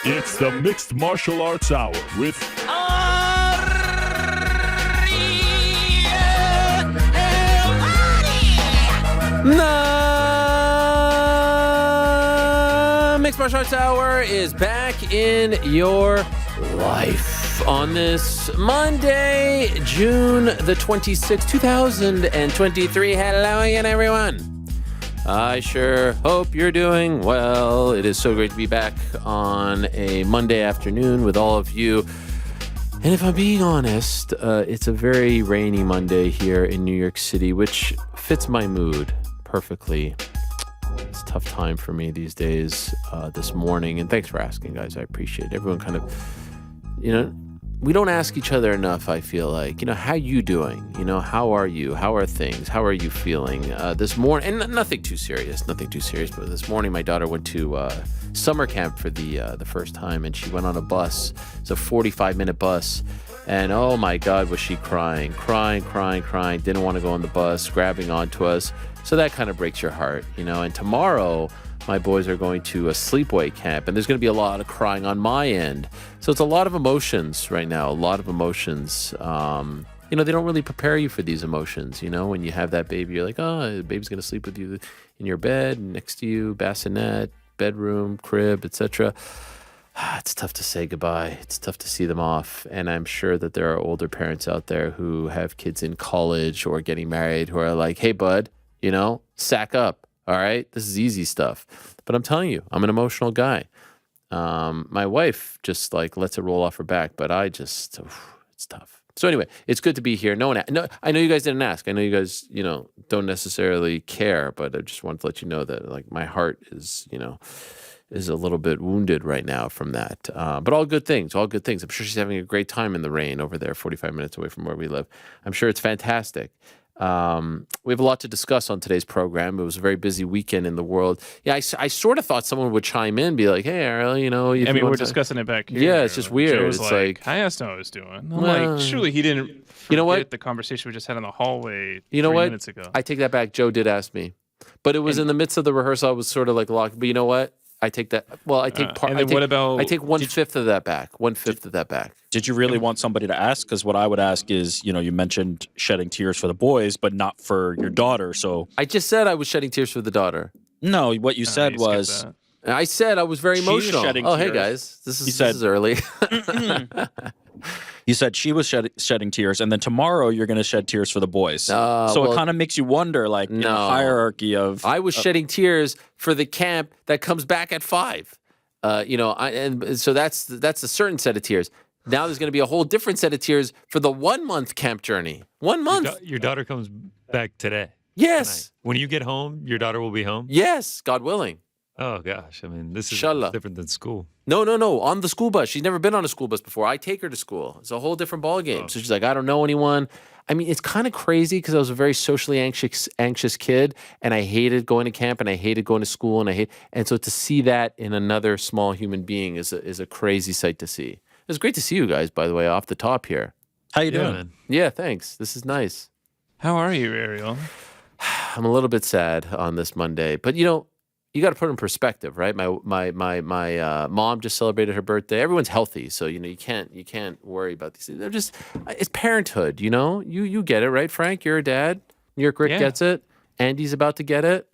It's the Mixed Martial Arts Hour with The Mixed Martial Arts Hour is back in your life on this Monday, June the 26th, 2023. Hello again, everyone. I sure hope you're doing well. It is so great to be back on a Monday afternoon with all of you. And if I'm being honest, it's a very rainy Monday here in New York City, which fits my mood perfectly. It's a tough time for me these days, this morning. And thanks for asking, guys. I appreciate it. Everyone kind of, we don't ask each other enough, I feel like. How you doing? How are you? How are things? How are you feeling? This morning, and nothing too serious, but this morning my daughter went to summer camp for the first time, and she went on a bus. It's a 45-minute bus, and oh my God, was she crying, didn't want to go on the bus, grabbing onto us. So that kind of breaks your heart, and tomorrow, my boys are going to a sleepaway camp, and there's going to be a lot of crying on my end. So it's a lot of emotions right now, They don't really prepare you for these emotions. When you have that baby, you're like, oh, the baby's going to sleep with you in your bed, next to you, bassinet, bedroom, crib, etc. It's tough to say goodbye. It's tough to see them off. And I'm sure that there are older parents out there who have kids in college or getting married who are like, hey, bud, sack up. All right, this is easy stuff. But I'm telling you, I'm an emotional guy. My wife just lets it roll off her back, but it's tough. So anyway, it's good to be here. No, I know you guys didn't ask. I know you guys, don't necessarily care, but I just wanted to let you know that my heart is a little bit wounded right now from that. But all good things. I'm sure she's having a great time in the rain over there, 45 minutes away from where we live. I'm sure it's fantastic. We have a lot to discuss on today's program. It was a very busy weekend in the world. Yeah, I sort of thought someone would chime in, be like, "Hey, Ariel, we're discussing it back here. Yeah, it's just weird. Joe's it's like I asked him how I was doing. I'm like, surely he didn't. What? The conversation we just had in the hallway. You know 3 what? Minutes ago. I take that back. Joe did ask me, but it was in the midst of the rehearsal. I was sort of locked. But you know what? I take that. Well, I take part. And then what about? I take 1/5 of that back. 1/5 of that back. Did you really want somebody to ask? Because what I would ask is, you mentioned shedding tears for the boys, but not for your daughter. So I just said I was shedding tears for the daughter. No, what you said was. I said I was very emotional. Oh, hey guys, this is early. You said she was shedding tears, and then tomorrow you're going to shed tears for the boys. So it kind of makes you wonder, in the hierarchy of. I was shedding tears for the camp that comes back at 5. And so that's a certain set of tears. Now there's going to be a whole different set of tears for the 1-month camp journey. 1 month. Your daughter comes back today. Yes. Tonight. When you get home, your daughter will be home? Yes, God willing. Oh, gosh. This is Inshallah. different than school. No. On the school bus. She's never been on a school bus before. I take her to school. It's a whole different ballgame. Oh. So she's like, I don't know anyone. It's kind of crazy because I was a very socially anxious kid, and I hated going to camp, and I hated going to school, and so to see that in another small human being is a crazy sight to see. It's great to see you guys, by the way, off the top here. How you doing, man? Yeah, thanks. This is nice. How are you, Ariel? I'm a little bit sad on this Monday, but you got to put it in perspective, right? My mom just celebrated her birthday. Everyone's healthy, so you can't worry about these things. It's parenthood, You get it, right, Frank? You're a dad. New York Rick gets it. Andy's about to get it.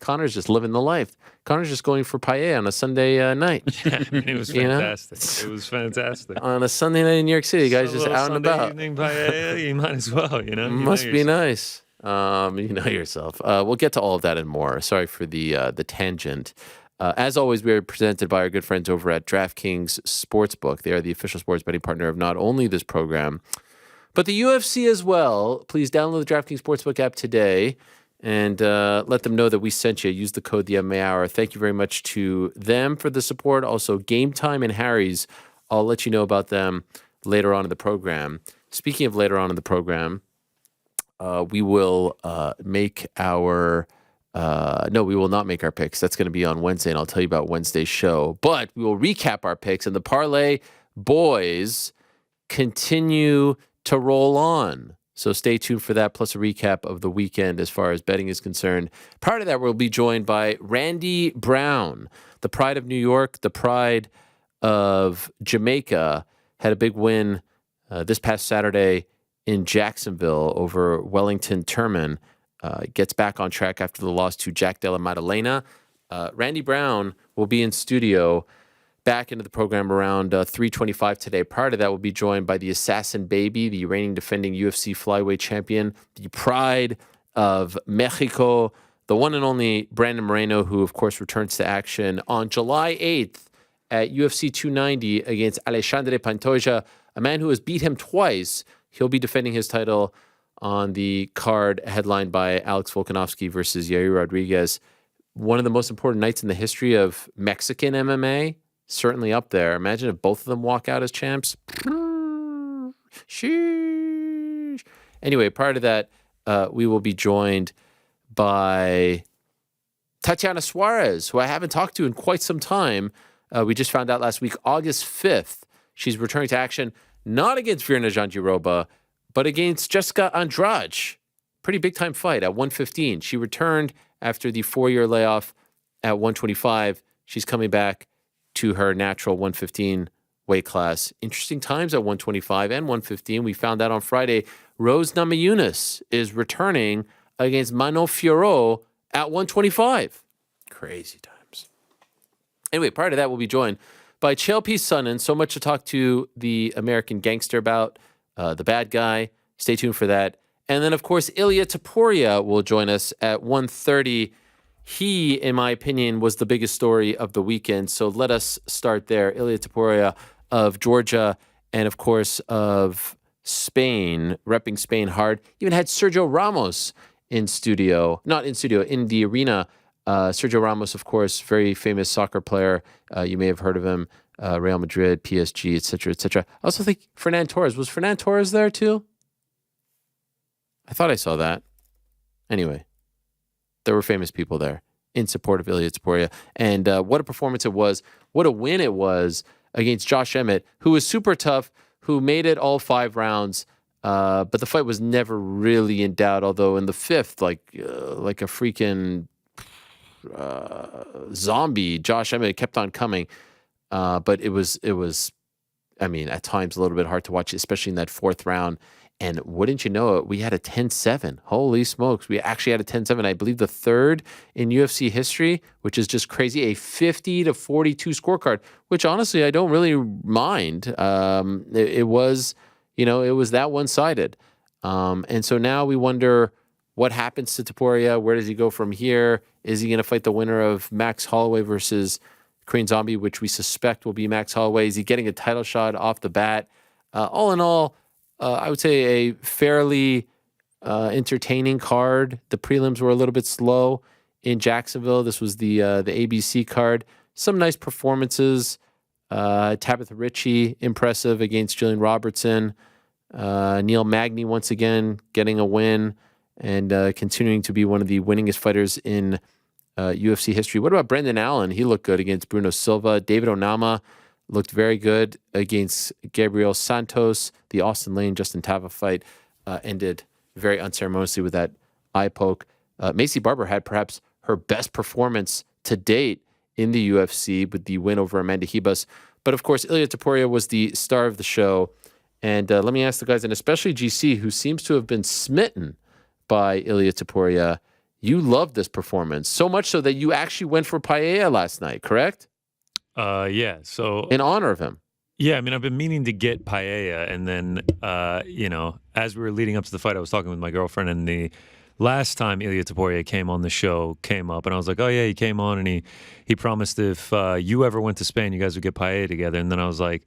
Connor's just living the life. Connor's just going for paella on a Sunday night. It was fantastic. It was fantastic. On a Sunday night in New York City, guys just out and about. Evening paella, you might as well, Must be nice. You know yourself. We'll get to all of that and more. Sorry for the tangent. As always, we are presented by our good friends over at DraftKings Sportsbook. They are the official sports betting partner of not only this program, but the UFC as well. Please download the DraftKings Sportsbook app today and let them know that we sent you. Use the code the MMA Hour. Thank you very much to them for the support. Also, Game Time and Harry's. I'll let you know about them later on in the program. Speaking of later on in the program, we will make our no, we will not make our picks. That's going to be on Wednesday, and I'll tell you about Wednesday's show. But we will recap our picks, and the Parlay boys continue to roll on. So stay tuned for that, plus a recap of the weekend as far as betting is concerned. Prior to that, we'll be joined by Randy Brown, the pride of New York, the pride of Jamaica had a big win this past Saturday in Jacksonville over Wellington Turman. Gets back on track after the loss to Jack Della Maddalena. Randy Brown will be in studio back into the program around 3:25 today. Prior to that, we'll be joined by the Assassin Baby, the reigning defending UFC flyweight champion, the pride of Mexico, the one and only Brandon Moreno, who, of course, returns to action on July 8th at UFC 290 against Alexandre Pantoja, a man who has beat him twice. He'll be defending his title on the card headlined by Alex Volkanovski versus Yair Rodriguez. One of the most important nights in the history of Mexican MMA. Certainly up there. Imagine if both of them walk out as champs. Sheesh. Anyway, prior to that, we will be joined by Tatiana Suarez, who I haven't talked to in quite some time. We just found out last week, August 5th, she's returning to action, not against Virna Jandiroba, but against Jessica Andrade. Pretty big-time fight at 115. She returned after the 4-year layoff at 125. She's coming back to her natural 115 weight class. Interesting times at 125 and 115. We found out on Friday, Rose Namajunas is returning against Mano Fiorot at 125. Crazy times. Anyway, prior to that, we'll be joined by Chael Sonnen. So much to talk to the American gangster about, the bad guy. Stay tuned for that. And then, of course, Ilia Topuria will join us at 1:30. He, in my opinion, was the biggest story of the weekend. So let us start there. Ilia Topuria of Georgia and, of course, of Spain, repping Spain hard. Even had Sergio Ramos in studio, not in studio, in the arena. Sergio Ramos, of course, very famous soccer player. You may have heard of him. Real Madrid, PSG, etc., etc. I also think Fernand Torres. Was Fernand Torres there too? I thought I saw that. Anyway. There were famous people there in support of Ilia Topuria. And what a performance it was. What a win it was against Josh Emmett, who was super tough, who made it all 5 rounds. But the fight was never really in doubt, although in the 5th, like a freaking zombie, Josh Emmett kept on coming. But it was, I mean, at times a little bit hard to watch, especially in that 4th round. And wouldn't you know it, we had a 10-7. Holy smokes. We actually had a 10-7. I believe the 3rd in UFC history, which is just crazy. A 50-42 scorecard, which honestly I don't really mind. It was, it was that one-sided. And so now we wonder what happens to Topuria. Where does he go from here? Is he going to fight the winner of Max Holloway versus Korean Zombie, which we suspect will be Max Holloway? Is he getting a title shot off the bat? All in all, I would say a fairly entertaining card. The prelims were a little bit slow in Jacksonville. This was the ABC card. Some nice performances. Tabitha Ritchie, impressive against Jillian Robertson. Neil Magny, once again, getting a win and continuing to be one of the winningest fighters in UFC history. What about Brendan Allen? He looked good against Bruno Silva. David Onama looked very good against Gabriel Santos. The Austin Lane, Justin Tava fight ended very unceremoniously with that eye poke. Macy Barber had perhaps her best performance to date in the UFC with the win over Amanda Ribas. But of course, Ilia Topuria was the star of the show. And let me ask the guys, and especially GC, who seems to have been smitten by Ilia Topuria. You loved this performance, so much so that you actually went for paella last night, correct? Yeah. So in honor of him. Yeah, I mean, I've been meaning to get paella, and then as we were leading up to the fight, I was talking with my girlfriend, and the last time Ilia Topuria came on the show came up, and I was like, oh yeah, he came on, and he promised if you ever went to Spain, you guys would get paella together. And then I was like,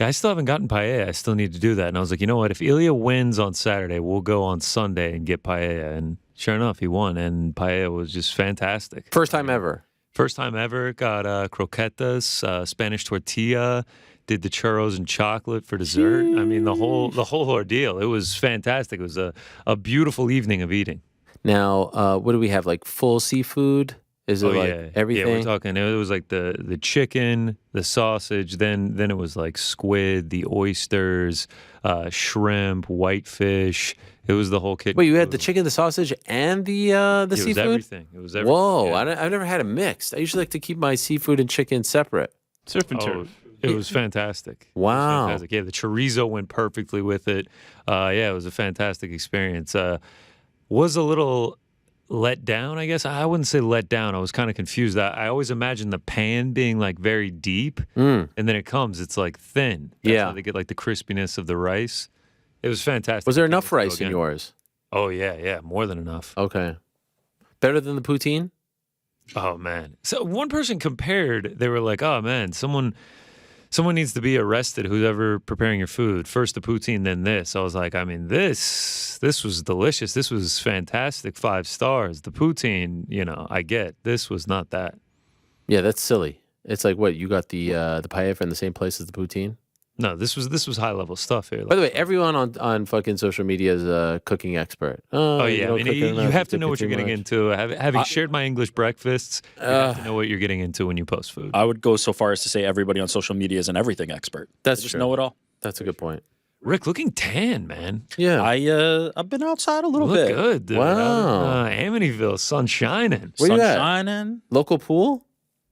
yeah, I still haven't gotten paella. I still need to do that. And I was like, you know what? If Ilia wins on Saturday, we'll go on Sunday and get paella. And sure enough, he won, and paella was just fantastic. First time ever. First time ever. Got croquetas, Spanish tortilla. Did the churros and chocolate for dessert. I mean, the whole ordeal. It was fantastic. It was a beautiful evening of eating. Now, what do we have? Like full seafood? Is it everything? Yeah, we're talking. It was like the chicken, the sausage. Then it was like squid, the oysters, shrimp, whitefish. It was the whole kit. Wait, you had the chicken, the sausage, and the seafood? It was everything. It was everything. Whoa, yeah. I've never had it mixed. I usually like to keep my seafood and chicken separate. Surf and turf. It was fantastic. Wow. It was fantastic. Yeah, the chorizo went perfectly with it. Yeah, it was a fantastic experience. Was a little let down, I guess. I wouldn't say let down. I was kind of confused. I always imagine the pan being like very deep, and then it comes, it's like thin. That's how they get like the crispiness of the rice. It was fantastic. Was there enough rice in yours? Oh, yeah, more than enough. Okay. Better than the poutine? Oh, man. So one person compared, they were like, oh, man, someone needs to be arrested, who's ever preparing your food. First the poutine, then this. I was like, I mean, this was delicious. This was fantastic. 5 stars. The poutine, I get. This was not that. Yeah, that's silly. It's like, what, you got the paella from the same place as the poutine? No, this was high level stuff here. By the way, everyone on fucking social media is a cooking expert. Oh yeah, you have to know what you're getting into. Having shared my English breakfasts, you have to know what you're getting into when you post food. I would go so far as to say everybody on social media is an everything expert. That's just true. Know it all. That's a good point. Rick, looking tan, man. Yeah, I've been outside a little Look bit. good, dude. Wow, Amityville, sun shining. Where you at? Shining. Local pool?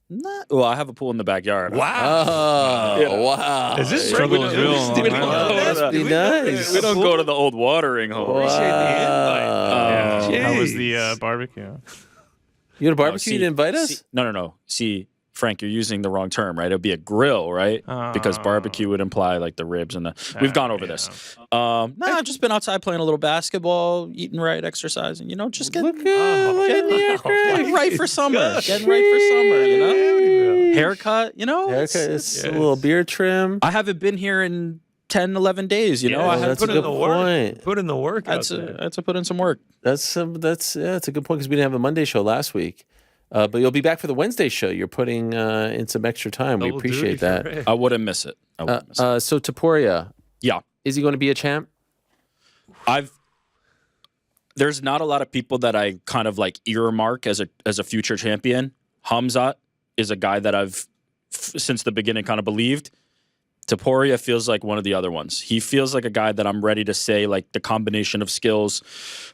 Nah. Well, I have a pool in the backyard. Wow. Oh, wow. Is this Struggle is real. Must be nice. We don't go to the old watering hole. Wow. How was the barbecue? You had a barbecue? You didn't invite us? No. See, Frank, you're using the wrong term, right? It'd be a grill, right? Because barbecue would imply like the ribs and the. We've gone over this. I've just been outside playing a little basketball, eating right, exercising. Just getting right for summer. Getting right for summer. Haircut. Haircut is a little beard trim. I haven't been here in 10, 11 days. I had that's to a good point. Put in the work. I had to put in some work. That's a good point because we didn't have a Monday show last week. But you'll be back for the Wednesday show. You're putting in some extra time. We appreciate that. I wouldn't miss it. So Topuria, Yeah. is he going to be a champ? There's not a lot of people that I kind of like earmark as a future champion. Hamzat is a guy that I've since the beginning kind of believed. Topuria feels like one of the other ones. He feels like a guy that I'm ready to say like the combination of skills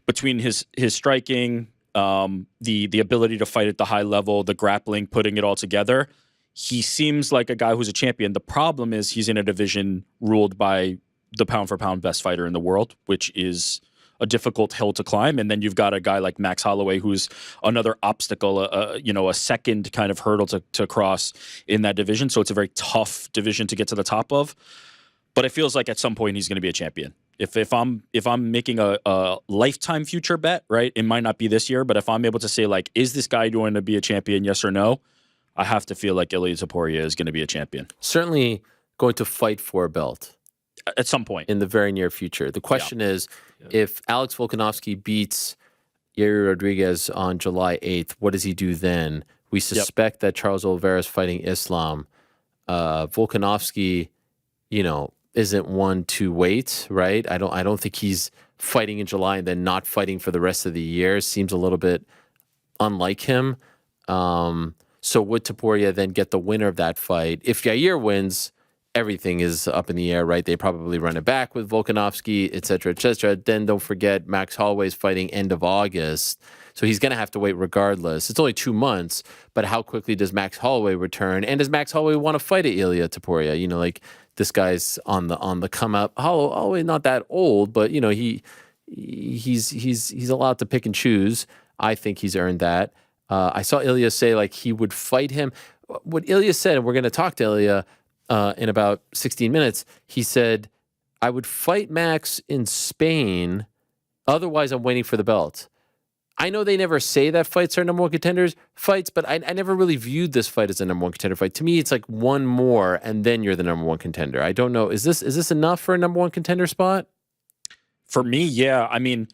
between his striking, the ability to fight at the high level, the grappling, putting it all together. He seems like a guy who's a champion. The problem is he's in a division ruled by the pound for pound best fighter in the world, which is a difficult hill to climb. And then you've got a guy like Max Holloway, who's another obstacle, a second kind of hurdle to cross in that division. So it's a very tough division to get to the top of. But it feels like at some point he's going to be a champion. If I'm making a lifetime future bet, right, it might not be this year, but if I'm able to say like, is this guy going to be a champion? Yes or no? I have to feel like Ilia Topuria is going to be a champion. Certainly going to fight for a belt at some point in the very near future. The question is, if Alex Volkanovski beats Yair Rodriguez on July 8th, what does he do then? We suspect that Charles Oliveira is fighting Islam. Volkanovski, isn't one to wait, right? I don't think he's fighting in July and then not fighting for the rest of the year. Seems a little bit unlike him. So would Topuria then get the winner of that fight? If Yair wins, everything is up in the air, right? They probably run it back with Volkanovski, et cetera, et cetera. Then don't forget Max Holloway's fighting end of August. So he's going to have to wait regardless. It's only 2 months, but how quickly does Max Holloway return? And does Max Holloway want to fight at Ilia Topuria? Like this guy's on the come up. Holloway not that old, but he's allowed to pick and choose. I think he's earned that. I saw Ilia say like he would fight him. What Ilia said, and we're going to talk to Ilia in about 16 minutes, he said, I would fight Max in Spain. Otherwise, I'm waiting for the belt. I know they never say that fights are number one contenders fights, but I never really viewed this fight as a number one contender fight. To me, it's like one more, and then you're the number one contender. I don't know. Is this enough for a number one contender spot? For me, yeah. I mean,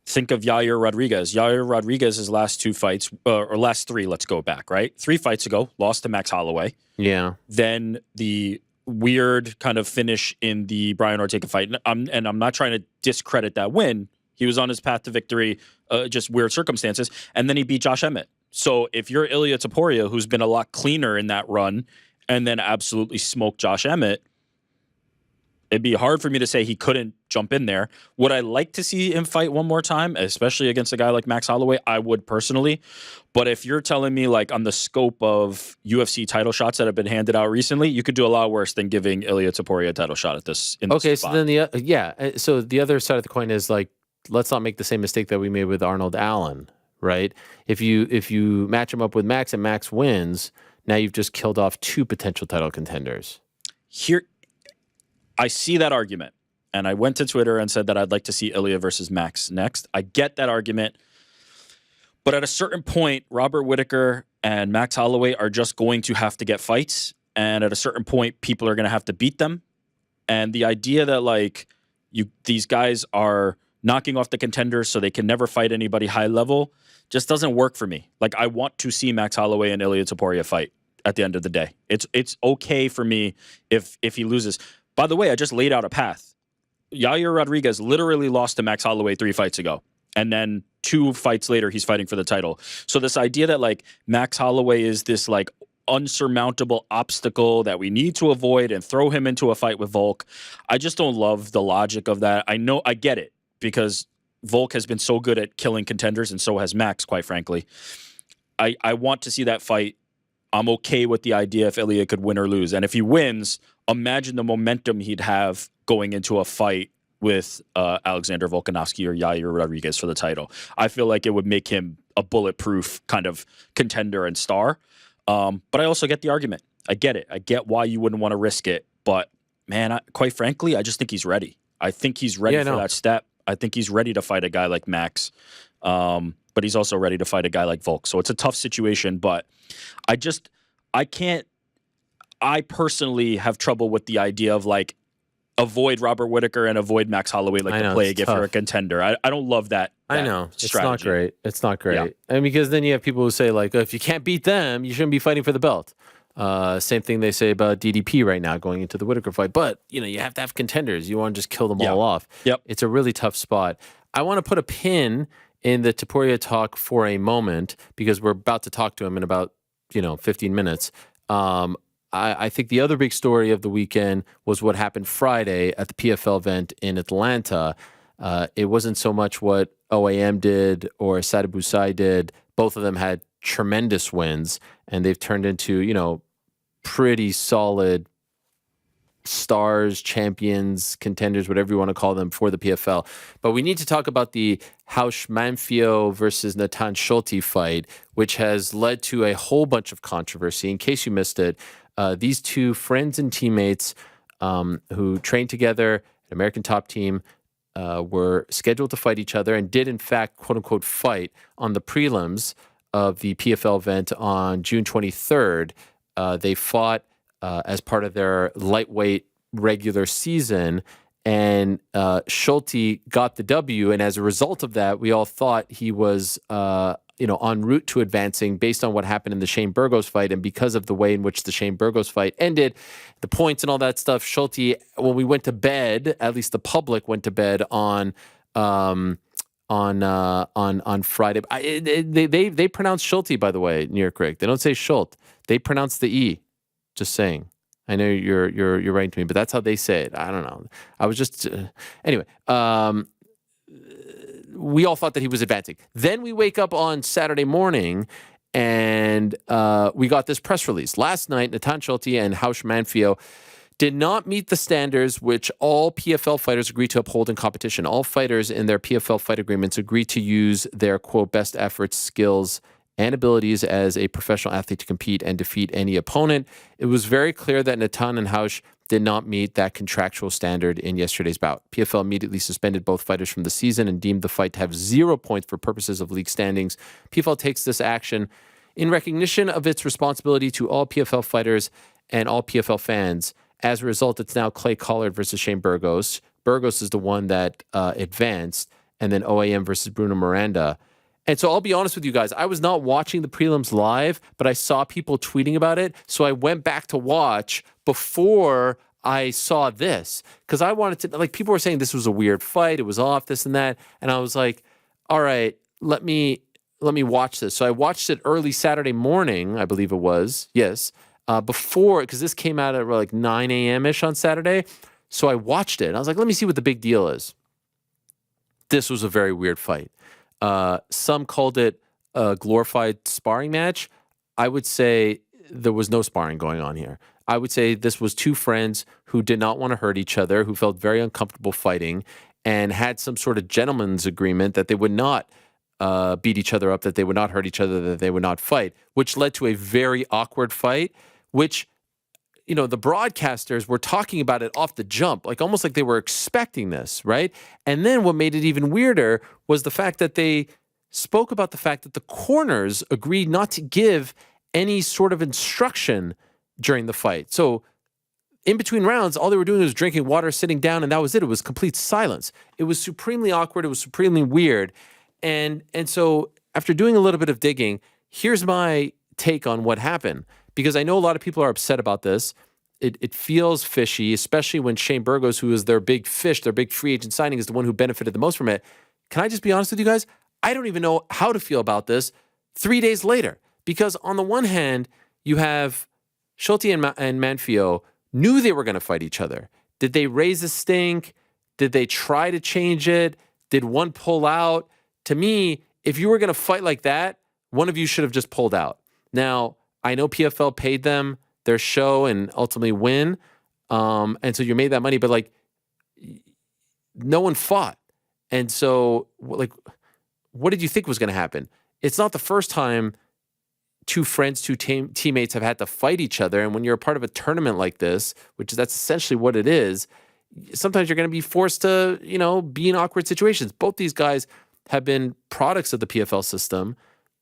think of Yair Rodriguez. Yair Rodriguez's last 2 fights, or last 3, let's go back, right? 3 fights ago, lost to Max Holloway. Yeah. Then the weird kind of finish in the Brian Ortega fight. And I'm not trying to discredit that win. He was on his path to victory, just weird circumstances. And then he beat Josh Emmett. So if you're Ilia Topuria, who's been a lot cleaner in that run, and then absolutely smoked Josh Emmett, It'd be hard for me to say he couldn't jump in there. Would I like to see him fight one more time, especially against a guy like Max Holloway? I would personally. But if you're telling me like on the scope of UFC title shots that have been handed out recently, you could do a lot worse than giving Ilia Topuria a title shot at this. Okay, so then so the other side of the coin is like, let's not make the same mistake that we made with Arnold Allen, right? If you match him up with Max and Max wins, now you've just killed off 2 potential title contenders. Here, I see that argument, and I went to Twitter and said that I'd like to see Ilia versus Max next. I get that argument, but at a certain point, Robert Whittaker and Max Holloway are just going to have to get fights, and at a certain point, people are going to have to beat them. And the idea that like these guys are knocking off the contenders so they can never fight anybody high level just doesn't work for me. Like I want to see Max Holloway and Ilia Topuria fight at the end of the day. It's okay for me if he loses. By the way, I just laid out a path. Yair Rodriguez literally lost to Max Holloway 3 fights ago. And then 2 fights later, he's fighting for the title. So this idea that like Max Holloway is this like unsurmountable obstacle that we need to avoid and throw him into a fight with Volk, I just don't love the logic of that. I know, I get it, because Volk has been so good at killing contenders, and so has Max, quite frankly. I want to see that fight. I'm okay with the idea if Ilia could win or lose. And if he wins, imagine the momentum he'd have going into a fight with Alexander Volkanovski or Yair Rodriguez for the title. I feel like it would make him a bulletproof kind of contender and star. But I also get the argument. I get it. I get why you wouldn't want to risk it. But, man, quite frankly, I just think he's ready. I think he's ready for that step. I think he's ready to fight a guy like Max. But he's also ready to fight a guy like Volk. So it's a tough situation, but I personally have trouble with the idea of like avoid Robert Whittaker and avoid Max Holloway like the plague if you're a contender. I don't love that. I know. Strategy. It's not great. It's not great. Yeah. And because then you have people who say like, if you can't beat them, you shouldn't be fighting for the belt. Same thing they say about DDP right now going into the Whittaker fight. But, you have to have contenders. You want to just kill them all off. Yep. It's a really tough spot. I want to put a pin in the Topuria talk for a moment because we're about to talk to him in about 15 minutes. I think the other big story of the weekend was what happened Friday at the PFL event in Atlanta. It wasn't so much what OAM did or Sadib Boussaï did. Both of them had tremendous wins, and they've turned into, pretty solid stars, champions, contenders, whatever you want to call them for the PFL. But we need to talk about the Hausch Manfio versus Natan Schulte fight, which has led to a whole bunch of controversy. In case you missed it, these 2 friends and teammates who trained together, an American top team, were scheduled to fight each other and did, in fact, quote-unquote, fight on the prelims of the PFL event on June 23rd. They fought as part of their lightweight regular season, and Schulte got the W. And as a result of that, we all thought he was, en route to advancing based on what happened in the Shane Burgos fight. And because of the way in which the Shane Burgos fight ended, the points and all that stuff, Schulte, when we went to bed, at least the public went to bed on Friday. They pronounce Schulte, by the way, New York Rick. They don't say Schult. They pronounce the E. Just saying. I know you're writing to me, but that's how they say it. I don't know. I was just anyway. We all thought that he was advancing. Then we wake up on Saturday morning, and we got this press release last night. Natan Schulte and Hausch Manfio did not meet the standards which all PFL fighters agree to uphold in competition. All fighters in their PFL fight agreements agree to use their, quote, best efforts, skills, and abilities as a professional athlete to compete and defeat any opponent. It was very clear that Natan and Hausch did not meet that contractual standard in yesterday's bout. PFL immediately suspended both fighters from the season and deemed the fight to have 0 points for purposes of league standings. PFL takes this action in recognition of its responsibility to all PFL fighters and all PFL fans. As a result, it's now Clay Collard versus Shane Burgos. Burgos is the one that advanced, and then OAM versus Bruno Miranda. And so I'll be honest with you guys, I was not watching the prelims live, but I saw people tweeting about it. So I went back to watch before I saw this because I wanted to, like, people were saying this was a weird fight. It was off, this and that. And I was like, all right, let me watch this. So I watched it early Saturday morning, I believe it was. Yes. Before, because this came out at like 9 a.m. ish on Saturday. So I watched it, and I was like, let me see what the big deal is. This was a very weird fight. Some called it a glorified sparring match. I would say there was no sparring going on here. I would say this was two friends who did not want to hurt each other, who felt very uncomfortable fighting, and had some sort of gentleman's agreement that they would not beat each other up, that they would not hurt each other, that they would not fight, which led to a very awkward fight, which, you know, the broadcasters were talking about it off the jump, like almost like they were expecting this, right? And then what made it even weirder was the fact that they spoke about the fact that the corners agreed not to give any sort of instruction during the fight. So in between rounds, all they were doing was drinking water, sitting down, and that was it. It was complete silence. It was supremely awkward. It was supremely weird. And so after doing a little bit of digging, here's my take on what happened. Because I know a lot of people are upset about this. It feels fishy, especially when Shane Burgos, who is their big fish, their big free agent signing, is the one who benefited the most from it. Can I just be honest with you guys? I don't even know how to feel about this 3 days later. Because on the one hand, you have Schulte and Manfio knew they were going to fight each other. Did they raise a stink? Did they try to change it? Did one pull out? To me, if you were going to fight like that, one of you should have just pulled out. Now, I know PFL paid them their show and ultimately win. And so you made that money, but like no one fought. And so like, what did you think was going to happen? It's not the first time two friends, two teammates have had to fight each other. And when you're a part of a tournament like this, which that's essentially what it is, sometimes you're going to be forced to, you know, be in awkward situations. Both these guys have been products of the PFL system.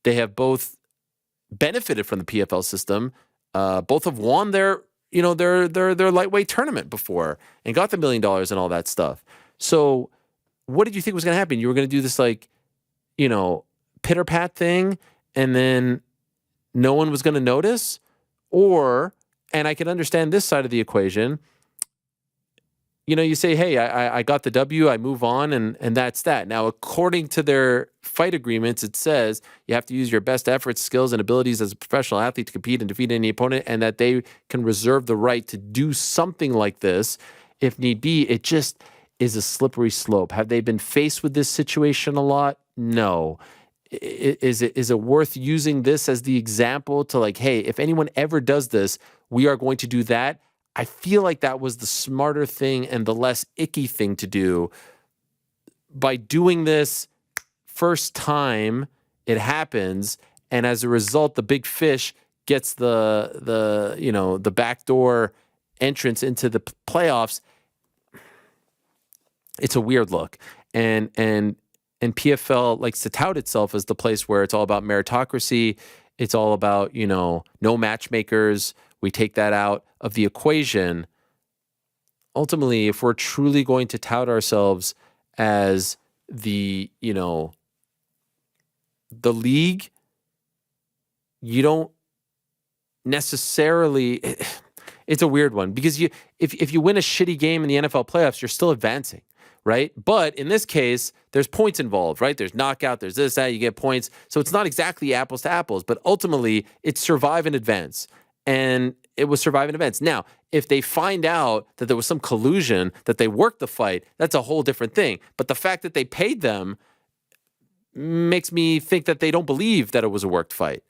They have both benefited from the PFL system. Both have won their lightweight tournament before and got the $1 million and all that stuff. So what did you think was going to happen? You were going to do this like, you know, pitter pat thing, and then no one was going to notice? Or, and I can understand this side of the equation, you know, you say, hey, I got the W, I move on, and that's that. Now, according to their fight agreements, it says you have to use your best efforts, skills, and abilities as a professional athlete to compete and defeat any opponent, and that they can reserve the right to do something like this if need be. It just is a slippery slope. Have they been faced with this situation a lot? No. Is it worth using this as the example to like, hey, if anyone ever does this, we are going to do that? I feel like that was the smarter thing and the less icky thing to do. By doing this first time, it happens, and as a result, the big fish gets the backdoor entrance into the playoffs. It's a weird look, and PFL likes to tout itself as the place where it's all about meritocracy. It's all about, you know, no matchmakers. We take that out of the equation. Ultimately, if we're truly going to tout ourselves as the, you know, the league, you don't necessarily, it's a weird one, because if you win a shitty game in the NFL playoffs, you're still advancing, right? But in this case, there's points involved, right? There's knockout, there's this, that, you get points. So it's not exactly apples to apples, but ultimately it's survive and advance. And it was survive and advance. Now, if they find out that there was some collusion, that they worked the fight, that's a whole different thing. But the fact that they paid them makes me think that they don't believe that it was a worked fight.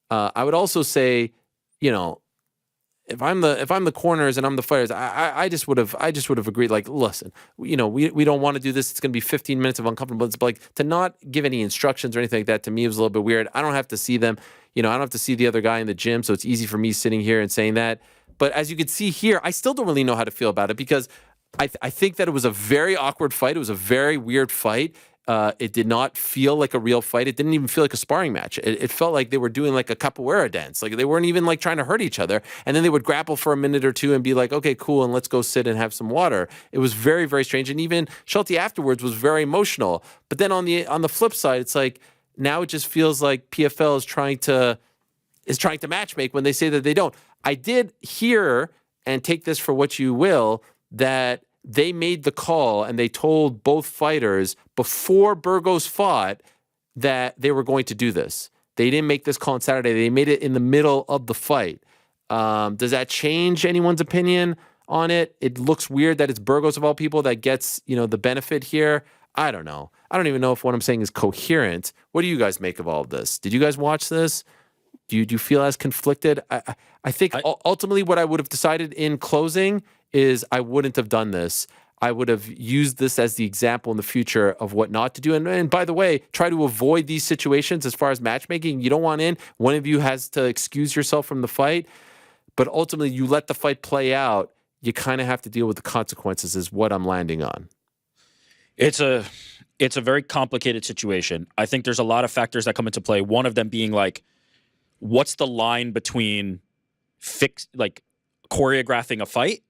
I would also say, you know, if I'm the corners and I'm the fighters, I just would have agreed. Like, listen, you know, we don't want to do this. It's going to be 15 minutes of uncomfortable. But like, to not give any instructions or anything like that, to me, was a little bit weird. I don't have to see them. You know, I don't have to see the other guy in the gym, so it's easy for me sitting here and saying that. But as you can see here, I still don't really know how to feel about it, because I think that it was a very awkward fight. It was a very weird fight. It did not feel like a real fight. It didn't even feel like a sparring match. It felt like they were doing like a capoeira dance. Like they weren't even like trying to hurt each other. And then they would grapple for a minute or two and be like, okay, cool, and let's go sit and have some water. It was very, very strange. And even Schulte afterwards was very emotional. But then on the flip side, it's like, now it just feels like PFL is trying to matchmake when they say that they don't. I did hear, and take this for what you will, that they made the call and they told both fighters before Burgos fought that they were going to do this. They didn't make this call on Saturday. They made it in the middle of the fight. Does that change anyone's opinion on it. It looks weird that it's Burgos of all people that gets, the benefit here. I don't know. I don't even know if what I'm saying is coherent. What do you guys make of all of this? Did you guys watch this? Do you feel as conflicted? I think ultimately what I would have decided in closing is I wouldn't have done this. I would have used this as the example in the future of what not to do. And by the way, try to avoid these situations as far as matchmaking. You don't want in. One of you has to excuse yourself from the fight. But ultimately, you let the fight play out. You kind of have to deal with the consequences is what I'm landing on. It's a very complicated situation. I think there's a lot of factors that come into play. One of them being like, what's the line between choreographing a fight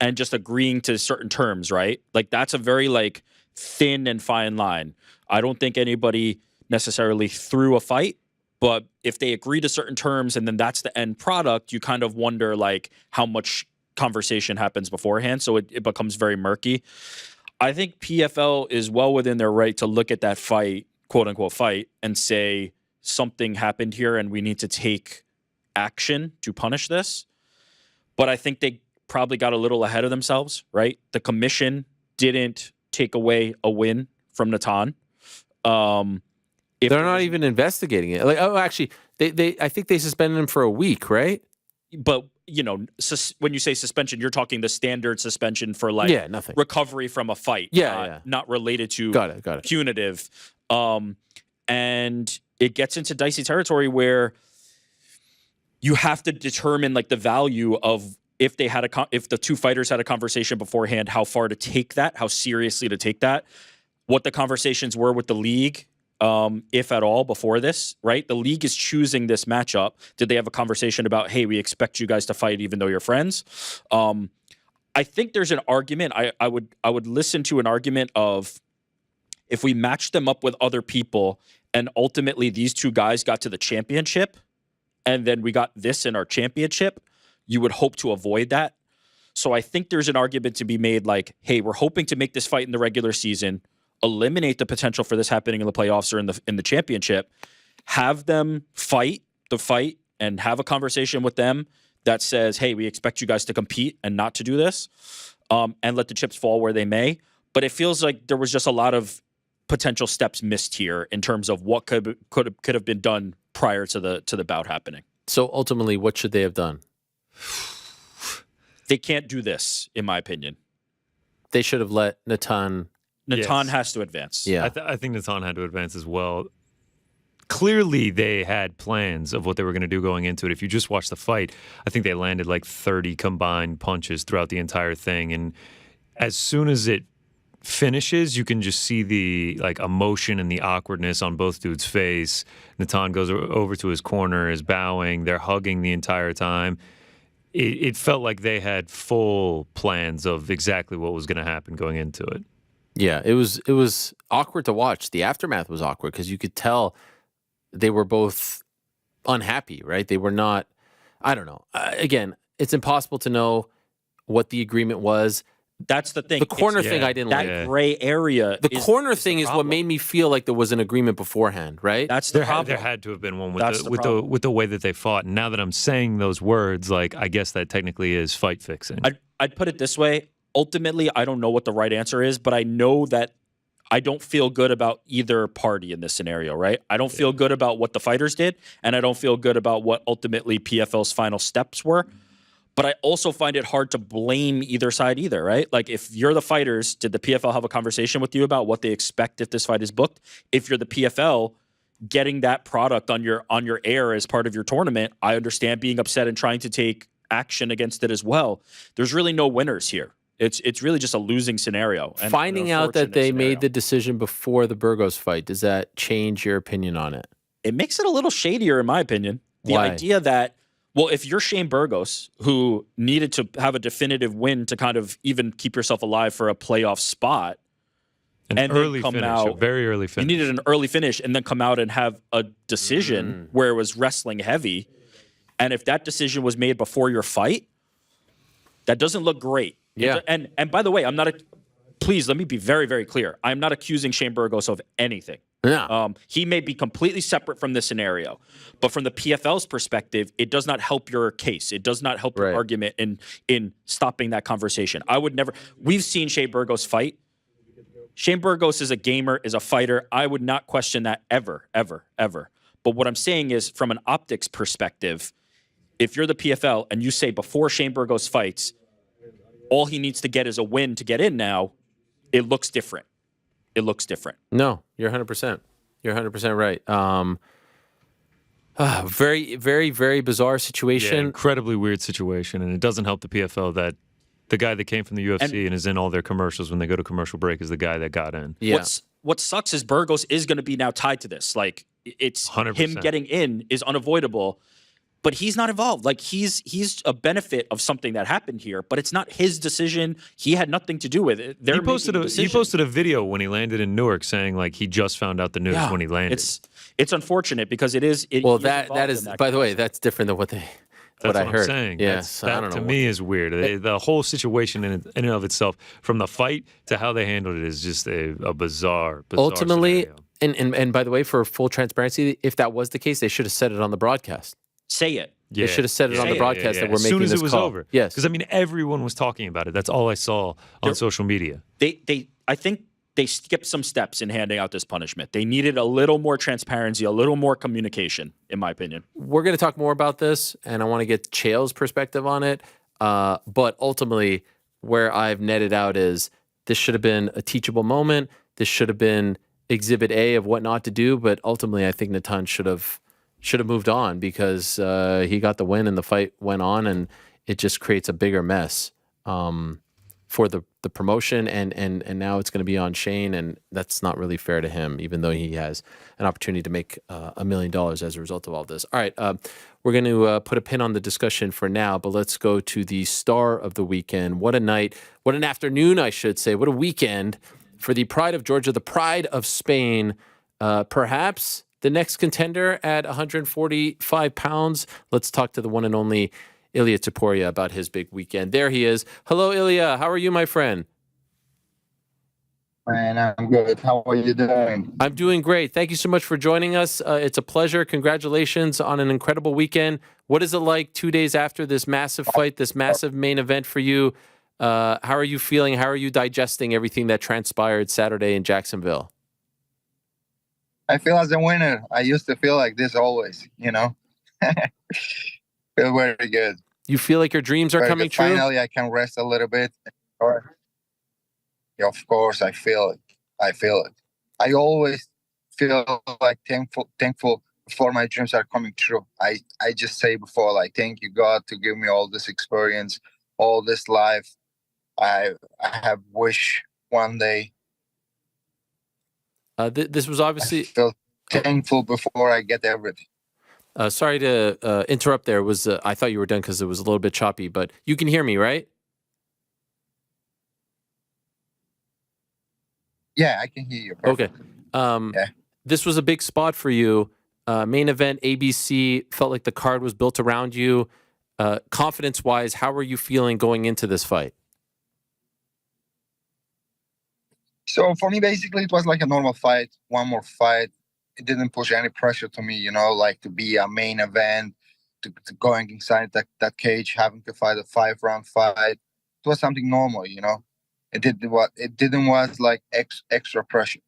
and just agreeing to certain terms, right? Like that's a very thin and fine line. I don't think anybody necessarily threw a fight, but if they agree to certain terms and then that's the end product, you kind of wonder how much conversation happens beforehand. So it becomes very murky. I think PFL is well within their right to look at that fight, quote unquote fight, and say something happened here and we need to take action to punish this. But I think they probably got a little ahead of themselves, right? The commission didn't take away a win from Natan. They're not even investigating it. Actually, I think they suspended him for a week, right? But when you say suspension, you're talking the standard suspension for nothing. Recovery from a fight, not related to got it. Punitive. And it gets into dicey territory where you have to determine the value of if the two fighters had a conversation beforehand, how far to take that, how seriously to take that, what the conversations were with the league, if at all, before this, right? The league is choosing this matchup. Did they have a conversation about, hey, we expect you guys to fight even though you're friends? I think there's an argument. I would listen to an argument of if we matched them up with other people and ultimately these two guys got to the championship and then we got this in our championship, you would hope to avoid that. So I think there's an argument to be made hey, we're hoping to make this fight in the regular season, eliminate the potential for this happening in the playoffs or in the championship, have them fight the fight and have a conversation with them that says, hey, we expect you guys to compete and not to do this, and let the chips fall where they may. But it feels like there was just a lot of potential steps missed here in terms of what could have been done prior to the bout happening. So ultimately, what should they have done? They can't do this, in my opinion. They should have let Natan has to advance. Yeah, I think Natan had to advance as well. Clearly, they had plans of what they were going to do going into it. If you just watch the fight, I think they landed 30 combined punches throughout the entire thing. And as soon as it finishes, you can just see the emotion and the awkwardness on both dudes' face. Natan goes over to his corner, is bowing. They're hugging the entire time. It felt like they had full plans of exactly what was going to happen going into it. Yeah, it was awkward to watch. The aftermath was awkward because you could tell they were both unhappy, right? They were not, I don't know. Again, it's impossible to know what the agreement was. That's the thing. The corner thing I didn't like. That gray area. The corner thing is what made me feel like there was an agreement beforehand, right? That's the problem. There had to have been one with the way that they fought. And now that I'm saying those words, I guess that technically is fight fixing. I'd put it this way. Ultimately, I don't know what the right answer is, but I know that I don't feel good about either party in this scenario, right? I don't feel good about what the fighters did, and I don't feel good about what ultimately PFL's final steps were. But I also find it hard to blame either side either, right? If you're the fighters, did the PFL have a conversation with you about what they expect if this fight is booked? If you're the PFL, getting that product on your air as part of your tournament, I understand being upset and trying to take action against it as well. There's really no winners here. It's really just a losing scenario. And finding out that they made the decision before the Burgos fight, does that change your opinion on it? It makes it a little shadier, in my opinion. The Why? idea that, well, if you're Shane Burgos, who needed to have a definitive win to kind of even keep yourself alive for a playoff spot, An early finish, a very early finish. You needed an early finish and then come out and have a decision where it was wrestling heavy. And if that decision was made before your fight, that doesn't look great. Yeah. And by the way, please let me be very, very clear. I'm not accusing Shane Burgos of anything. Yeah. He may be completely separate from this scenario, but from the PFL's perspective, it does not help your case. It does not help your argument in stopping that conversation. I would never. We've seen Shane Burgos fight. Shane Burgos is a gamer, is a fighter. I would not question that ever, ever, ever. But what I'm saying is, from an optics perspective, if you're the PFL and you say before Shane Burgos fights, all he needs to get is a win to get in now, it looks different. It looks different. No, you're 100%. You're 100% right. Very, very, very bizarre situation. Yeah, incredibly weird situation, and it doesn't help the PFL that the guy that came from the UFC and is in all their commercials when they go to commercial break is the guy that got in. Yeah. What sucks is Burgos is going to be now tied to this. Like, it's 100%. him getting in is unavoidable, but he's not involved. Like, he's a benefit of something that happened here, but it's not his decision. He had nothing to do with it. He posted a video when he landed in Newark saying like he just found out the news when he landed. It's unfortunate because it is. That is. By the way, that's different than what I what heard. I'm saying. Yes, that I don't know. To me is weird. The whole situation in and of itself, from the fight to how they handled it, is just a bizarre Ultimately, scenario. and by the way, for full transparency, if that was the case, they should have said it on the broadcast. Say it. They should have said it on the broadcast that we're as making soon as this it was call. over. Yes, because I mean everyone was talking about it. That's all I saw on social media. I think they skipped some steps in handing out this punishment. They needed a little more transparency, a little more communication, in my opinion. We're going to talk more about this, and I want to get Chael's perspective on it. But ultimately, where I've netted out is this should have been a teachable moment. This should have been exhibit A of what not to do. But ultimately, I think Natan should have moved on because he got the win and the fight went on, and it just creates a bigger mess for the promotion, and now it's going to be on Shane, and that's not really fair to him, even though he has an opportunity to make $1 million as a result of all this. All right, we're going to put a pin on the discussion for now, but let's go to the star of the weekend. What a night, what an afternoon, I should say. What a weekend for the pride of Georgia, the pride of Spain, perhaps the next contender at 145 pounds. Let's talk to the one and only Ilia Topuria about his big weekend. There he is. Hello, Ilia. How are you, my friend? Man, I'm good. How are you doing? I'm doing great. Thank you so much for joining us. It's a pleasure. Congratulations on an incredible weekend. What is it like 2 days after this massive fight, this massive main event for you? How are you feeling? How are you digesting everything that transpired Saturday in Jacksonville? I feel as a winner. I used to feel like this always, you know? Feel very good. You feel like your dreams are coming true? Finally, I can rest a little bit. Yeah, of course, I feel it. I feel it. I always feel like thankful before my dreams are coming true. I just say before, like, thank you, God, to give me all this experience, all this life. I have wish one day. This was obviously... I feel thankful before I get everything. Sorry to interrupt there. I thought you were done because it was a little bit choppy, but you can hear me, right? Yeah, I can hear you. Perfect. Okay. This was a big spot for you. Main event, ABC, felt like the card was built around you. Confidence-wise, how were you feeling going into this fight? So for me, basically, it was like a normal fight, one more fight. It didn't push any pressure to me, you know, like to be a main event, to going inside that cage, having to fight a 5-round fight. It was something normal, you know. It didn't was like extra pressure.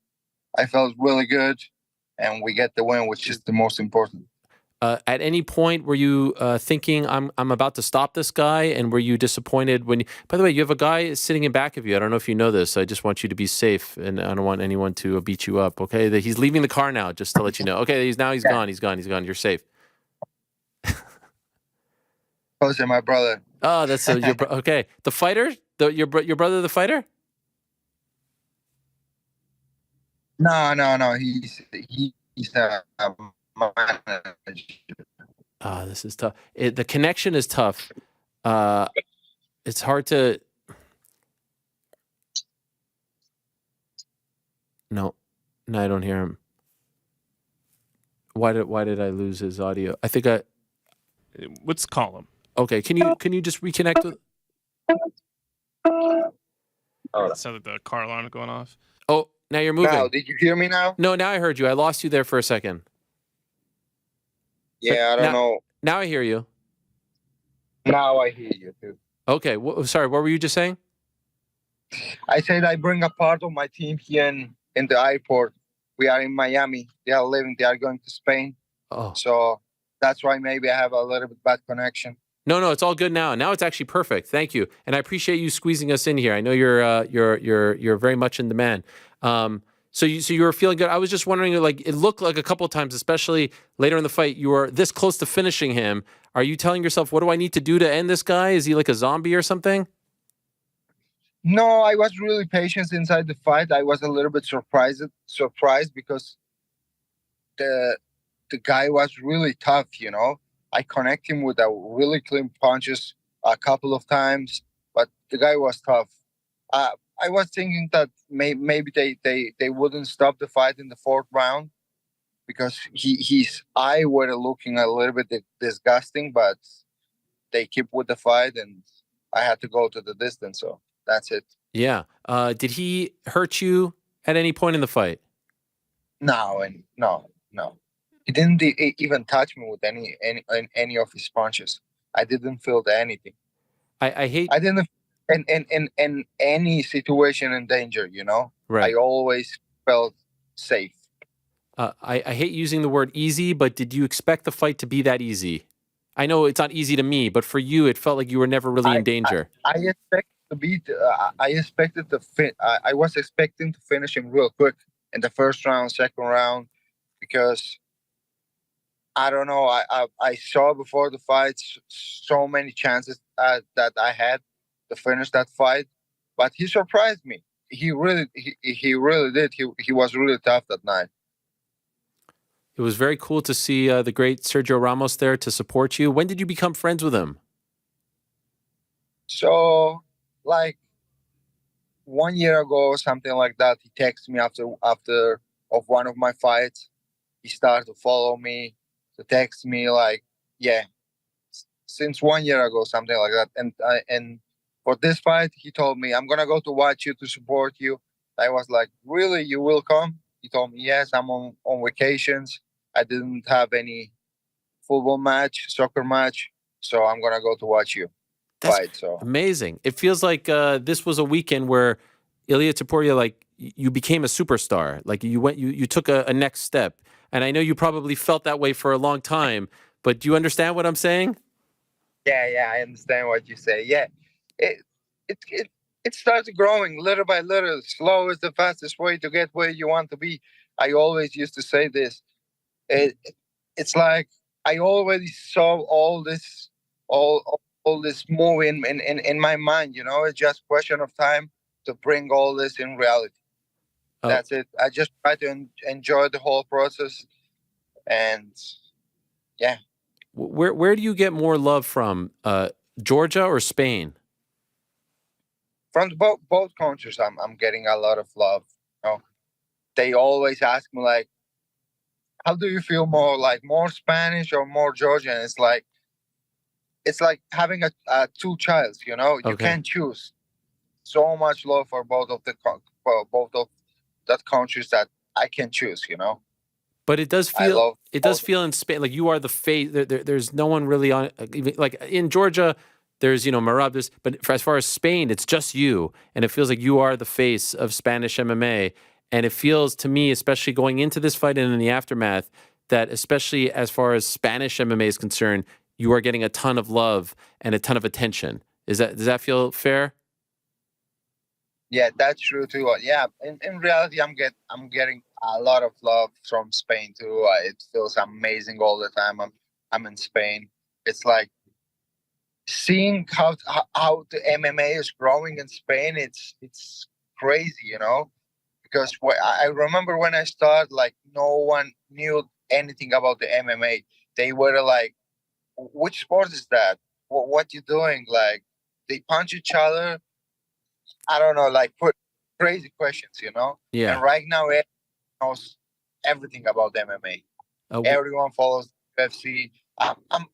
I felt really good, and we get the win, which is the most important. At any point, were you thinking, I'm about to stop this guy? And were you disappointed when... By the way, you have a guy sitting in back of you. I don't know if you know this. I just want you to be safe, and I don't want anyone to beat you up, okay? He's leaving the car now, just to let you know. Okay, he's gone. He's gone. You're safe. Jose, my brother. Oh, that's your okay. The fighter? Your brother, the fighter? No. He's my manager. This is tough. The connection is tough. It's hard to. No, I don't hear him. Why did I lose his audio? I think I. Let's call him. Okay, can you just reconnect with? It sounded like the car alarm going off. Oh, Now you're moving. Now, did you hear me now? No, now I heard you. I lost you there for a second. Yeah, I don't know. Now I hear you. Now I hear you too. Okay. Sorry, what were you just saying? I said I bring a part of my team here in the airport. We are in Miami. They are leaving. They are going to Spain. Oh. So that's why maybe I have a little bit bad connection. No, it's all good now. Now it's actually perfect. Thank you, and I appreciate you squeezing us in here. I know you're very much in demand. So you were feeling good. I was just wondering, like, it looked like a couple of times, especially later in the fight, you were this close to finishing him. Are you telling yourself, what do I need to do to end this guy? Is he like a zombie or something? No, I was really patient inside the fight. I was a little bit surprised because the guy was really tough, you know. I connect him with a really clean punches a couple of times, but the guy was tough. I was thinking that maybe they wouldn't stop the fight in the fourth round because his eye were looking a little bit disgusting, but they keep with the fight and I had to go to the distance. So that's it. Yeah. Did he hurt you at any point in the fight? No. He didn't even touch me with any of his punches. I didn't feel anything. I hate. I didn't in any situation in danger. You know. Right. I always felt safe. I hate using the word easy, but did you expect the fight to be that easy? I know it's not easy to me, but for you, it felt like you were never really in danger. I was expecting to finish him real quick in the first round, second round, because I don't know. I saw before the fight so many chances that I had to finish that fight, but he surprised me. He really did. He was really tough that night. It was very cool to see the great Sergio Ramos there to support you. When did you become friends with him? So, like 1 year ago, something like that. He texted me after of one of my fights. He started to follow me, to text me like, yeah, since 1 year ago, something like that. And for this fight, he told me, I'm gonna go to watch you to support you. I was like, really, you will come? He told me, yes, I'm on vacations. I didn't have any football match, soccer match, so I'm gonna go to watch you fight. So amazing. It feels like this was a weekend where Ilia Topuria, like, you became a superstar. Like you took a next step. And I know you probably felt that way for a long time, but do you understand what I'm saying? Yeah, I understand what you say. Yeah, it starts growing little by little. Slow is the fastest way to get where you want to be. I always used to say this. It's like I already saw all this moving in my mind. You know, it's just question of time to bring all this in reality. That's it. I just try to enjoy the whole process, and yeah. Where do you get more love from, Georgia or Spain? From both countries, I'm getting a lot of love. You know, they always ask me like, "How do you feel more? Like more Spanish or more Georgian?" It's like having a two childs. You know, you can't choose. So much love for both of that countries that I can choose. You know. But it does feel in Spain like you are the face. There's no one really on, like in Georgia. There's Marab, but as far as Spain, it's just you, and it feels like you are the face of Spanish MMA. And it feels to me, especially going into this fight and in the aftermath, that especially as far as Spanish MMA is concerned, you are getting a ton of love and a ton of attention. Does that feel fair? Yeah, that's true too. Yeah, in reality, I'm getting a lot of love from Spain too. It feels amazing all the time. I'm in Spain. It's like seeing how the MMA is growing in Spain. It's crazy, you know. Because I remember when I started, like no one knew anything about the MMA. They were like, "Which sport is that? What you doing?" Like they punch each other. I don't know, like put crazy questions, you know? Yeah. And right now, everyone knows everything about MMA. Everyone follows UFC. I'm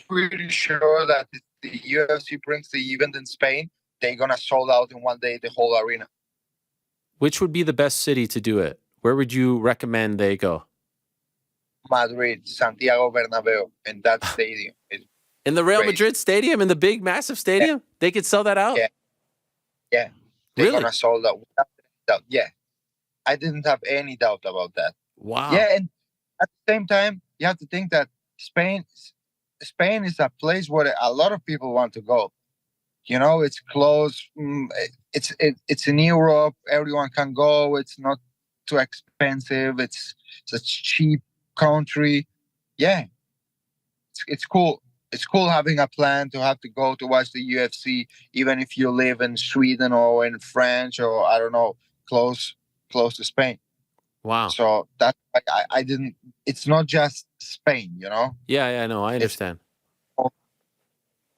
pretty sure that if the UFC brings the event in Spain, they're going to sold out in one day the whole arena. Which would be the best city to do it? Where would you recommend they go? Madrid, Santiago Bernabeu, and that stadium. In the Real Crazy. Madrid stadium, in the big, massive stadium? They could sell that out? Yeah. Yeah. They're Really? gonna sold out without any doubt. Yeah. I didn't have any doubt about that. Wow. Yeah, and at the same time, you have to think that Spain is a place where a lot of people want to go. You know, it's close. It's in Europe. Everyone can go. It's not too expensive. It's a cheap country. Yeah, it's cool. It's cool having a plan to have to go to watch the UFC, even if you live in Sweden or in France or I don't know, close to Spain. Wow. So that's why I didn't. It's not just Spain, you know. Yeah, I know. I understand.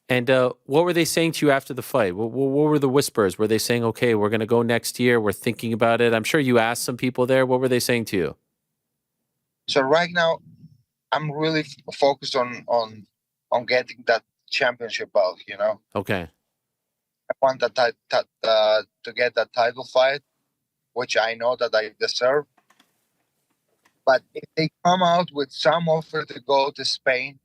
And what were they saying to you after the fight? What were the whispers? Were they saying, okay, we're going to go next year. We're thinking about it. I'm sure you asked some people there. What were they saying to you? So right now, I'm really focused on getting that championship belt. You know, Okay. I want to get that title fight, which I know that I deserve. But if they come out with some offer to go to Spain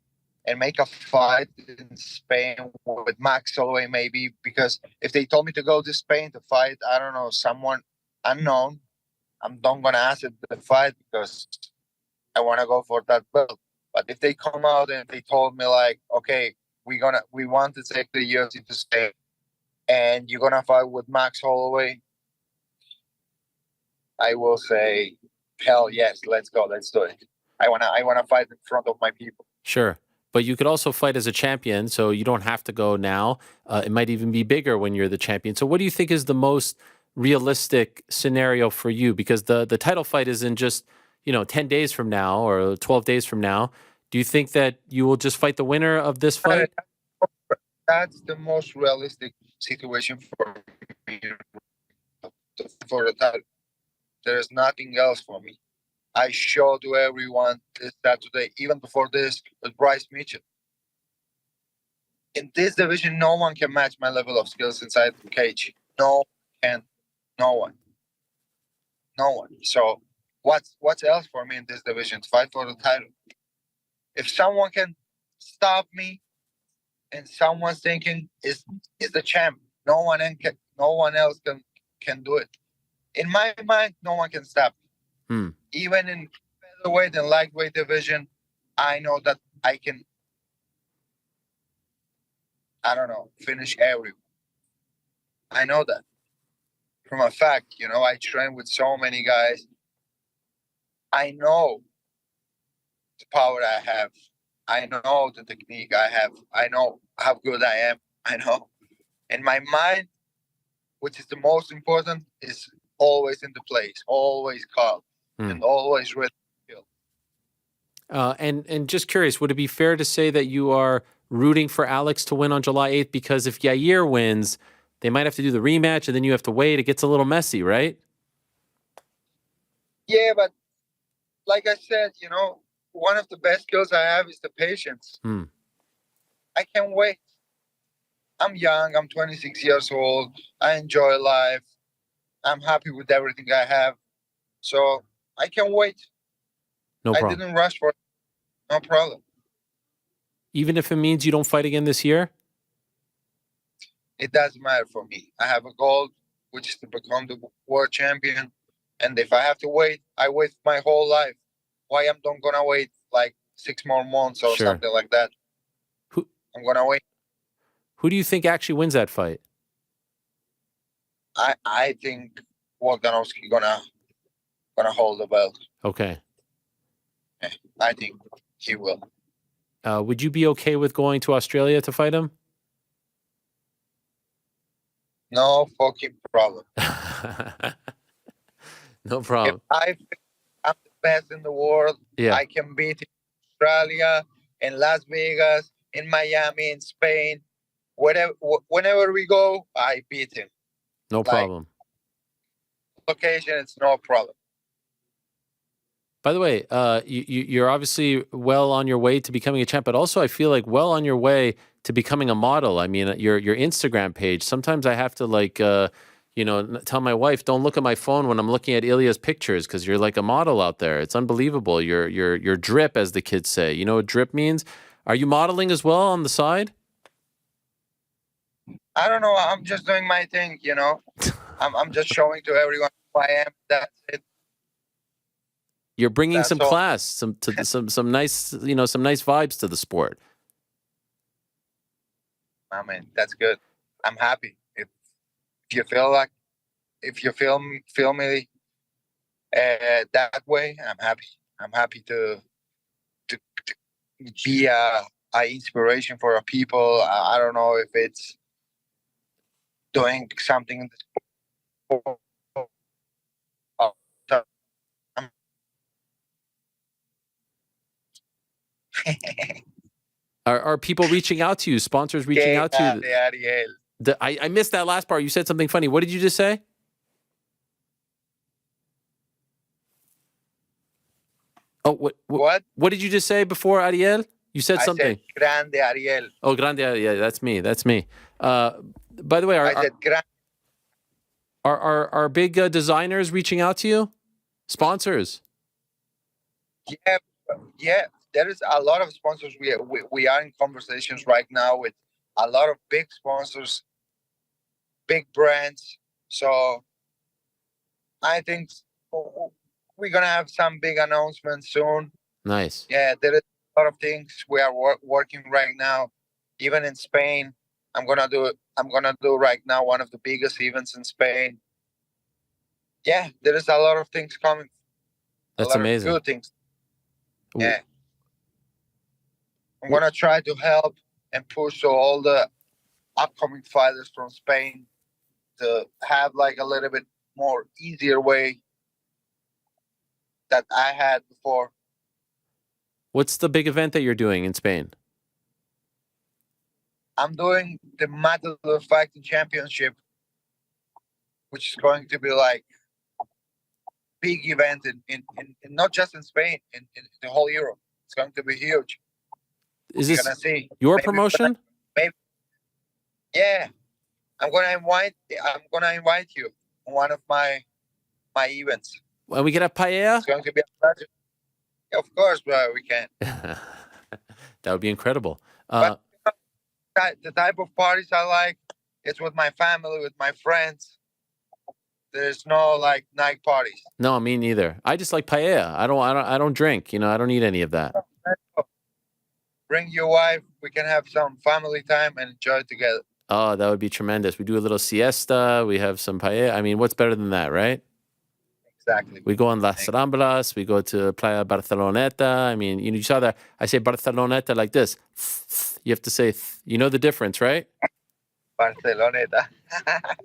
and make a fight in Spain with Max Holloway, maybe, because if they told me to go to Spain to fight, I don't know, someone unknown, I'm not going to ask it to fight because I want to go for that belt. But if they come out and they told me like, okay, we want to take the UFC to Spain and you're going to fight with Max Holloway, I will say, hell yes, let's go, let's do it. I wanna fight in front of my people. Sure. But you could also fight as a champion, so you don't have to go now. It might even be bigger when you're the champion. So what do you think is the most realistic scenario for you? Because the title fight is in just, 10 days from now or 12 days from now. Do you think that you will just fight the winner of this fight? That's the most realistic situation for me for the title. There's nothing else for me. I showed to everyone this Saturday, even before this, with Bryce Mitchell. In this division, no one can match my level of skills inside the cage. No one. So what's else for me in this division? To fight for the title. If someone can stop me and someone's thinking is the champ, no one else can do it. In my mind, no one can stop me. Even in featherweight and lightweight division, I know that I can, finish everyone. I know that. From a fact, I train with so many guys. I know the power I have. I know the technique I have. I know how good I am. I know. And my mind, which is the most important, is always in the place, always calm, and always ready to kill. And just curious, would it be fair to say that you are rooting for Alex to win on July 8th? Because if Yair wins, they might have to do the rematch, and then you have to wait. It gets a little messy, right? Yeah, but like I said, one of the best skills I have is the patience. I can't wait. I'm young. I'm 26 years old. I enjoy life. I'm happy with everything I have. So I can't wait. No problem. I didn't rush for it. No problem. Even if it means you don't fight again this year? It doesn't matter for me. I have a goal, which is to become the world champion. And if I have to wait, I wait my whole life. Why I'm not going to wait like 6 more months or something like that? I'm going to wait. Who do you think actually wins that fight? I think Volkanovski gonna hold the belt. Okay. I think he will. Would you be okay with going to Australia to fight him? No fucking problem. No problem. If I'm the best in the world, I can beat in Australia, in Las Vegas, in Miami, in Spain. Whenever we go, I beat him. No problem. Location, it's no problem. By the way, you're obviously well on your way to becoming a champ, but also I feel like well on your way to becoming a model. I mean, your Instagram page. Sometimes I have to tell my wife, don't look at my phone when I'm looking at Ilia's pictures because you're like a model out there. It's unbelievable. You're drip, as the kids say. You know what drip means? Are you modeling as well on the side? I don't know. I'm just doing my thing, I'm just showing to everyone who I am. That's it. You're bringing That's some all. class, some nice, some nice vibes to the sport. I mean, that's good. I'm happy. If you feel me that way, I'm happy. I'm happy to be a inspiration for our people. I don't know if it's doing something in the sport. Are people reaching out to you? Sponsors reaching out to you? Ariel. I missed that last part. You said something funny. What did you just say? Oh, What? What did you just say before, Ariel? You said I something. said Grande Ariel. Oh, Grande. Yeah, that's me. That's me. By the way, I said Grande. are big designers reaching out to you? Sponsors? Yeah. There is a lot of sponsors. We are in conversations right now with a lot of big sponsors, big brands. So I think we're gonna have some big announcements soon. Nice. Yeah, there is a lot of things we are working right now. Even in Spain, I'm gonna do right now one of the biggest events in Spain. Yeah, there is a lot of things coming. That's amazing. Of good things. Yeah. I'm gonna try to help and push all the upcoming fighters from Spain to have like a little bit more easier way that I had before. What's the big event that you're doing in Spain? I'm doing the Matador Fighting Championship, which is going to be like big event in not just in Spain, in the whole Europe. It's going to be huge. Is You're this gonna see your promotion? Maybe. Yeah, I'm gonna invite you on one of my events. And we can have paella? It's going to be a pleasure. Yeah, of course, bro, we can. That would be incredible. But the type of parties I like, it's with my family, with my friends. There's no like night parties. No, me neither. I just like paella. I don't drink. I don't eat any of that. Bring your wife. We can have some family time and enjoy it together. Oh, that would be tremendous. We do a little siesta. We have some paella. I mean, what's better than that, right? Exactly. We go on Las Ramblas. We go to Playa Barceloneta. I mean, you saw that. I say Barceloneta like this. You have to say, you know the difference, right? Barceloneta.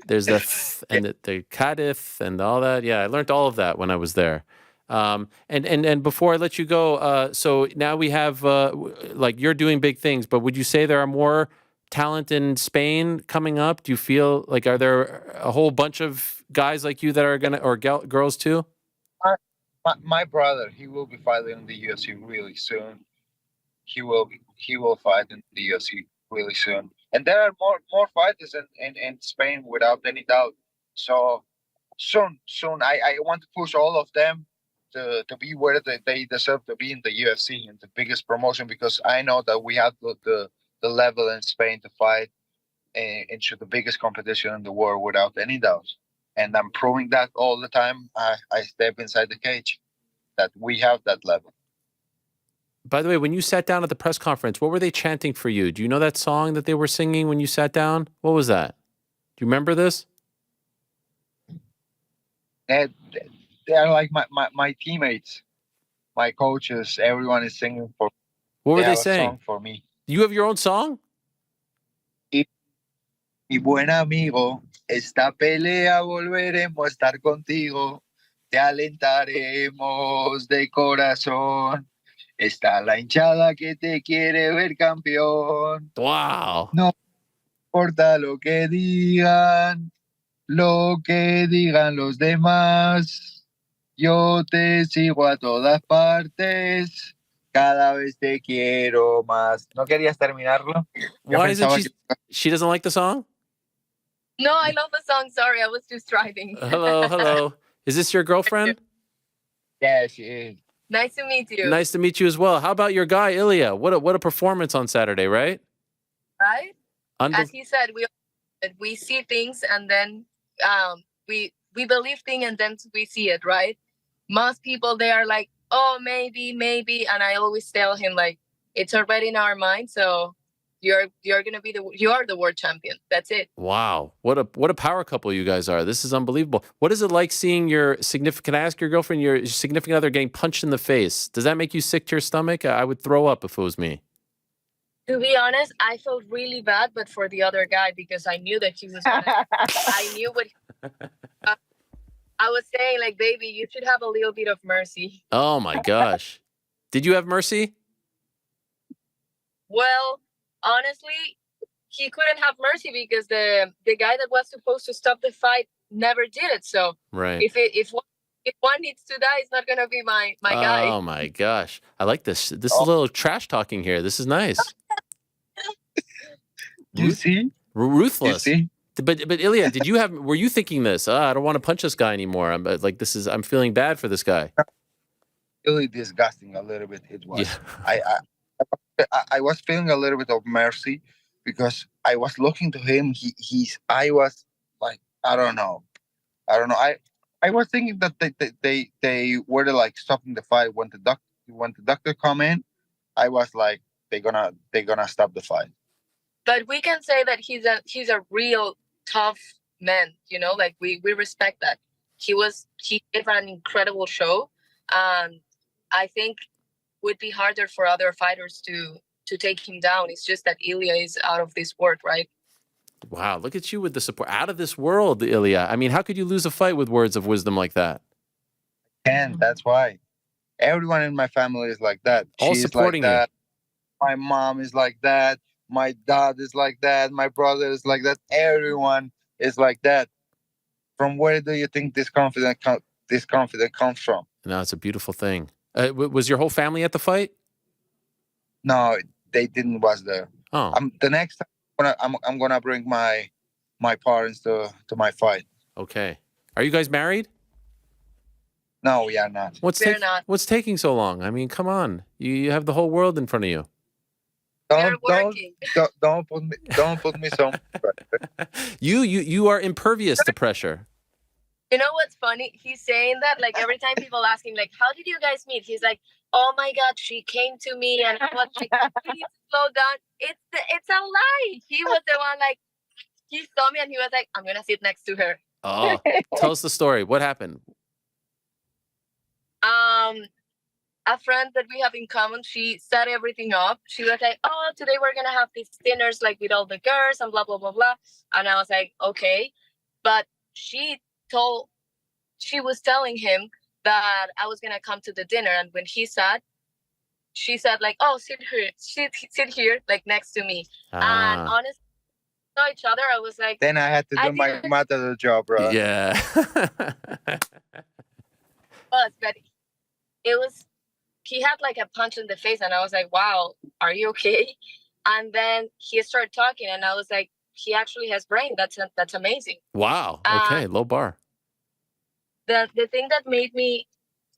There's the and the Cádiz and all that. Yeah, I learned all of that when I was there. And before I let you go, so now we have like you're doing big things, but would you say there are more talent in Spain coming up? Do you feel like are there a whole bunch of guys like you that are gonna or girls too? My brother, he will be fighting in the UFC really soon. He will fight in the UFC really soon. And there are more fighters in Spain without any doubt. So soon I want to push all of them to be where they deserve to be in the UFC, in the biggest promotion, because I know that we have the level in Spain to fight into the biggest competition in the world without any doubt. And I'm proving that all the time. I step inside the cage that we have that level. By the way, when you sat down at the press conference, what were they chanting for you? Do you know that song that they were singing when you sat down? What was that? Do you remember this? They are like my teammates, my coaches. Everyone is singing for. What were they have a saying? song for me. You have your own song? Mi buen amigo, esta pelea volveremos a estar contigo. Te alentaremos de corazón. Está la hinchada que te quiere ver campeón. Wow. No importa lo que digan los demás. Yo te sigo a todas partes. Cada vez te quiero más. ¿No querías terminarlo? Why isn't she doesn't like the song? No, I love the song. Sorry, I was just driving. Hello, hello. Is this your girlfriend? Yeah, she is. Nice to meet you. Nice to meet you as well. How about your guy, Ilia? What a performance on Saturday, right? Right? Unbe- As he said, we see things and then we believe things and then we see it, right? Most people, they are like, oh, maybe, and I always tell him like, it's already in our mind, so you're gonna be you are the world champion. That's it. Wow, what a power couple you guys are. This is unbelievable. What is it like seeing your significant? Can I ask your girlfriend, your significant other, getting punched in the face? Does that make you sick to your stomach? I would throw up if it was me. To be honest, I felt really bad, but for the other guy because I knew that he was gonna. I knew what. I was saying, like, baby, you should have a little bit of mercy. Oh my gosh, did you have mercy? Well, honestly, he couldn't have mercy because the guy that was supposed to stop the fight never did it. So Right. if one needs to die, it's not gonna be my guy. Oh my gosh, I like this. This is a little trash talking here. This is nice. You see? Ruthless. You see? But Ilia, were you thinking this? I don't want to punch this guy anymore. I'm feeling bad for this guy. Really disgusting a little bit. It was. Yeah. I was feeling a little bit of mercy because I was looking to him. I was like, I don't know. I was thinking that they were like stopping the fight when the doctor come in. I was like, they're gonna stop the fight. But we can say that he's a real tough man. You know, like we respect that. He gave an incredible show, and I think would be harder for other fighters to take him down. It's just that Ilia is out of this world, right? Wow, look at you with the support. Out of this world, Ilia. I mean, how could you lose a fight with words of wisdom like that? And that's why everyone in my family is like that. All She's supporting like that. My mom is like that. My dad is like that. My brother is like that. Everyone is like that. From where do you think this confidence comes from? No, it's a beautiful thing. Was your whole family at the fight? No, they didn't was there. Oh, The next time I'm gonna bring my parents to my fight. okay. Are you guys married? No, we are not. We're not. What's taking so long? I mean, come on. You have the whole world in front of you. We're working. Don't put me so much pressure. You are impervious to pressure. You know what's funny? He's saying that like every time people ask him like, "How did you guys meet?" He's like, "Oh my God, she came to me and I was like, you need to slow down." It's a lie. He was the one like he saw me and he was like, "I'm gonna sit next to her." Oh, tell us the story. What happened? A friend that we have in common, she set everything up. She was like, "Oh, today we're gonna have these dinners like with all the girls and blah blah blah blah." And I was like, "Okay," but she was telling him that I was gonna come to the dinner, and when he sat, she said like, "Oh, sit here, like next to me." And honestly, we saw each other. I was like, Then I had to do my mother job, bro. Yeah. but it was. He had like a punch in the face, and I was like, "Wow, are you okay?" And then he started talking, and I was like, "He actually has brain. That's amazing." Wow. Okay, low bar. The thing that made me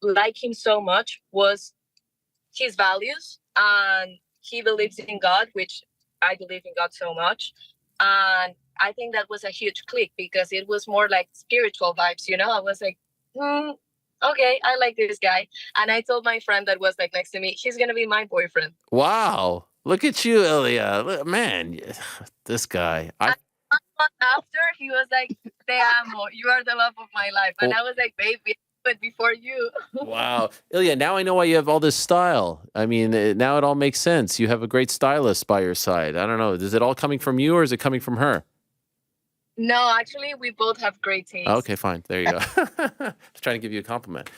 like him so much was his values, and he believes in God, which I believe in God so much. And I think that was a huge click because it was more like spiritual vibes, you know? I was like, okay, I like this guy. And I told my friend that was like next to me, he's going to be my boyfriend. Wow. Look at you, Ilia. Man, this guy. After, he was like, "Te amo. You are the love of my life." And I was like, "Baby, but before you." Wow. Ilia, now I know why you have all this style. I mean, now it all makes sense. You have a great stylist by your side. I don't know. Is it all coming from you or is it coming from her? No, actually, we both have great taste. Okay, fine. There you go. Just trying to give you a compliment.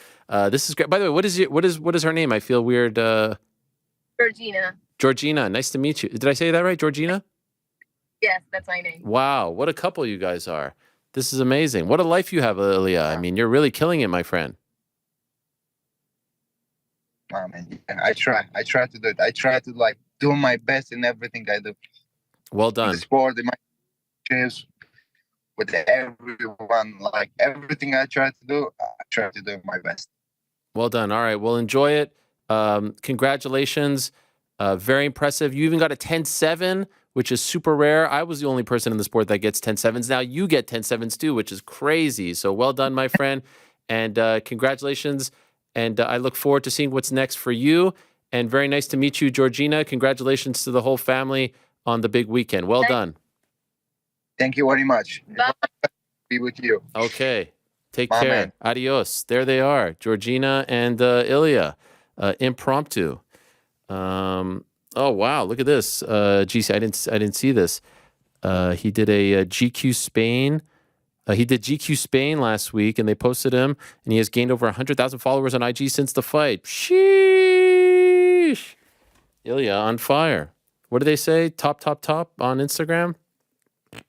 This is great. By the way, what is her name? I feel weird. Georgina. Georgina. Nice to meet you. Did I say that right, Georgina? Yes, that's my name. Wow, what a couple you guys are. This is amazing. What a life you have, Ilia. I mean, you're really killing it, my friend. Oh, man. Yeah, I try to do it. I try to like do my best in everything I do. Well done. In the sport, in my shares, with everyone. Like everything I try to do, I try to do my best. Well done. All right. Well, enjoy it. Congratulations. Very impressive. You even got a 10-7, which is super rare. I was the only person in the sport that gets 10-7s. Now you get 10-7s too, which is crazy. So well done, my friend. And congratulations. And I look forward to seeing what's next for you. And very nice to meet you, Georgina. Congratulations to the whole family on the big weekend. Well done. Thank you very much. Bye. Be with you. Okay. Take My care. man. Adios. There they are, Georgina and Ilia. Impromptu. Oh wow! Look at this. GC, I didn't see this. He did a GQ Spain. He did GQ Spain last week, and they posted him, and he has gained over 100,000 followers on IG since the fight. Sheesh! Ilia on fire. What do they say? Top on Instagram.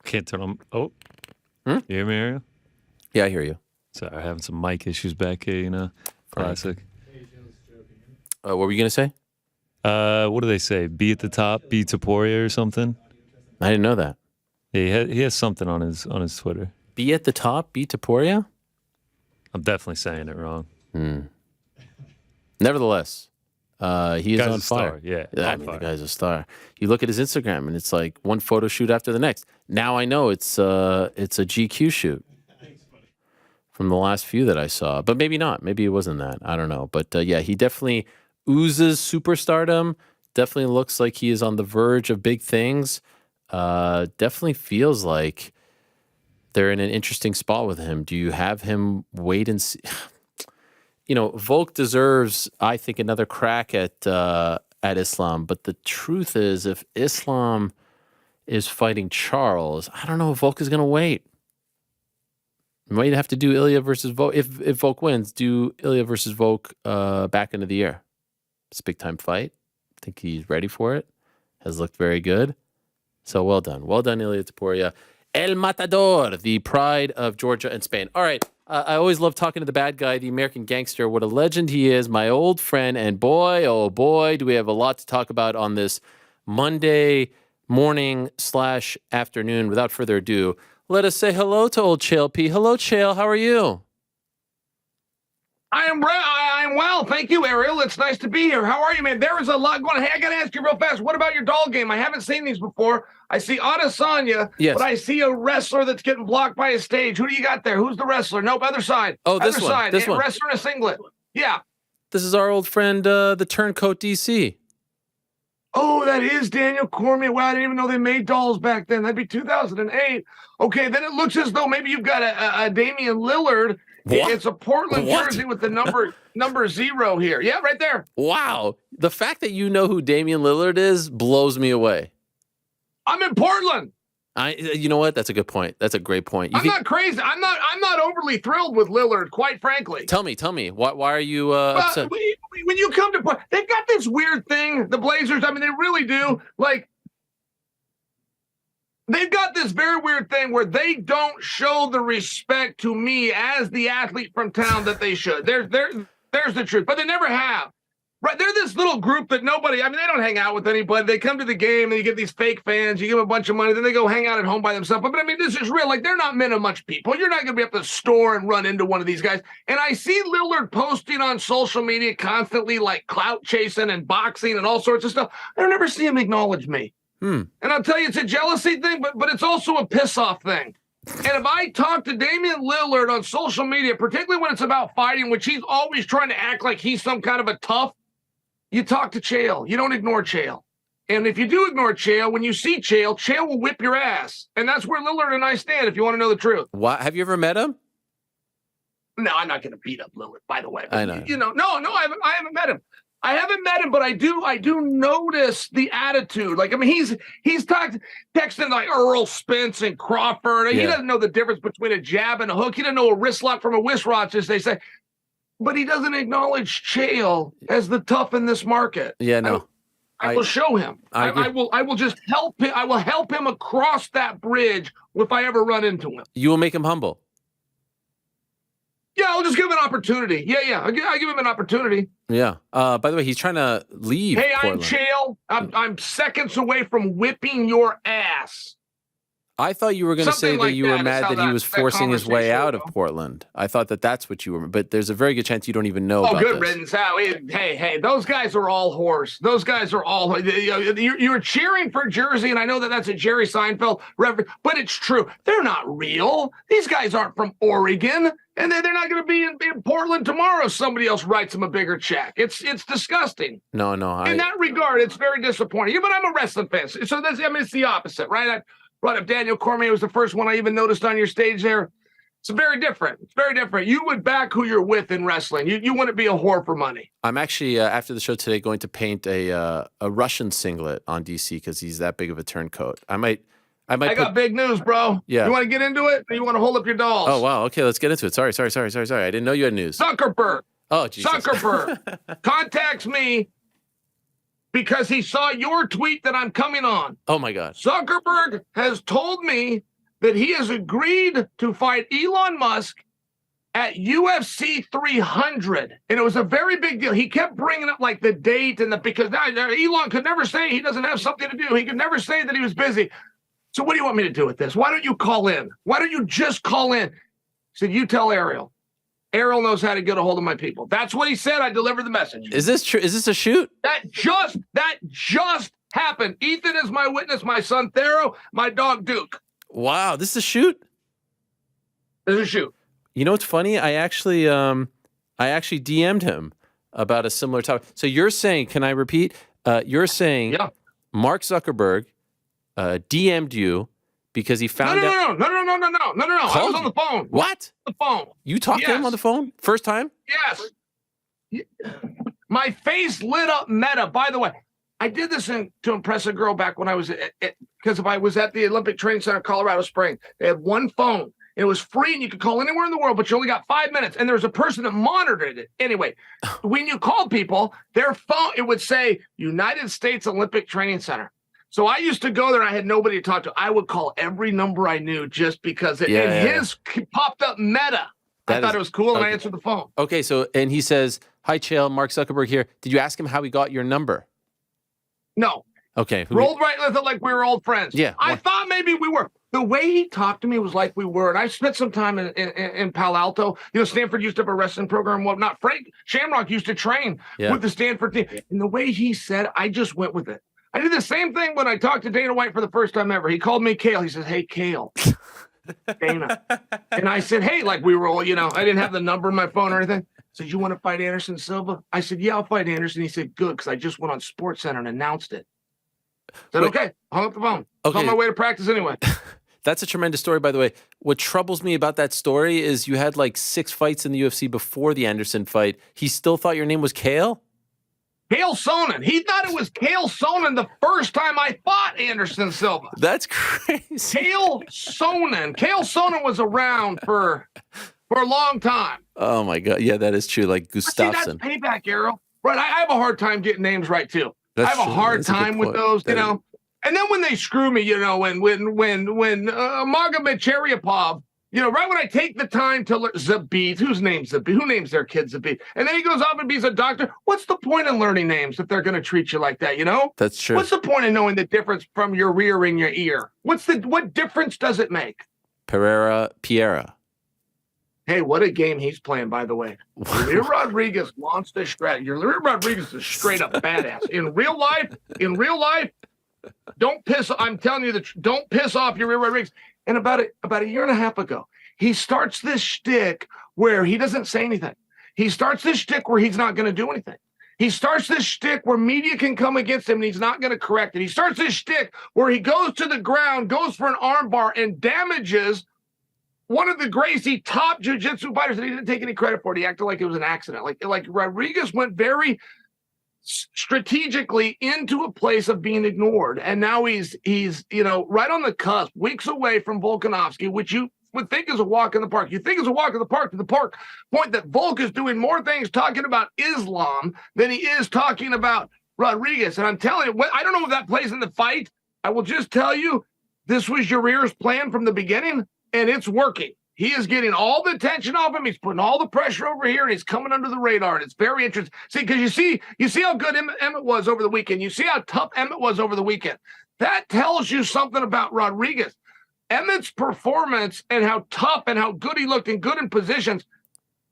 Can't turn on. Oh, Hmm? You hear me, Ariel? Yeah, I hear you. Sorry, having some mic issues back here. You know, classic. What were you gonna say? What do they say? Be at the top, be Topuria or something. I didn't know that. Yeah, he has something on his Twitter. Be at the top, be Topuria? I'm definitely saying it wrong. Nevertheless, he is Guy's on a star, fire. yeah, I on mean, fire. the guy's a star. You look at his Instagram, and it's like one photo shoot after the next. Now I know it's a GQ shoot from the last few that I saw, but maybe not. Maybe it wasn't that. I don't know. But yeah, he definitely oozes superstardom. Definitely looks like he is on the verge of big things. Definitely feels like they're in an interesting spot with him. Do you have him wait and see? You know, Volk deserves, I think, another crack at Islam. But the truth is, if Islam is fighting Charles, I don't know if Volk is going to wait. You might have to do Ilia versus Volk. If Volk wins, do Ilia versus Volk back into the year. It's a big time fight. I think he's ready for it. Has looked very good. So well done. Well done, Ilia Topuria. El Matador, the pride of Georgia and Spain. All right. I always love talking to the bad guy, the American gangster. What a legend he is, my old friend. And boy, oh boy, do we have a lot to talk about on this Monday morning/afternoon. Without further ado, let us say hello to old Chael P. Hello, Chael. How are you? I am well. Thank you, Ariel. It's nice to be here. How are you, man? There is a lot going on. Hey, I got to ask you real fast. What about your doll game? I haven't seen these before. I see Adesanya, Yes. but I see a wrestler that's getting blocked by a stage. Who do you got there? Who's the wrestler? Nope, other side. Oh, this other one. side. This one. Wrestler in a singlet. Yeah. This is our old friend, the Turncoat DC. Oh, that is Daniel Cormier. Wow, I didn't even know they made dolls back then. That'd be 2008. Okay, then it looks as though maybe you've got a Damian Lillard. What? It's a Portland What? jersey with the number 0 here. Yeah, right there. Wow. The fact that you know who Damian Lillard is blows me away. I'm in Portland. You know what? That's a good point. That's a great point. I'm not crazy. I'm not overly thrilled with Lillard, quite frankly. Tell me. Why are you upset? When you come to, they've got this weird thing. The Blazers. I mean, they really do. Like, they've got this very weird thing where they don't show the respect to me as the athlete from town that they should. There's the truth, but they never have. Right, they're this little group that nobody, I mean, they don't hang out with anybody. They come to the game, and you get these fake fans, you give them a bunch of money, then they go hang out at home by themselves. But I mean, this is real. Like, they're not men of much people. You're not going to be at the store and run into one of these guys. And I see Lillard posting on social media constantly, like clout chasing and boxing and all sorts of stuff. I don't ever see him acknowledge me. And I'll tell you, it's a jealousy thing, but it's also a piss-off thing. And if I talk to Damian Lillard on social media, particularly when it's about fighting, which he's always trying to act like he's some kind of a tough, you talk to Chael. You don't ignore Chael. And if you do ignore Chael, when you see Chael, Chael will whip your ass. And that's where Lillard and I stand, if you want to know the truth. Why, have you ever met him? No, I'm not going to beat up Lillard, by the way. But, I know. You know, no, I haven't met him. I haven't met him, but I do notice the attitude. Like, I mean, he's texting like Earl Spence and Crawford. He doesn't know the difference between a jab and a hook. He doesn't know a wrist lock from a wrist rock, as they say. But he doesn't acknowledge Chael as the tough in this market. Yeah, no. I will show him. I will just help him. I will help him across that bridge if I ever run into him. You will make him humble. Yeah, I'll just give him an opportunity. Yeah. I'll give him an opportunity. Yeah. By the way, he's trying to leave. Hey, Portland. I'm Chael. I'm seconds away from whipping your ass. I thought you were going to say Something that like you were that is mad how that he was that forcing his way conversation out would of go. Portland. I thought that that's what you were, but there's a very good chance you don't even know Oh, about good this. riddance. Hey, those guys are all horse. Those guys are all. You're cheering for Jersey, and I know that that's a Jerry Seinfeld reference, but it's true. They're not real. These guys aren't from Oregon, and they're not going to be in Portland tomorrow. Somebody else writes them a bigger check. It's disgusting. No. In that regard, it's very disappointing. Yeah, but I'm a wrestling fan, so that's, I mean, it's the opposite, right? I brought up Daniel Cormier. Was the first one I even noticed on your stage there. It's very different. It's very different. You would back who you're with in wrestling. You wouldn't be a whore for money. I'm actually after the show today going to paint a Russian singlet on DC because he's that big of a turncoat. I got big news, bro. Yeah. You want to get into it, or you want to hold up your dolls? Oh wow. Okay, let's get into it. Sorry. I didn't know you had news. Zuckerberg. Oh Jesus. Zuckerberg contacts me because he saw your tweet that I'm coming on. Oh my God. Zuckerberg has told me that he has agreed to fight Elon Musk at UFC 300. And it was a very big deal. He kept bringing up like the date because now Elon could never say he doesn't have something to do. He could never say that he was busy. So what do you want me to do with this? Why don't you call in? Why don't you just call in? He said, you tell Ariel. Ariel knows how to get a hold of my people. That's what he said. I delivered the message. Is this true? Is this a shoot? That just happened. Ethan is my witness, my son Thero, my dog Duke. Wow, this is a shoot? This is a shoot. You know what's funny? I actually DM'd him about a similar topic. So you're saying, can I repeat? You're saying Mark Zuckerberg DM'd you because he found out. No. I was on the phone. What? The phone. You talked to him on the phone? First time? Yes. My face lit up Meta. By the way, I did this to impress a girl back when I was because if I was at the Olympic Training Center, Colorado Springs, they had one phone. And it was free, and you could call anywhere in the world, but you only got 5 minutes. And there was a person that monitored it. Anyway, when you called people, their phone, it would say United States Olympic Training Center. So I used to go there, and I had nobody to talk to. I would call every number I knew just because his popped up Meta. I thought it was cool, and I answered the phone. Okay, so, and he says, hi, Chael, Mark Zuckerberg here. Did you ask him how he got your number? No. Okay. Rolled right with it like we were old friends. Yeah. I thought maybe we were. The way he talked to me was like we were. And I spent some time in Palo Alto. You know, Stanford used to have a wrestling program and whatnot. Frank Shamrock used to train with the Stanford team. And the way he said, I just went with it. I did the same thing when I talked to Dana White for the first time ever. He called me Chael. He says, hey, Chael. Dana. And I said, hey, like we were all, you know, I didn't have the number in my phone or anything. He said, you want to fight Anderson Silva? I said, yeah, I'll fight Anderson. He said, good, because I just went on SportsCenter and announced it. I said, okay, hung up the phone. I was on my way to practice anyway. That's a tremendous story, by the way. What troubles me about that story is you had like 6 fights in the UFC before the Anderson fight. He still thought your name was Chael? Chael Sonnen. He thought it was Chael Sonnen the first time I fought Anderson Silva. That's crazy. Chael Sonnen. Chael Sonnen was around for a long time. Oh, my God. Yeah, that is true. Like Gustafsson. See, that's payback, Errol. Right, I have a hard time getting names right, too. That's I have a hard time with those, you know. And then when they screw me, you know, when Magomed Cheryapov, you know, right when I take the time to learn Zabit, whose name's Zabit? Who names their kid Zabit? And then he goes off and be a doctor. What's the point in learning names if they're going to treat you like that, you know? That's true. What's the point in knowing the difference from your rear and your ear? What difference does it make? Piera. Hey, what a game he's playing, by the way. Yair Rodriguez wants to shred. Yair Rodriguez is straight up badass. In real life, don't piss. I'm telling you don't piss off Yair Rodriguez. And about a year and a half ago, he starts this shtick where he doesn't say anything. He starts this shtick where he's not going to do anything. He starts this shtick where media can come against him and he's not going to correct it. He starts this shtick where he goes to the ground, goes for an armbar, and damages one of the Gracie top jiu-jitsu fighters that he didn't take any credit for it. He acted like it was an accident. Like Rodriguez went very strategically into a place of being ignored. And now he's you know, right on the cusp, weeks away from Volkanovski, which you would think is a walk in the park. You think is a walk in the park to the point that Volk is doing more things talking about Islam than he is talking about Rodriguez. And I'm telling you, I don't know if that plays in the fight. I will just tell you, this was Yair's plan from the beginning. And it's working. He is getting all the attention off him. He's putting all the pressure over here, and he's coming under the radar. And it's very interesting. See, because you see how good Emmett was over the weekend. You see how tough Emmett was over the weekend. That tells you something about Rodriguez. Emmett's performance and how tough and how good he looked and good in positions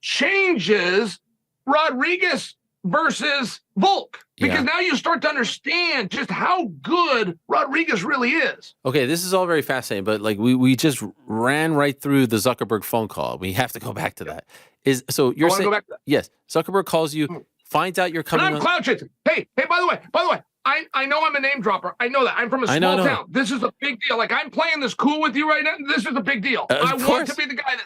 changes Rodriguez versus Volk, because now you start to understand just how good Rodriguez really is. Okay, this is all very fascinating, but like we just ran right through the Zuckerberg phone call. We have to go back to that. So you're saying, yes, Zuckerberg calls you, finds out you're coming. And I'm cloud chasing. Hey, by the way, I know I'm a name dropper. I know that. I'm from a small town. This is a big deal. Like, I'm playing this cool with you right now. This is a big deal. I want to be the guy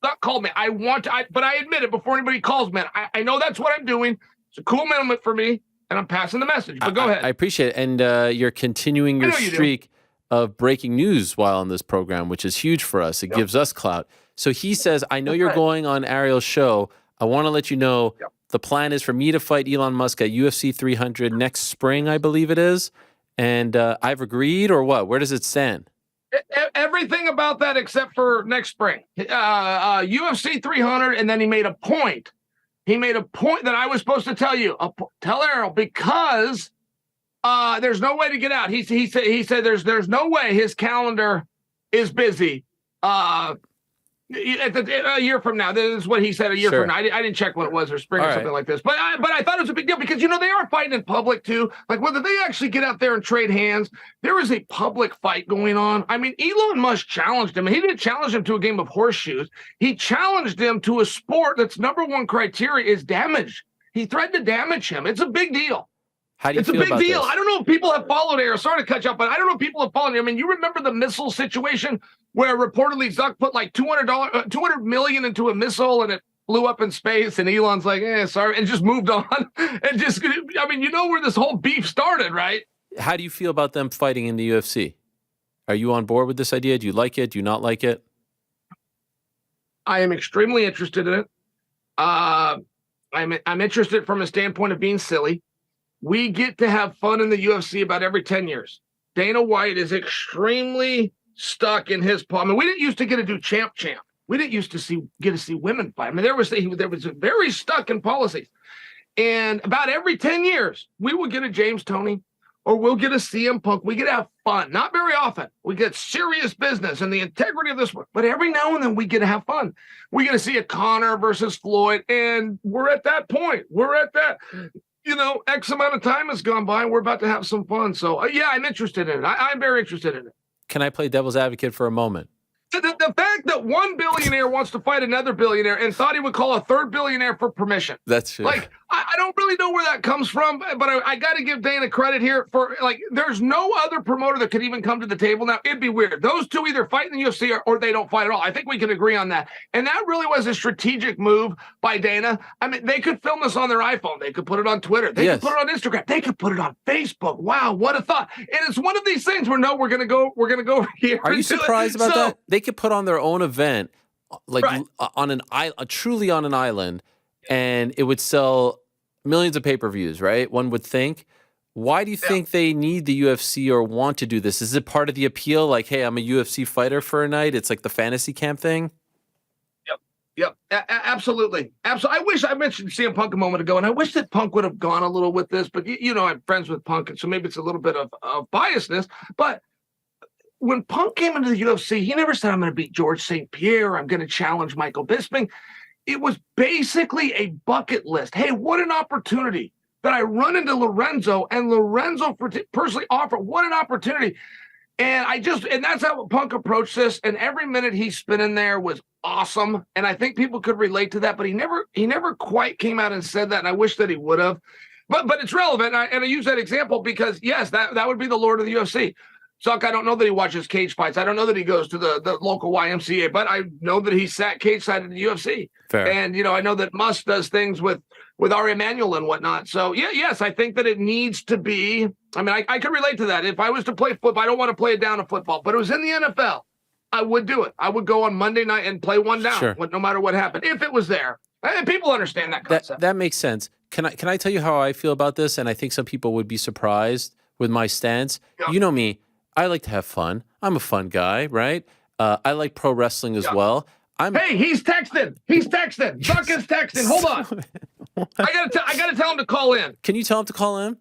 that called me. I want to, but I admit it before anybody calls, man. I know that's what I'm doing. It's a cool moment for me, and I'm passing the message. But go ahead. I appreciate it. And you're continuing your streak of breaking news while on this program, which is huge for us. It gives us clout. So he says, I know you're going on Ariel's show. I want to let you know the plan is for me to fight Elon Musk at UFC 300 next spring, I believe it is. And I've agreed, or what? Where does it stand? Everything about that except for next spring. UFC 300, and then he made a point. He made a point that I was supposed to tell you. Tell Ariel, because there's no way to get out. He said there's no way his calendar is busy. A year from now. This is what he said a year from now. I didn't check what it was, or spring or something like this. But I thought it was a big deal because, they are fighting in public too. Like, whether they actually get out there and trade hands, there is a public fight going on. I mean, Elon Musk challenged him. He didn't challenge him to a game of horseshoes. He challenged him to a sport that's number one criteria is damage. He threatened to damage him. It's a big deal. How do you feel about this? It's a big deal. I don't know if people have followed it. Sorry to cut you off, but I don't know if people have followed it. I mean, you remember the missile situation where reportedly Zuck put like $200 million into a missile and it blew up in space, and Elon's like, sorry, and just moved on. And just, I mean, you know where this whole beef started, right? How do you feel about them fighting in the UFC? Are you on board with this idea? Do you like it? Do you not like it? I am extremely interested in it. I'm interested from a standpoint of being silly. We get to have fun in the UFC about every 10 years. Dana White is extremely stuck in his paw. I mean, we didn't used to get to do champ. We didn't used to get to see women fight. I mean, there was very stuck in policies. And about every 10 years, we would get a James Toney, or we'll get a CM Punk. We get to have fun. Not very often. We get serious business and the integrity of this one. But every now and then we get to have fun. We get to see a Conor versus Floyd. And we're at that point. We're at that, X amount of time has gone by and we're about to have some fun. So, yeah, I'm interested in it. I'm very interested in it. Can I play devil's advocate for a moment? The fact that one billionaire wants to fight another billionaire and thought he would call a third billionaire for permission. That's true. Like, I don't really know where that comes from, but I got to give Dana credit here for, like, there's no other promoter that could even come to the table now. It'd be weird. Those two either fight in the UFC or they don't fight at all. I think we can agree on that. And that really was a strategic move by Dana. I mean, they could film this on their iPhone. They could put it on Twitter. They could put it on Instagram. They could put it on Facebook. Wow, what a thought. And it's one of these things where, no, we're going to go over here. Are you surprised about that? They could put on their own event, like on an island, truly on an island, and it would sell millions of pay-per-views, right? One would think. Why do you think they need the UFC or want to do this? Is it part of the appeal? Like, hey, I'm a UFC fighter for a night. It's like the fantasy camp thing. Yep. Absolutely. I wish I mentioned CM Punk a moment ago, and I wish that Punk would have gone a little with this, but I'm friends with Punk, and so maybe it's a little bit of biasness, but when Punk came into the UFC, he never said, I'm going to beat George St. Pierre, I'm going to challenge Michael Bisping. It was basically a bucket list. Hey, what an opportunity that I run into Lorenzo, and Lorenzo personally offered. What an opportunity. And that's how Punk approached this. And every minute he spent in there was awesome. And I think people could relate to that, but he never quite came out and said that. And I wish that he would have, but it's relevant. And I use that example because yes, that would be the Lord of the UFC. Zuck, I don't know that he watches cage fights. I don't know that he goes to the local YMCA, but I know that he sat cage side in the UFC. Fair. And, I know that Musk does things with Ari Emanuel and whatnot. So, yes, I think that it needs to be. I mean, I could relate to that. If I was to play football, I don't want to play it down in football, but it was in the NFL. I would do it. I would go on Monday night and play one down, no matter what happened, if it was there. And people understand that concept. That makes sense. Can I tell you how I feel about this? And I think some people would be surprised with my stance. Yeah. You know me. I like to have fun. I'm a fun guy, right? I like pro wrestling as well. Hey, he's texting. Zuck is texting. Hold on. I gotta tell him to call in. Can you tell him to call in?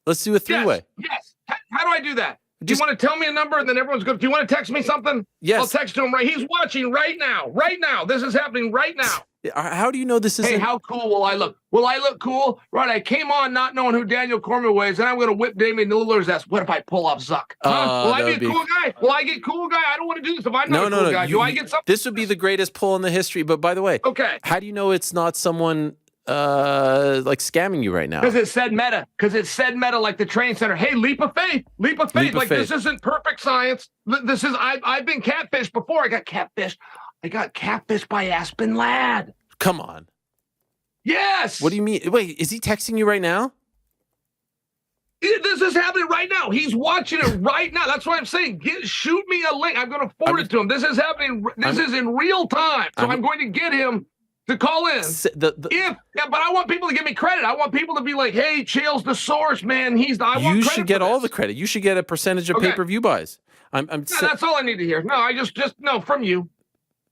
Let's do a three-way. Yes. How do I do that? Do you want to tell me a number and then everyone's going? Do you want to text me something? Yes. I'll text to him. Right, he's watching right now. Right now, this is happening right now. How do you know this isn't? Hey, how cool will I look? Will I look cool? Right, I came on not knowing who Daniel Cormier was, and I'm going to whip Damian Lillard's ass. What if I pull off Zuck? Huh? Will I be a cool guy? Will I get cool guy? I don't want to do this if I'm not a cool guy. Do I get something? This would be the greatest pull in the history. But by the way, okay, how do you know it's not someone like scamming you right now? Because it said meta. Because it said meta, like the training center. Hey, leap of faith. Leap of faith. Like this isn't perfect science. This is. I've been catfished before. I got catfished by Aspen Ladd. Come on. Yes. What do you mean? Wait, is he texting you right now? This is happening right now. He's watching it right now. That's what I'm saying. Shoot me a link. I'm going to forward it to him. This is happening. This is in real time. So I'm going to get him to call in. But I want people to give me credit. I want people to be like, "Hey, Chael's the source, man. You should get all the credit. You should get a percentage of pay-per-view buys." That's all I need to hear. No, I just no from you.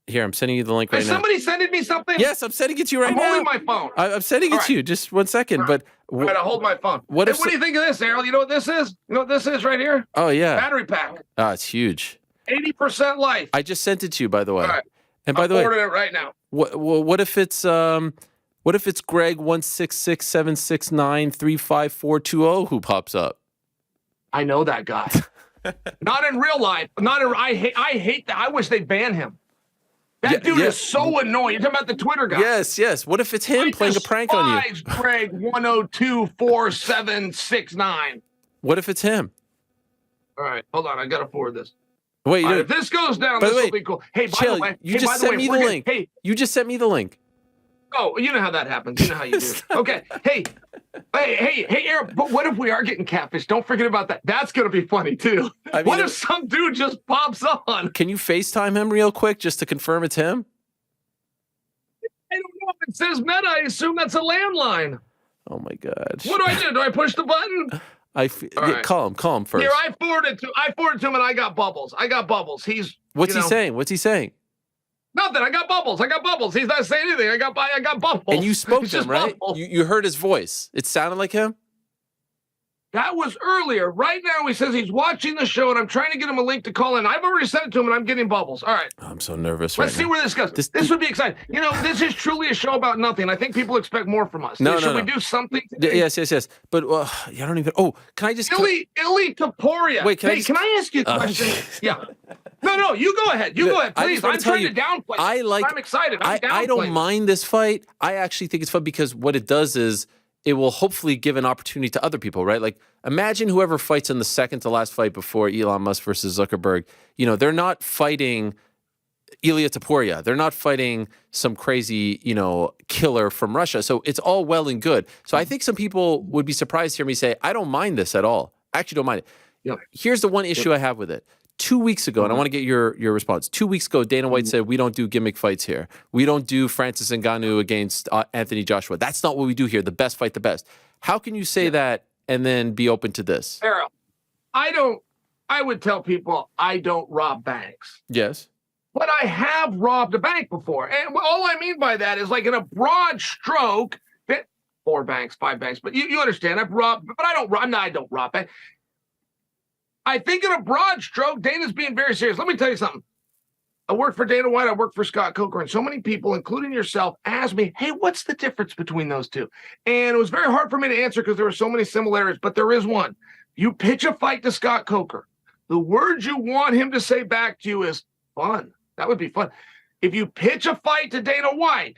Here, I'm sending you the link right now. Is somebody sending me something? Yes, I'm sending it to you right now. I'm holding my phone. I'm sending it to you. Just 1 second. All right. But I hold my phone. What do you think of this, Errol? You know what this is? You know what this is right here? Oh yeah. Battery pack. Ah, it's huge. 80% life. I just sent it to you, by the way. All right. And by the way, I'm ordering it right now. What if it's Greg 16676935420 who pops up? I know that guy. Not in real life. I hate that. I wish they ban him. That dude is so annoying. You're talking about the Twitter guy. Yes. What if it's him playing a prank on you? Greg 1024769. What if it's him? All right, hold on. I gotta forward this. Wait, if this goes down, this will be cool. Hey, by the way, you just sent me the link. Hey, you just sent me the link. Oh, you know how that happens. You know how you do. Okay. Hey, Aaron, but what if we are getting catfish? Don't forget about that. That's going to be funny, too. What if some dude just pops on? Can you FaceTime him real quick just to confirm it's him? I don't know if it says meta. I assume that's a landline. Oh, my God. What do I do? Do I push the button? Call him first. Here, I forwarded to him, and I got bubbles. What's he saying? What's he saying? Nothing. I got bubbles. He's not saying anything. I got bubbles. And you spoke to him, right? You heard his voice. It sounded like him? That was earlier. Right now, he says he's watching the show, and I'm trying to get him a link to call in. I've already sent it to him, and I'm getting bubbles. All right. I'm so nervous Let's see where this goes. This would be exciting. You know, this is truly a show about nothing. I think people expect more from us. Should we do something today? Yes. But I don't even... Oh, can I just... Ilia Topuria. Wait, can I ask you a question? Yeah. No, you go ahead. You go ahead, please. I'm trying to downplay. I'm excited. I don't mind this fight. I actually think it's fun because what it does is it will hopefully give an opportunity to other people, right? Like, imagine whoever fights in the second to last fight before Elon Musk versus Zuckerberg. You know, they're not fighting Ilia Topuria. They're not fighting some crazy, killer from Russia. So it's all well and good. So I think some people would be surprised to hear me say, I don't mind this at all. I actually don't mind it. Yep. Here's the one issue I have with it. 2 weeks ago, and I want to get your response. 2 weeks ago, Dana White said, we don't do gimmick fights here. We don't do Francis Ngannou against Anthony Joshua. That's not what we do here. The best fight the best. How can you say that and then be open to this? Errol, I would tell people I don't rob banks. Yes. But I have robbed a bank before. And all I mean by that is like in a broad stroke, 4 banks, 5 banks, but you understand, I've robbed, but I don't rob banks. I think in a broad stroke, Dana's being very serious. Let me tell you something. I work for Dana White. I work for Scott Coker. And so many people, including yourself, asked me, hey, what's the difference between those two? And it was very hard for me to answer because there were so many similarities, but there is one. You pitch a fight to Scott Coker. The words you want him to say back to you is fun. That would be fun. If you pitch a fight to Dana White,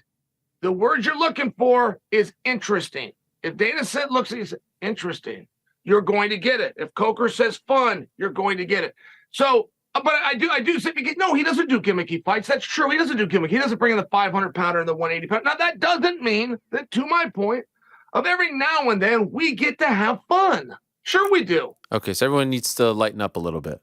the words you're looking for is interesting. If Dana looks at you and says, interesting, you're going to get it. If Coker says fun, you're going to get it. So, but I do say, no, he doesn't do gimmicky fights. That's true. He doesn't do gimmick. He doesn't bring in the 500-pounder and the 180-pounder. Now, that doesn't mean that, to my point, of every now and then, we get to have fun. Sure we do. Okay, so everyone needs to lighten up a little bit.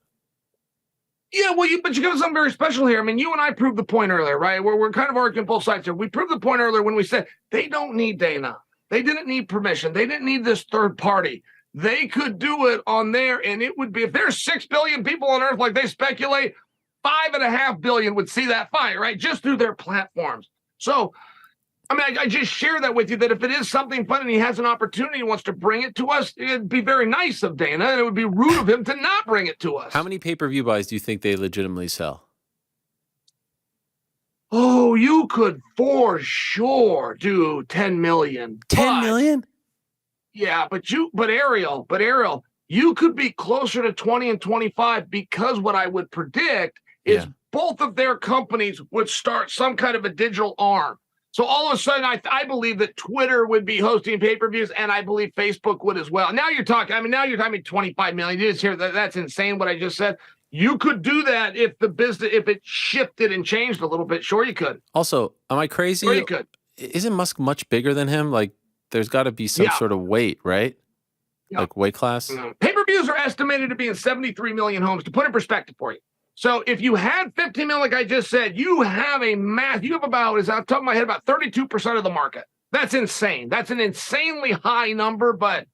Yeah, well, but you got something very special here. I mean, you and I proved the point earlier, right? We're kind of arguing both sides here. We proved the point earlier when we said they don't need Dana. They didn't need permission. They didn't need this third party. They could do it on there, and it would be, if there's 6 billion people on Earth, like they speculate, 5.5 billion would see that fight, right? Just through their platforms. So I mean, I just share that with you, that if it is something fun and he has an opportunity and wants to bring it to us, it'd be very nice of Dana, and it would be rude of him to not bring it to us. How many pay-per-view buys do you think they legitimately sell? Oh, you could for sure do 10 million. 10 million? Yeah, but Ariel, you could be closer to 20 and 25, because what I would predict is both of their companies would start some kind of a digital arm. So all of a sudden, I believe that Twitter would be hosting pay-per-views, and I believe Facebook would as well. Now you're talking 25 million. You just hear that? That's insane what I just said. You could do that if it shifted and changed a little bit. Sure, you could. Also, am I crazy? Sure, you could. Isn't Musk much bigger than him? Like, there's got to be some sort of weight, right? Yeah. Like weight class? Pay-per-views are estimated to be in 73 million homes, to put in perspective for you. So if you had 15 million, like I just said, you have about, off the top of my head, about 32% of the market. That's insane. That's an insanely high number, but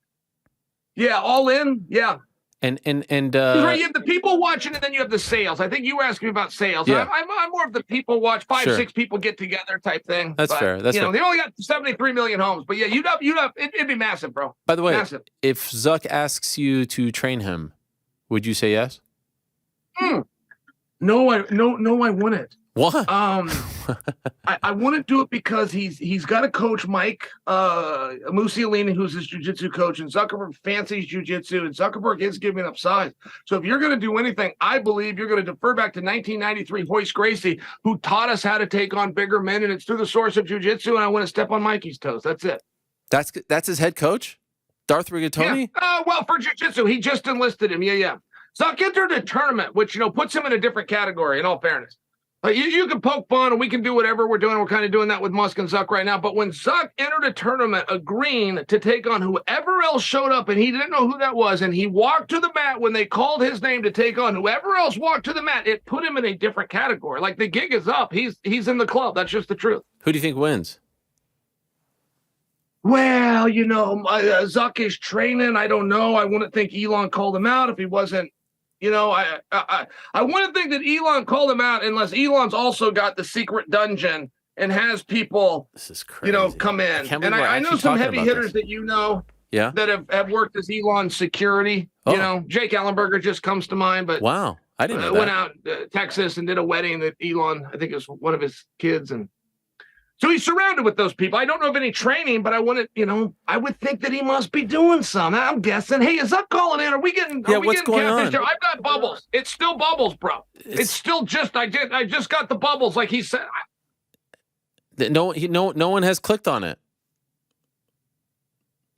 yeah, all in, yeah. And right, you have the people watching, and then you have the sales. I think you were asking me about sales. Yeah. I'm more of the people watch, 6 people get together type thing. That's fair. That's fair. They only got 73 million homes, but yeah, it'd be massive, bro. By the way, massive. If Zuck asks you to train him, would you say yes? No, I wouldn't. What? I wouldn't do it because he's got a coach, Mike Musialini, who's his jiu-jitsu coach, and Zuckerberg fancies jiu-jitsu, and Zuckerberg is giving up size. So if you're going to do anything, I believe you're going to defer back to 1993 Hoist Gracie, who taught us how to take on bigger men, and it's through the source of jiu-jitsu, and I want to step on Mikey's toes. That's it. That's his head coach? Darth Rigatoni? Yeah. Well, for jiu-jitsu, he just enlisted him. Yeah. Zuck entered a tournament, which, puts him in a different category, in all fairness. You can poke fun, and we can do whatever we're doing. We're kind of doing that with Musk and Zuck right now. But when Zuck entered a tournament agreeing to take on whoever else showed up, and he didn't know who that was, and he walked to the mat when they called his name to take on whoever else walked to the mat, it put him in a different category. Like, the gig is up. He's in the club. That's just the truth. Who do you think wins? Well, Zuck is training. I don't know. I wouldn't think Elon called him out if he wasn't. I wouldn't think that Elon called him out unless Elon's also got the secret dungeon and has people, this is crazy. Come in. And I know some heavy hitters that that have worked as Elon's security. Jake Ellenberger just comes to mind. But wow, I didn't know that. Went out to Texas and did a wedding that Elon, I think it was one of his kids, and so he's surrounded with those people. I don't know of any training, but I would think that he must be doing some. I'm guessing. Hey, is that calling in? Are we getting? What's going on? I've got bubbles. It's still bubbles, bro. It's still just. I just got the bubbles, like he said. No one has clicked on it.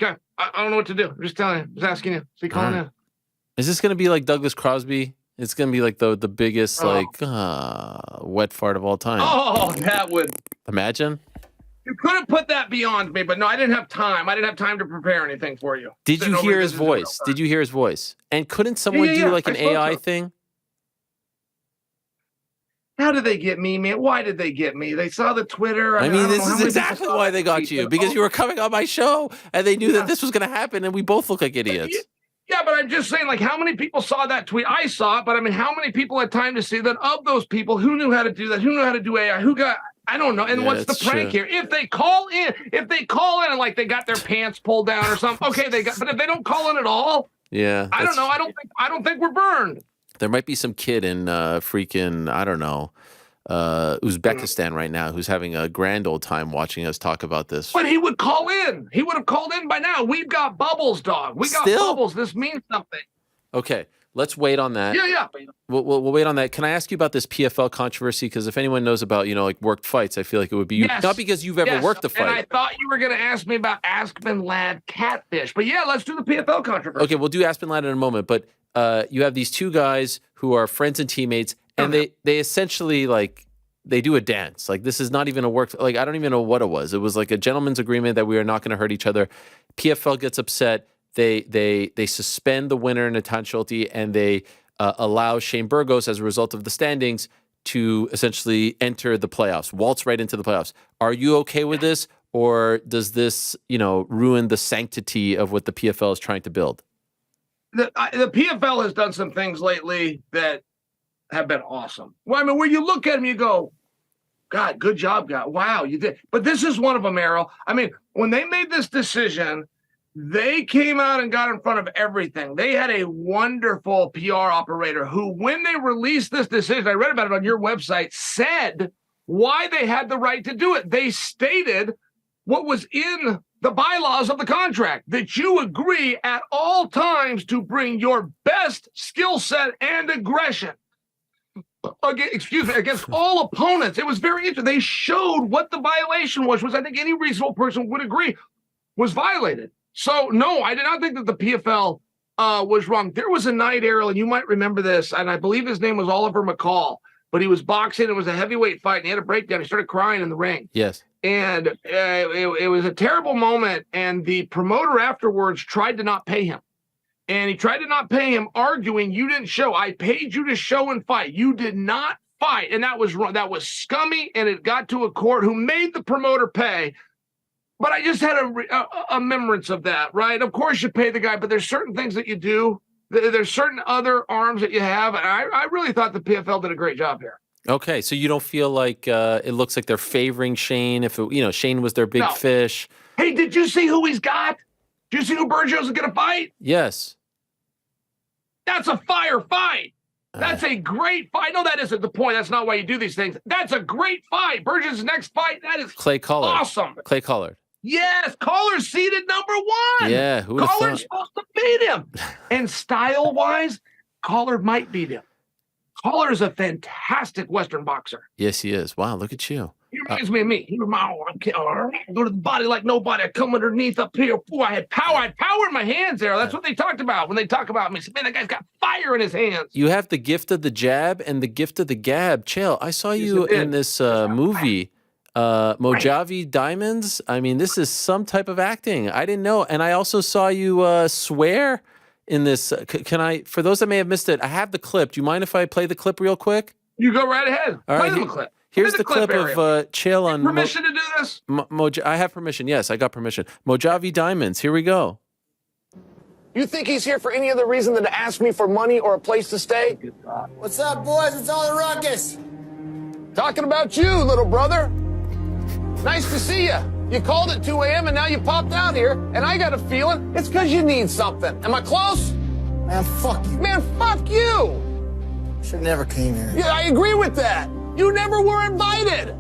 Okay, I don't know what to do. I'm just telling you. I'm just asking you. Is he calling in? Is this going to be like Douglas Crosby? It's going to be like the biggest wet fart of all time. Oh, that would. Imagine. You couldn't put that beyond me, but no, I didn't have time. I didn't have time to prepare anything for you. Did you hear his voice? Did you hear his voice? And couldn't someone do like an AI thing? How did they get me, man? Why did they get me? They saw the Twitter. I mean this is exactly why they got you, because you were coming on my show and they knew that this was going to happen, and we both look like idiots. Yeah, but I'm just saying, like, how many people saw that tweet? I saw it, but I mean, how many people had time to see that? Of those people, who knew how to do that? Who knew how to do AI? Who got? I don't know. And what's the prank here? If they call in and like they got their pants pulled down or something, okay, but if they don't call in at all, I don't know. I don't think we're burned. There might be some kid in freaking, I don't know, Uzbekistan right now who's having a grand old time watching us talk about this. But he would call in. He would have called in by now. We've got bubbles, dog. We got bubbles. This means something. Okay. Let's wait on that. Yeah. We'll wait on that. Can I ask you about this PFL controversy? Because if anyone knows about, like worked fights, I feel like it would be you. Not because you've ever worked the fight. And I thought you were going to ask me about Aspen Ladd catfish. But yeah, let's do the PFL controversy. Okay, we'll do Aspen Ladd in a moment. But you have these two guys who are friends and teammates, and they essentially they do a dance. Like, this is not even a work. Like, I don't even know what it was. It was like a gentleman's agreement that we are not going to hurt each other. PFL gets upset. They suspend the winner, Natan Schulte, and they allow Shane Burgos, as a result of the standings, to essentially enter the playoffs, waltz right into the playoffs. Are you okay with this, or does this, ruin the sanctity of what the PFL is trying to build? The PFL has done some things lately that have been awesome. Well, I mean, where you look at them, you go, God, good job, guy. Wow, you did. But this is one of them, Errol. I mean, when they made this decision, they came out and got in front of everything. They had a wonderful PR operator who, when they released this decision, I read about it on your website, said why they had the right to do it. They stated what was in the bylaws of the contract, that you agree at all times to bring your best skill set and aggression against all opponents. It was very interesting. They showed what the violation was I think any reasonable person would agree was violated. So, no, I did not think that the PFL was wrong. There was a night, Errol, and you might remember this, and I believe his name was Oliver McCall, but he was boxing. It was a heavyweight fight, and he had a breakdown. He started crying in the ring. Yes. And it was a terrible moment, and the promoter afterwards tried to not pay him. And he tried to not pay him, arguing, you didn't show. I paid you to show and fight. You did not fight. And that was wrong. That was scummy, and it got to a court who made the promoter pay. But I just had a remembrance of that, right? Of course you pay the guy, but there's certain things that you do. There's certain other arms that you have. And I really thought the PFL did a great job here. Okay, so you don't feel like it looks like they're favoring Shane if Shane was their big fish. Hey, did you see who he's got? Did you see who Bergio's going to fight? Yes. That's a fire fight. That's a great fight. No, that isn't the point. That's not why you do these things. That's a great fight. Bergio's next fight, that is Clay Collard. Awesome. Clay Collard. Yes, Collar's seeded number 1. Yeah, who would have Collar's supposed to beat him. And style-wise, Collard might beat him. Collar is a fantastic Western boxer. Yes, he is. Wow, look at you. He reminds me of me. He reminds me, I go to the body like nobody. I come underneath up here. Boy, I had power. I had power in my hands there. That's what they talked about when they talk about me. Man, that guy's got fire in his hands. You have the gift of the jab and the gift of the gab. Chael, I saw you in this movie, Mojave Diamonds. I mean, this is some type of acting. I didn't know. And I also saw you swear in this. Can I, for those that may have missed it, I have the clip. Do you mind if I play the clip real quick? You go right ahead. All right, play the clip. Here's the clip of Chael on permission to do this? I have permission. Yes, I got permission. Mojave Diamonds. Here we go. You think he's here for any other reason than to ask me for money or a place to stay? What's up, boys? It's all the ruckus. Talking about you, little brother. Nice to see you. You called at 2 a.m. and now you popped out here, and I got a feeling it's because you need something. Am I close? Man, fuck you. Man, fuck you. Should never came here. Yeah, I agree with that. You never were invited.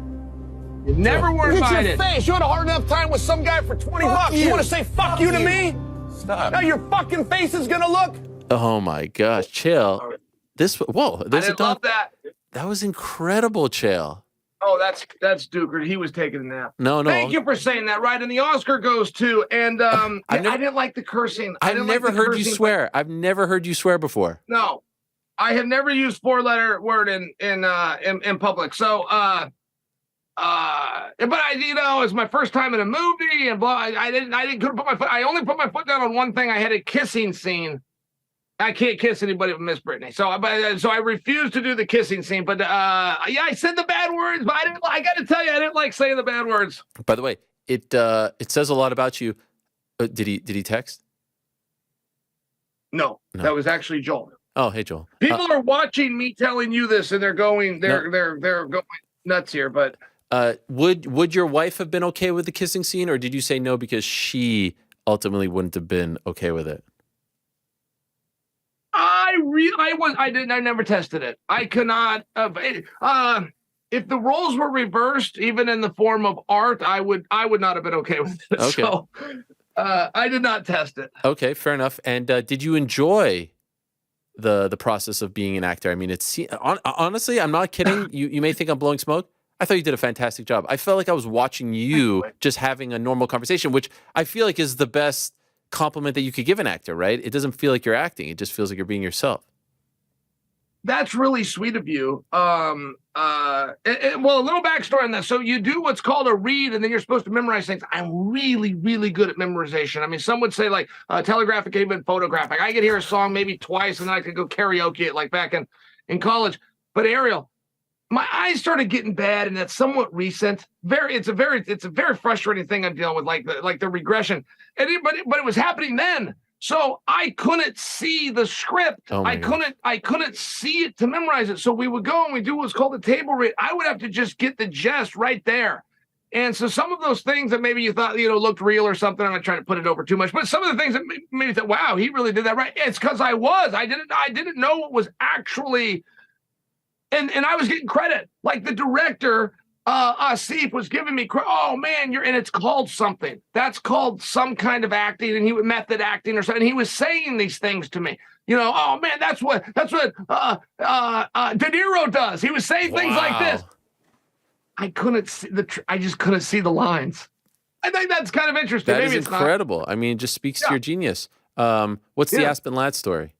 You never were Look at invited. your face. You had a hard enough time with some guy for 20 bucks. You want to say fuck you to me? Stop. Now your fucking face is going to look? Oh, my gosh. Chael. There's I love that. That was incredible, Chael. Oh, that's Duker. He was taking a nap. No. Thank you for saying that, right? And the Oscar goes to, and I didn't like the cursing. I've never heard you swear. I've never heard you swear before. No. I have never used 4-letter word in public. So, but it's my first time in a movie, and blah. Couldn't put my foot. I only put my foot down on one thing. I had a kissing scene. I can't kiss anybody with Miss Brittany. So I refused to do the kissing scene. But I said the bad words. But I got to tell you, I didn't like saying the bad words. By the way, it says a lot about you. Did he text? No, that was actually Joel. Oh, hey, Joel. People are watching me telling you this, and they're going nuts here. But would your wife have been okay with the kissing scene, or did you say no because she ultimately wouldn't have been okay with it? I never tested it. I cannot. If the roles were reversed, even in the form of art, I would not have been okay with it. Okay. So I did not test it. Okay, fair enough. And did you enjoy the process of being an actor? I mean, honestly, I'm not kidding. You may think I'm blowing smoke. I thought you did a fantastic job. I felt like I was watching you just having a normal conversation, which I feel like is the best compliment that you could give an actor, right? It doesn't feel like you're acting. It just feels like you're being yourself. That's really sweet of you. Well, a little backstory on that. So you do what's called a read, and then you're supposed to memorize things. I'm really, really good at memorization. I mean, some would say like telegraphic, even photographic. I could hear a song maybe twice, and then I could go karaoke it like back in college. But Ariel, my eyes started getting bad, and that's somewhat recent. It's a very frustrating thing I'm dealing with, like the regression. But it was happening then. So I couldn't see the script. Oh my gosh. I couldn't see it to memorize it. So we would go and we do what's called a table read. I would have to just get the gist right there. And so some of those things that maybe you thought, looked real or something, I'm not trying to put it over too much, but some of the things that made me think, wow, he really did that right. It's because I didn't know what was actually, and I was getting credit. Like the director, Asif, was giving me credit. Oh man, and it's called something. That's called some kind of acting, and method acting or something. And he was saying these things to me. Oh man, that's what De Niro does. He was saying things like this. I couldn't see I just couldn't see the lines. I think that's kind of interesting. That Maybe is incredible. I mean, it just speaks to your genius. What's the Aspen Ladd story?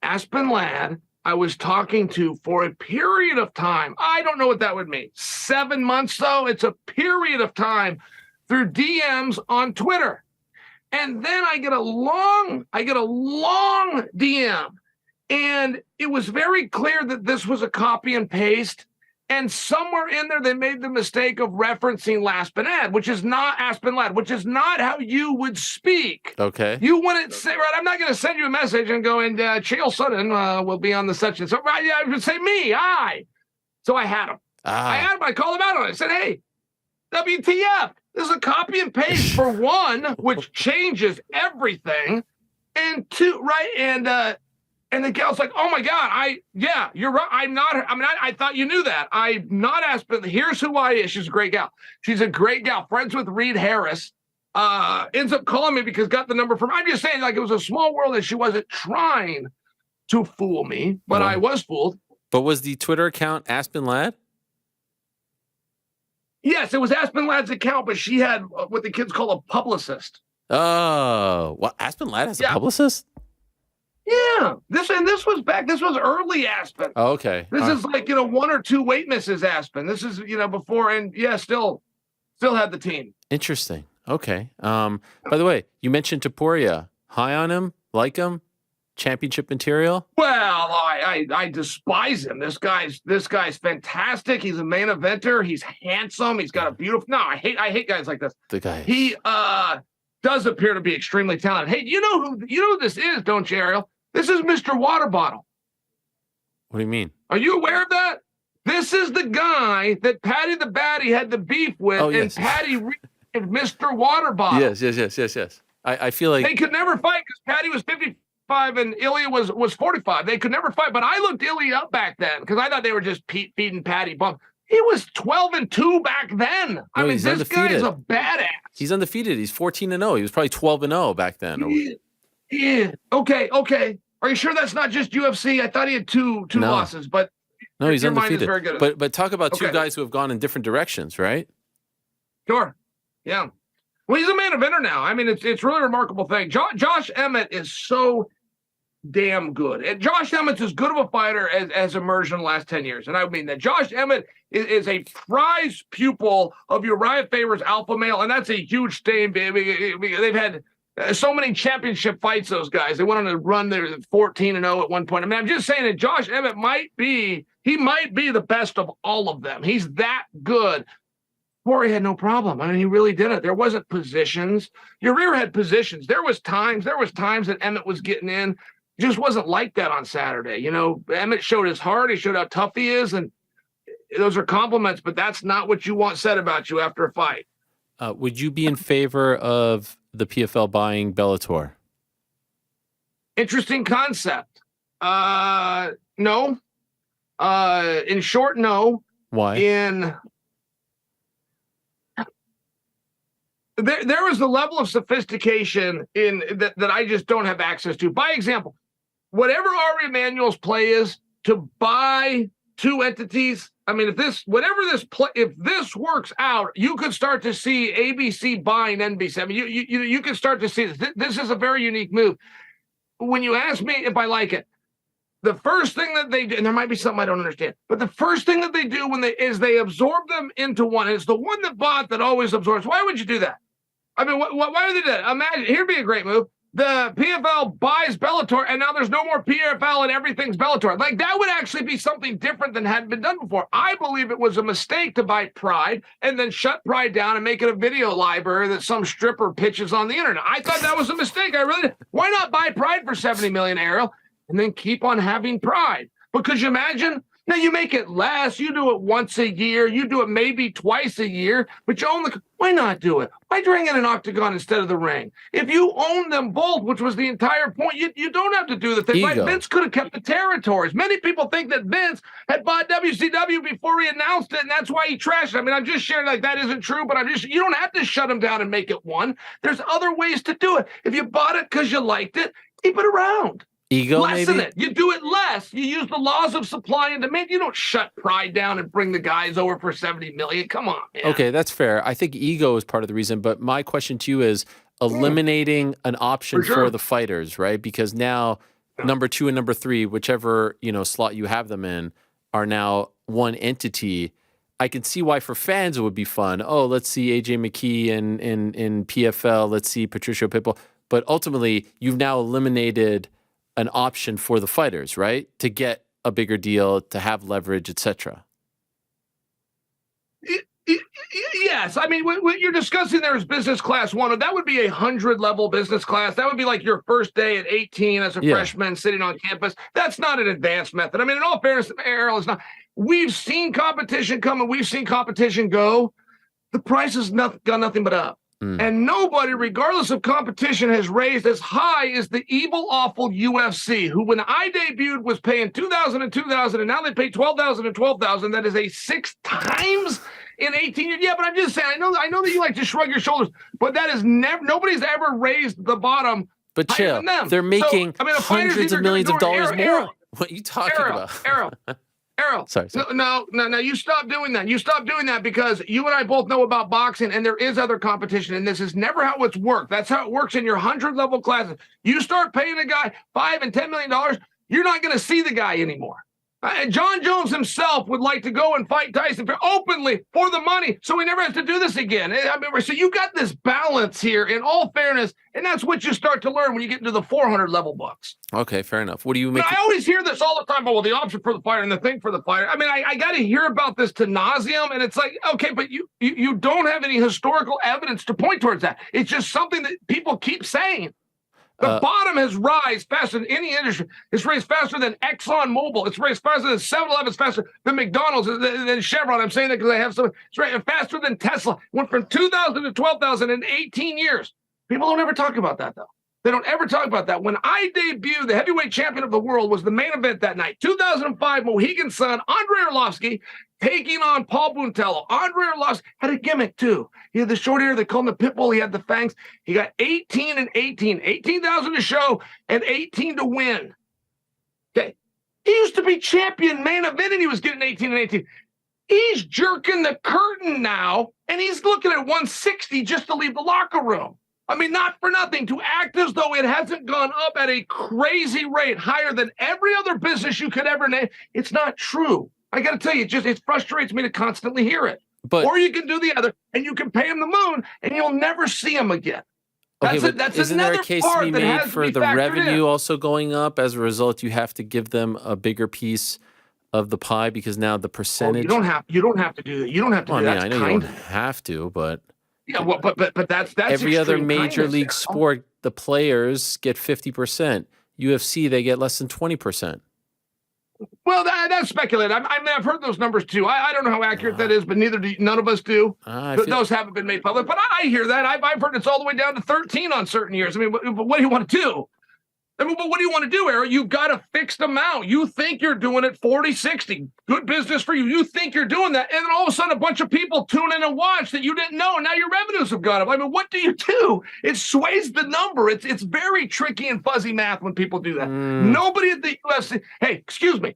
Aspen Ladd, I was talking to for a period of time. I don't know what that would mean. 7 months, though. It's a period of time through DMs on Twitter. And then I get a long DM. And it was very clear that this was a copy and paste. And somewhere in there, they made the mistake of referencing Aspen Ladd, which is not how you would speak. Okay. You wouldn't say, right, I'm not going to send you a message and go, and Chael Sonnen will be on the such and so. Right, yeah, I would say me, So I had him. I called him out on it. I said, hey, WTF. This is a copy and paste for one, which changes everything. And two, right, and the gal's like, oh my God, you're right. I thought you knew that. I'm not Aspen. Here's who I is. She's a great gal. She's a great gal. Friends with Reed Harris. Ends up calling me because got the number from, I'm just saying, like, it was a small world and she wasn't trying to fool me, but I was fooled. But was the Twitter account Aspen Ladd? Yes, it was Aspen Ladd's account, but she had what the kids call a publicist. Oh, well, Aspen Ladd has a publicist? Yeah, this was early Aspen. Oh, okay. This is like, 1 or 2 weight misses Aspen. This is, before, and still had the team. Interesting. Okay. By the way, you mentioned Topuria. High on him? Like him? Championship material? Well, I despise him. This guy's fantastic. He's a main eventer. He's handsome. He's got a beautiful. No, I hate guys like this. The guy. He does appear to be extremely talented. Hey, you know who this is, don't you, Ariel? This is Mr. Water Bottle. What do you mean? Are you aware of that? This is the guy that Patty the Batty had the beef with, and Patty and Mr. Water Bottle. Yes. I feel like they could never fight because Patty was 55 and Ilia was 45. They could never fight, but I looked Ilia up back then because I thought they were just feeding Patty bump. He was 12-2 back then. I mean, this guy's a badass. He's undefeated. He's 14-0. He was probably 12-0 back then. Yeah. Okay. Are you sure that's not just UFC? I thought he had two losses, but no, he's undefeated. Is very good. But talk about two guys who have gone in different directions, right? Sure. Yeah. Well, he's a main eventer now. I mean, it's really a remarkable thing. Josh Emmett is so damn good. And Josh Emmett's as good of a fighter as emerged in the last 10 years. And I mean that. Josh Emmett is a prize pupil of Uriah Faber's alpha male, and that's a huge thing. They've had so many championship fights, those guys. They went on a run there 14-0 at one point. I mean, I'm just saying that Josh Emmett might be the best of all of them. He's that good. Corey had no problem. I mean, he really did it. There wasn't positions. Uriah had positions. There was times that Emmett was getting in. It just wasn't like that on Saturday. Emmett showed his heart. He showed how tough he is, and those are compliments, but that's not what you want said about you after a fight. Would you be in favor of the PFL buying Bellator? Interesting concept. No. In short, no. Why? There was the level of sophistication in that I just don't have access to. By example, whatever Ari Emanuel's play is to buy two entities. I mean, if this works out, you could start to see ABC buying NBC. I mean, you can start to see this. This is a very unique move. When you ask me if I like it, the first thing that they do, and there might be something I don't understand, but the first thing that they do is they absorb them into one. And it's the one that bought that always absorbs. Why would you do that? I mean, why would they do that? Imagine, here'd be a great move. the PFL buys Bellator, and now there's no more PFL and everything's Bellator. Like, that would actually be something different than hadn't been done before. I believe it was a mistake to buy Pride and then shut Pride down and make it a video library that some stripper pitches on the internet. I thought that was a mistake. Why not buy Pride for $70 million, Ariel, and then keep on having Pride? Because you imagine, now you make it less, you do it once a year, you do it maybe twice a year, but you own why not do it? Why bring in an octagon instead of the ring? If you own them both, which was the entire point, you don't have to do the thing. Right? Vince could have kept the territories. Many people think that Vince had bought WCW before he announced it, and that's why he trashed it. I mean, I'm just sharing like that isn't true, but you don't have to shut him down and make it one. There's other ways to do it. If you bought it because you liked it, keep it around. Ego, lessen maybe? it. You do it less. You use the laws of supply and demand. You don't shut Pride down and bring the guys over for $70 million. Come on, man. Okay, that's fair. I think ego is part of the reason, but my question to you is eliminating an option for the fighters, right? Because now number 2 and number 3, whichever, slot you have them in, are now one entity. I can see why for fans it would be fun. Oh, let's see AJ McKee in PFL. Let's see Patricio Pitbull. But ultimately, you've now eliminated an option for the fighters, right? To get a bigger deal, to have leverage, etc. Yes. I mean, what you're discussing there is business class 1. That would be 100 level business class. That would be like your first day at 18 as a freshman sitting on campus. That's not an advanced method. I mean, in all fairness, Errol, it's not. We've seen competition come and we've seen competition go. The price has got nothing but up. And nobody, regardless of competition, has raised as high as the evil, awful UFC, who, when I debuted, was paying $2,000 and $2,000, and now they pay $12,000 and $12,000. That is a 6 times in 18 years. Yeah, but I'm just saying, I know that you like to shrug your shoulders, but that is never. Nobody's ever raised the bottom. But chill, they're making hundreds of millions of dollars more. What are you talking about? Errol, sorry. No, you stop doing that. You stop doing that because you and I both know about boxing, and there is other competition, and this is never how it's worked. That's how it works in your 100-level classes. You start paying a guy $5 and $10 million, you're not going to see the guy anymore. John Jones himself would like to go and fight Tyson openly for the money, so he never has to do this again. I mean, so you got this balance here, in all fairness, and that's what you start to learn when you get into the 400-level books. Okay, fair enough. What do you make? I always hear this all the time. Oh, well, the option for the fighter and the thing for the fighter. I mean, I got to hear about this to nauseum, and it's like, okay, but you don't have any historical evidence to point towards that. It's just something that people keep saying. The bottom has risen faster than any industry. It's raised faster than ExxonMobil. It's raised faster than 7-Eleven. It's faster than McDonald's, than Chevron. I'm saying that because I have some. It's raised faster than Tesla. Went from 2,000 to 12,000 in 18 years. People don't ever talk about that, though. They don't ever talk about that. When I debuted, the heavyweight champion of the world was the main event that night. 2005, Mohegan Sun, Andre Arlovsky, taking on Paul Buntello. Andre Arlovsky had a gimmick, too. He had the short hair. They called him the Pitbull. He had the fangs. He got 18 and 18. 18,000 to show and 18 to win. Okay. He used to be champion main event, and he was getting 18 and 18. He's jerking the curtain now, and he's looking at 160 just to leave the locker room. I mean, not for nothing, to act as though it hasn't gone up at a crazy rate, higher than every other business you could ever name. It's not true. I got to tell you, it frustrates me to constantly hear it. Or you can do the other, and you can pay him the moon, and you'll never see him again. That's isn't there a case to be made for the revenue also going up? As a result, you have to give them a bigger piece of the pie because now the percentage. You don't have to do that. You don't have to do that. I know you don't have to, but. Yeah, well, but that's every other major league sport. The players get 50%. UFC, they get less than 20%. Well, that's speculative. I mean, I've heard those numbers too. I don't know how accurate that is, but none of us do. Those haven't been made public. But I hear that. I've heard it's all the way down to 13 on certain years. I mean, but what do you want to do? I mean, but what do you want to do, Eric? You've got a fixed amount. You think you're doing it 40, 60. Good business for you. You think you're doing that. And then all of a sudden, a bunch of people tune in and watch that you didn't know. And now your revenues have gone up. I mean, what do you do? It sways the number. It's very tricky and fuzzy math when people do that. Nobody at the UFC. Hey, excuse me.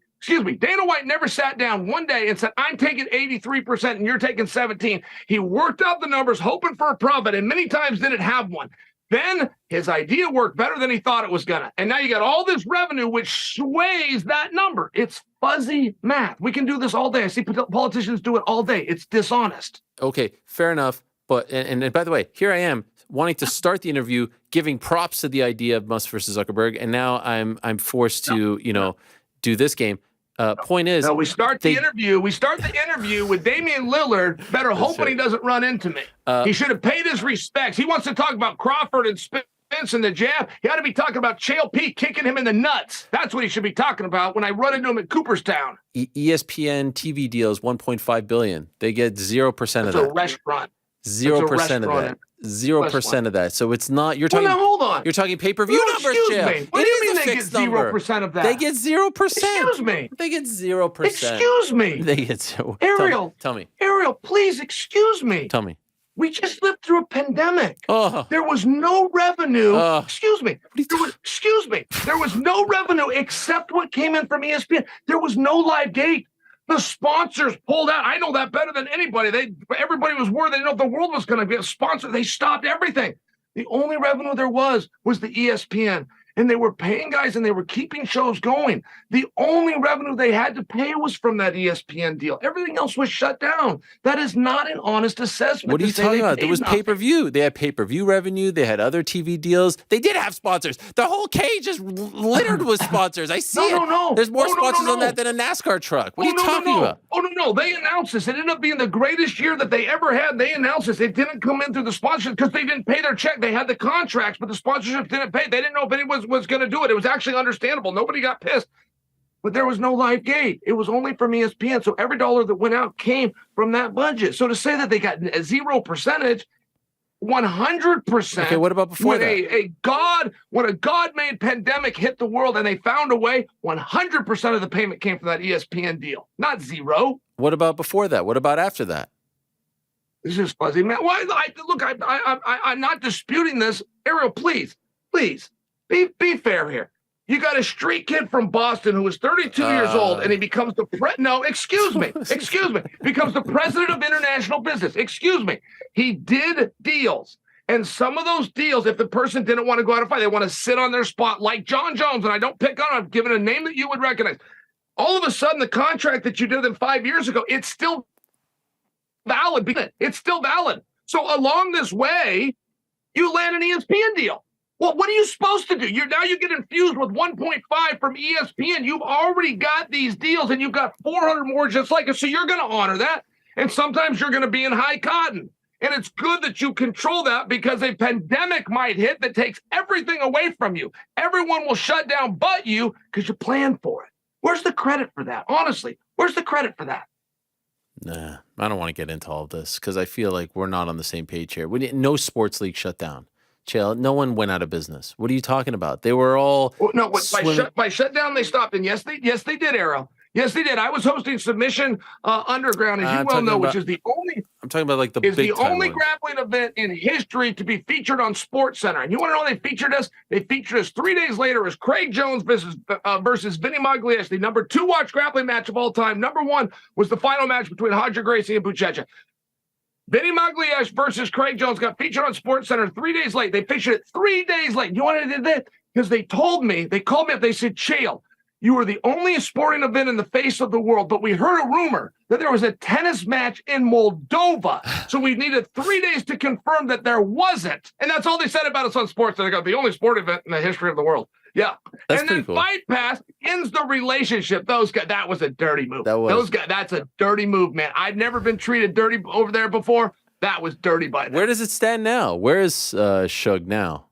Dana White never sat down one day and said, I'm taking 83% and you're taking 17. He worked out the numbers, hoping for a profit, and many times didn't have one. Then his idea worked better than he thought it was going to. And now you got all this revenue, which sways that number. It's fuzzy math. We can do this all day. I see politicians do it all day. It's dishonest. Okay, fair enough. But and by the way, here I am wanting to start the interview, giving props to the idea of Musk versus Zuckerberg, and now I'm forced to do this game. Point is, no, we start the interview. We start the interview with Damian Lillard. Better hoping he doesn't run into me. He should have paid his respects. He wants to talk about Crawford and Spence and the jab. He ought to be talking about Chael P kicking him in the nuts. That's what he should be talking about when I run into him at Cooperstown. ESPN TV deal is $1.5 billion. They get 0% of that. It's a restaurant. 0% of that. 0% of that. So it's not. You're talking. Well, now, hold on. You're talking pay-per-view numbers, Excuse Chael. me. What do you mean they get 0% of that? They get 0%. Excuse me. They get 0%. Excuse me. They get 0%. Ariel. Tell me. Ariel, please excuse me. Tell me. We just lived through a pandemic. Oh. There was no revenue. Excuse me. Excuse me. There was no revenue except what came in from ESPN. There was no live gate. The sponsors pulled out. I know that better than anybody. Everybody was worried. They didn't know if the world was going to be a sponsor. They stopped everything. The only revenue there was the ESPN. And they were paying guys and they were keeping shows going. The only revenue they had to pay was from that ESPN deal. Everything else was shut down. That is not an honest assessment. What are you talking about? There was pay-per-view. They had pay-per-view revenue. They had other TV deals. They did have sponsors. The whole cage is littered with sponsors. I see it. No. There's more sponsors on that than a NASCAR truck. What are you talking about? Oh, no. They announced this. It ended up being the greatest year that they ever had. They announced this. It didn't come in through the sponsorship because they didn't pay their check. They had the contracts, but the sponsorship didn't pay. They didn't know if anyone was going to do it. It was actually understandable. Nobody got pissed. But there was no live gate. It was only from ESPN. So every dollar that went out came from that budget. So to say that they got a 0%, 100%. Okay, what about before that? When a God-made pandemic hit the world and they found a way, 100% of the payment came from that ESPN deal, not 0. What about before that? What about after that? This is fuzzy, man. Why? Look, I'm not disputing this. Ariel, please, be fair here. You got a street kid from Boston who is 32 years old, and he becomes the excuse me, becomes the president of international business. Excuse me. He did deals, and some of those deals, if the person didn't want to go out and fight, they want to sit on their spot, like John Jones. And I don't pick on him. I've given a name that you would recognize. All of a sudden, the contract that you did them 5 years ago, it's still valid. It's still valid. So along this way, you land an ESPN deal. Well, what are you supposed to do? You get infused with 1.5 from ESPN. You've already got these deals, and you've got 400 more just like it. So you're going to honor that. And sometimes you're going to be in high cotton. And it's good that you control that because a pandemic might hit that takes everything away from you. Everyone will shut down but you because you planned for it. Where's the credit for that? Honestly, where's the credit for that? Nah, I don't want to get into all of this because I feel like we're not on the same page here. No sports league shut down. Chael, no one went out of business. What are you talking about? They were all by shutdown they stopped, and yes they did, Arrow. Yes, they did. I was hosting Submission Underground, as you well know, which is the only. I'm talking about like the only grappling event in history to be featured on SportsCenter. And you want to know they featured us? They featured us 3 days later as Craig Jones versus Vinny Magliulo, the number 2 watch grappling match of all time. Number 1 was the final match between Roger Gracie and Buchecha. Vinny Magliulo versus Craig Jones got featured on SportsCenter 3 days late. They featured it 3 days late. You know why they did that? Because they called me up. They said, Chael, you were the only sporting event in the face of the world, but we heard a rumor that there was a tennis match in Moldova. So we needed 3 days to confirm that there wasn't. And that's all they said about us on sports. They got the only sport event in the history of the world. Yeah. That's and then cool. Fight Pass ends the relationship. Those guys, that was a dirty move. That's a dirty move, man. I've never been treated dirty over there before. That was dirty by them. Where does it stand now? Where is Shug now?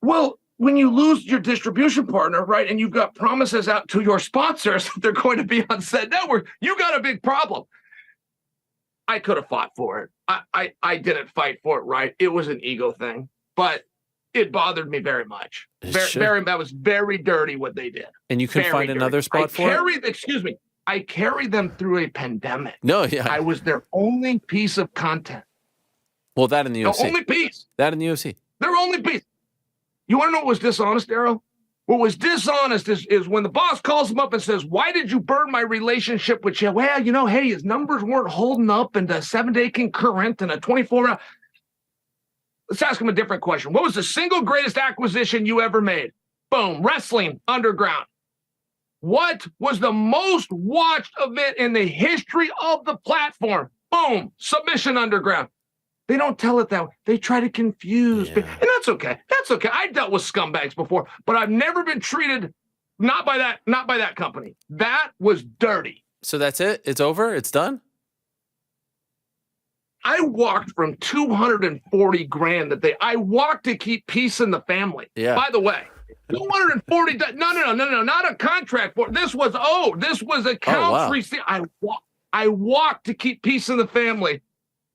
Well, when you lose your distribution partner, right, and you've got promises out to your sponsors that they're going to be on said network, you got a big problem. I could have fought for it. I didn't fight for it, right? It was an ego thing, but it bothered me very much. That was very dirty what they did. And you couldn't find another spot for it? Excuse me. I carried them through a pandemic. No, yeah. I was their only piece of content. Well, that in the UFC. The only piece. That in the UFC. Their only piece. You want to know what was dishonest, Darryl? What was dishonest is when the boss calls him up and says, why did you burn my relationship with you? Well, hey, his numbers weren't holding up and a 7-day concurrent and a 24-hour. Let's ask him a different question. What was the single greatest acquisition you ever made? Boom, Wrestling Underground. What was the most watched event in the history of the platform? Boom, submission underground. They don't tell it that way. They try to confuse, and that's okay. That's okay. I dealt with scumbags before, but I've never been treated not by that company. That was dirty. So that's it? It's over? It's done? I walked from 240 grand I walked to keep peace in the family. Yeah. By the way, 240. No, not a contract for this was accounts receipt. I walked to keep peace in the family.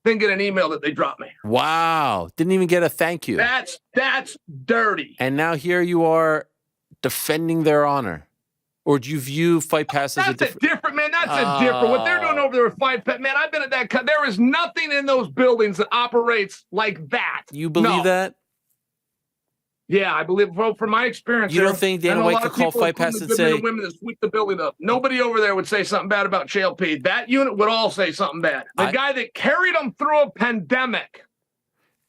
Then get an email that they dropped me. Wow. Didn't even get a thank you. That's dirty. And now here you are defending their honor. Or do you view Fight Pass as That's a different, man. That's a different. What they're doing over there with Fight Pass, man, I've been at that. There is nothing in those buildings that operates like that. You believe that? Yeah, I believe from my experience. You don't think Dana White could call Fight Pass and say, women that sweep the building up. Nobody over there would say something bad about Chael P. That unit would all say something bad. The guy that carried them through a pandemic.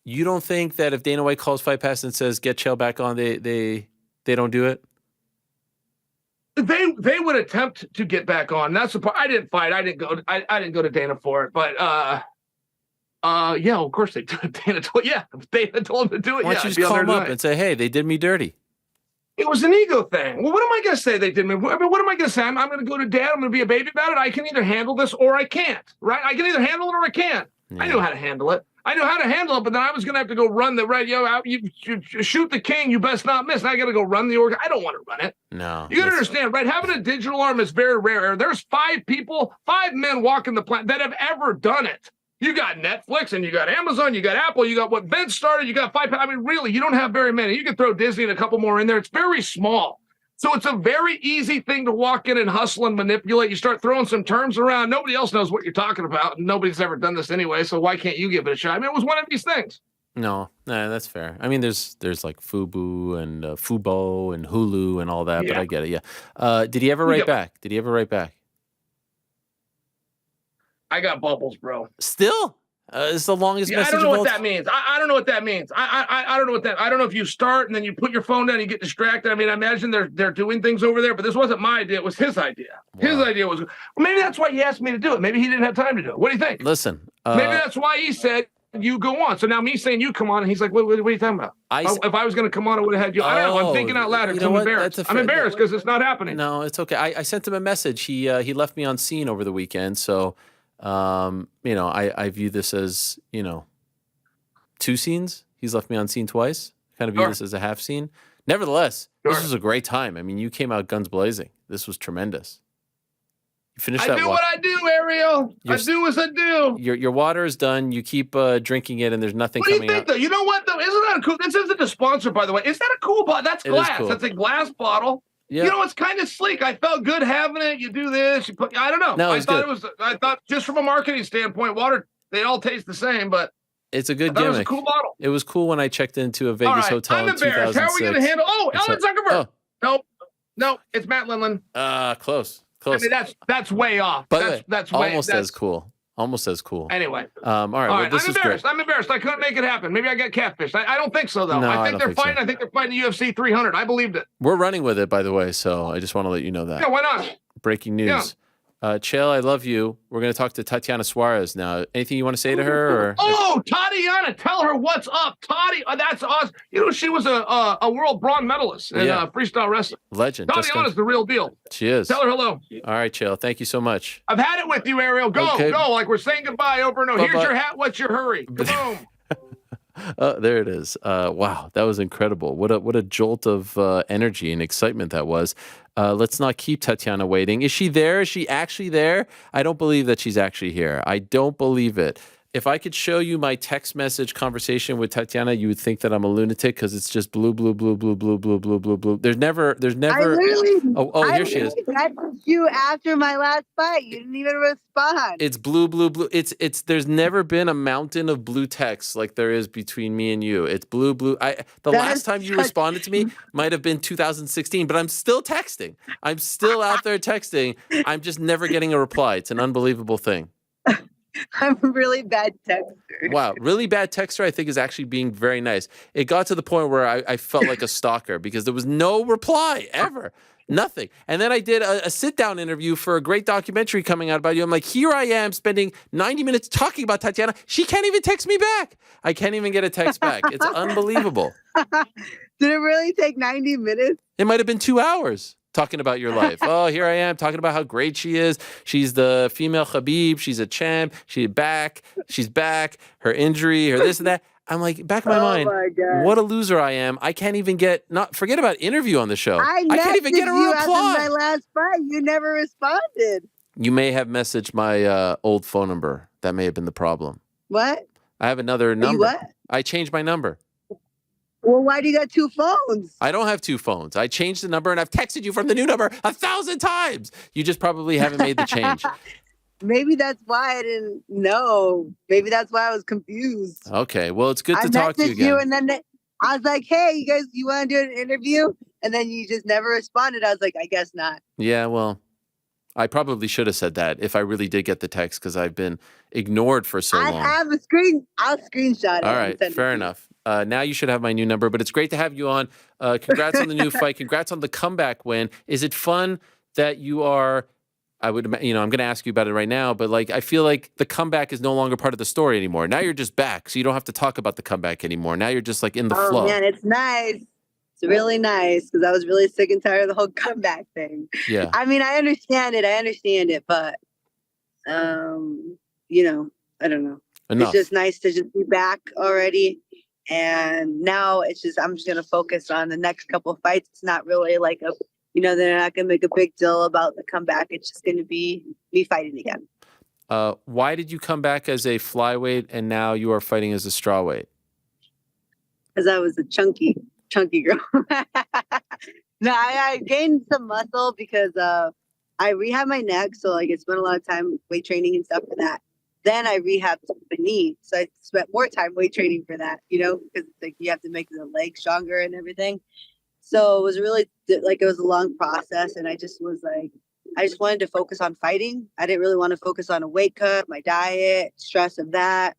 You don't think that if Dana White calls Fight Pass and says, get Chael back on, they don't do it? They would attempt to get back on. That's the part. I didn't fight. I didn't go to Dana for it. But yeah, of course they did. Dana told him to do it. Why don't you just call him up and say, hey, they did me dirty? It was an ego thing. Well, what am I going to say they did me? I mean, what am I going to say? I'm going to go to Dad. I'm going to be a baby about it. I can either handle this or I can't. Right? I can either handle it or I can't. Yeah. I knew how to handle it. I knew how to handle it, but then I was going to have to go run the right. You shoot the king, you best not miss. And I got to go run the org. I don't want to run it. No. You got to understand, right? Having a digital arm is very rare. There's 5 men walking the planet that have ever done it. You got Netflix and you got Amazon, you got Apple, you got what Vince started, you got 5. I mean, really, you don't have very many. You can throw Disney and a couple more in there. It's very small. So it's a very easy thing to walk in and hustle and manipulate. You start throwing some terms around. Nobody else knows what you're talking about. And nobody's ever done this anyway. So why can't you give it a shot? I mean, it was one of these things. No, that's fair. I mean, there's like Fubo and Fubo and Hulu and all that, but I get it. Yeah. Did he ever write back? I got bubbles, bro. Still? It's the longest message. I don't know what that means. I don't know what that means. I don't know what that. I don't know if you start and then you put your phone down and you get distracted. I mean, I imagine they're doing things over there, but this wasn't my idea. It was his idea. Wow. His idea was, well, maybe that's why he asked me to do it. Maybe he didn't have time to do it. What do you think? Listen, maybe that's why he said you go on. So now me saying you come on, and he's like, what are you talking about? If I was going to come on, I would have had you. I don't know. I'm thinking out loud. I'm embarrassed. I'm embarrassed because it's not happening. No, it's okay. I sent him a message. He left me on scene over the weekend, so. I view this as, 2 scenes. He's left me on scene twice. Kind of view this as a half scene. Nevertheless, this was a great time. I mean, you came out guns blazing. This was tremendous. You finished that. I do what I do, Ariel. I do as I do. Your water is done. You keep drinking it, and there's nothing coming out. What do you think, though? You know what, though? Isn't that cool? This isn't a sponsor, by the way. Is that a cool bottle? That's glass. Cool. That's a glass bottle. Yeah. It's kind of sleek. I felt good having it. You do this. You put. I don't know. No, I thought just from a marketing standpoint, water. They all taste the same, but it's a good gimmick. It was a cool bottle. It was cool when I checked into a Vegas hotel in 2006. How are we going to handle? Oh, Ellen Zuckerberg. Oh. No, it's Matt Lindland. Close. I mean, that's way off. But that's almost as cool. Anyway. All right. Well, this I'm embarrassed. I'm embarrassed. I couldn't make it happen. Maybe I got catfished. I don't think so, though. No, I think they're fighting. I think they're fighting the UFC 300. I believed it. We're running with it, by the way. So I just want to let you know that. Yeah, why not? Breaking news. Yeah. Chael, I love you. We're going to talk to Tatiana Suarez now. Anything you want to say to her? Or? Oh, Tatiana, tell her what's up. That's awesome. She was a world bronze medalist in freestyle wrestling. Legend. Tatiana's the real deal. She is. Tell her hello. All right, Chael. Thank you so much. I've had it with you, Ariel. Go. Like we're saying goodbye over and over. Here's your hat. What's your hurry? Boom. There it is. Wow, that was incredible. What a jolt of energy and excitement that was. Let's not keep Tatiana waiting. Is she there? Is she actually there? I don't believe that she's actually here. I don't believe it. If I could show you my text message conversation with Tatiana, you would think that I'm a lunatic because it's just blue. There's never. Here she is. I texted you after my last fight. You didn't even respond. It's blue. It's. There's never been a mountain of blue text like there is between me and you. It's blue. Last time you responded to me might have been 2016, but I'm still texting. I'm still out there texting. I'm just never getting a reply. It's an unbelievable thing. I'm a really bad texter. Wow, really bad texter, I think, is actually being very nice. It got to the point where I felt like a stalker because there was no reply ever. Nothing. And then I did a sit-down interview for a great documentary coming out about you. I'm like, here I am spending 90 minutes talking about Tatiana. She can't even text me back. I can't even get a text back. It's unbelievable. Did it really take 90 minutes? It might have been 2 hours talking about your life. Oh, here I am talking about how great she is. She's the female Khabib. She's a champ. She's back. Her injury, her this and that. I'm like, back in my mind, what a loser I am. I can't even forget about interview on the show. I can't even get a you reply. after my last fight. You never responded. You may have messaged my old phone number. That may have been the problem. What? I have another number. What? I changed my number. Well, why do you got 2 phones? I don't have 2 phones. I changed the number and I've texted you from the new number 1,000 times. You just probably haven't made the change. Maybe that's why I didn't know. Maybe that's why I was confused. Okay. Well, it's good to I talk to you messaged again. you and then I was like, hey, you guys, you want to do an interview? And then you just never responded. I was like, I guess not. Yeah, well, I probably should have said that if I really did get the text because I've been ignored for so long. I have a screen. I'll screenshot it. All right. Fair enough. Now you should have my new number, but it's great to have you on. Congrats on the new fight. Congrats on the comeback win. Is it fun that you are... I'm going to ask you about it right now, but like, I feel like the comeback is no longer part of the story anymore. Now you're just back, so you don't have to talk about the comeback anymore. Now you're just like in the flow. Oh man, it's nice. It's really nice because I was really sick and tired of the whole comeback thing. Yeah. I mean, I understand it, but I don't know. Enough. It's just nice to just be back already. And now I'm just going to focus on the next couple of fights. It's not really like they're not going to make a big deal about the comeback. It's just going to be me fighting again. Why did you come back as a flyweight and now you are fighting as a strawweight? Because I was a chunky girl. No, I gained some muscle because I rehabbed my neck. So like I spent a lot of time weight training and stuff for that. Then I rehabbed the knee. So I spent more time weight training for that, because it's like you have to make the leg stronger and everything. So it was really like it was a long process. And I just wanted to focus on fighting. I didn't really want to focus on a weight cut, my diet, stress of that,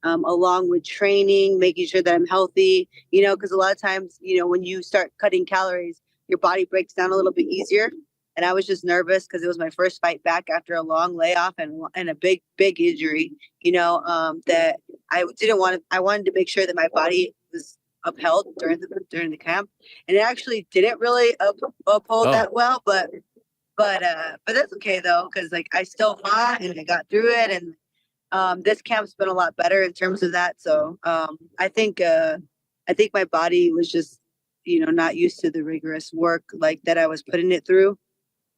along with training, making sure that I'm healthy, because a lot of times, when you start cutting calories, your body breaks down a little bit easier. And I was just nervous because it was my first fight back after a long layoff and a big injury, that I didn't want to. I wanted to make sure that my body was upheld during the camp, and it actually didn't really uphold that well. But that's okay though, because like I still fought and I got through it, and this camp's been a lot better in terms of that. So I think my body was just not used to the rigorous work like that I was putting it through.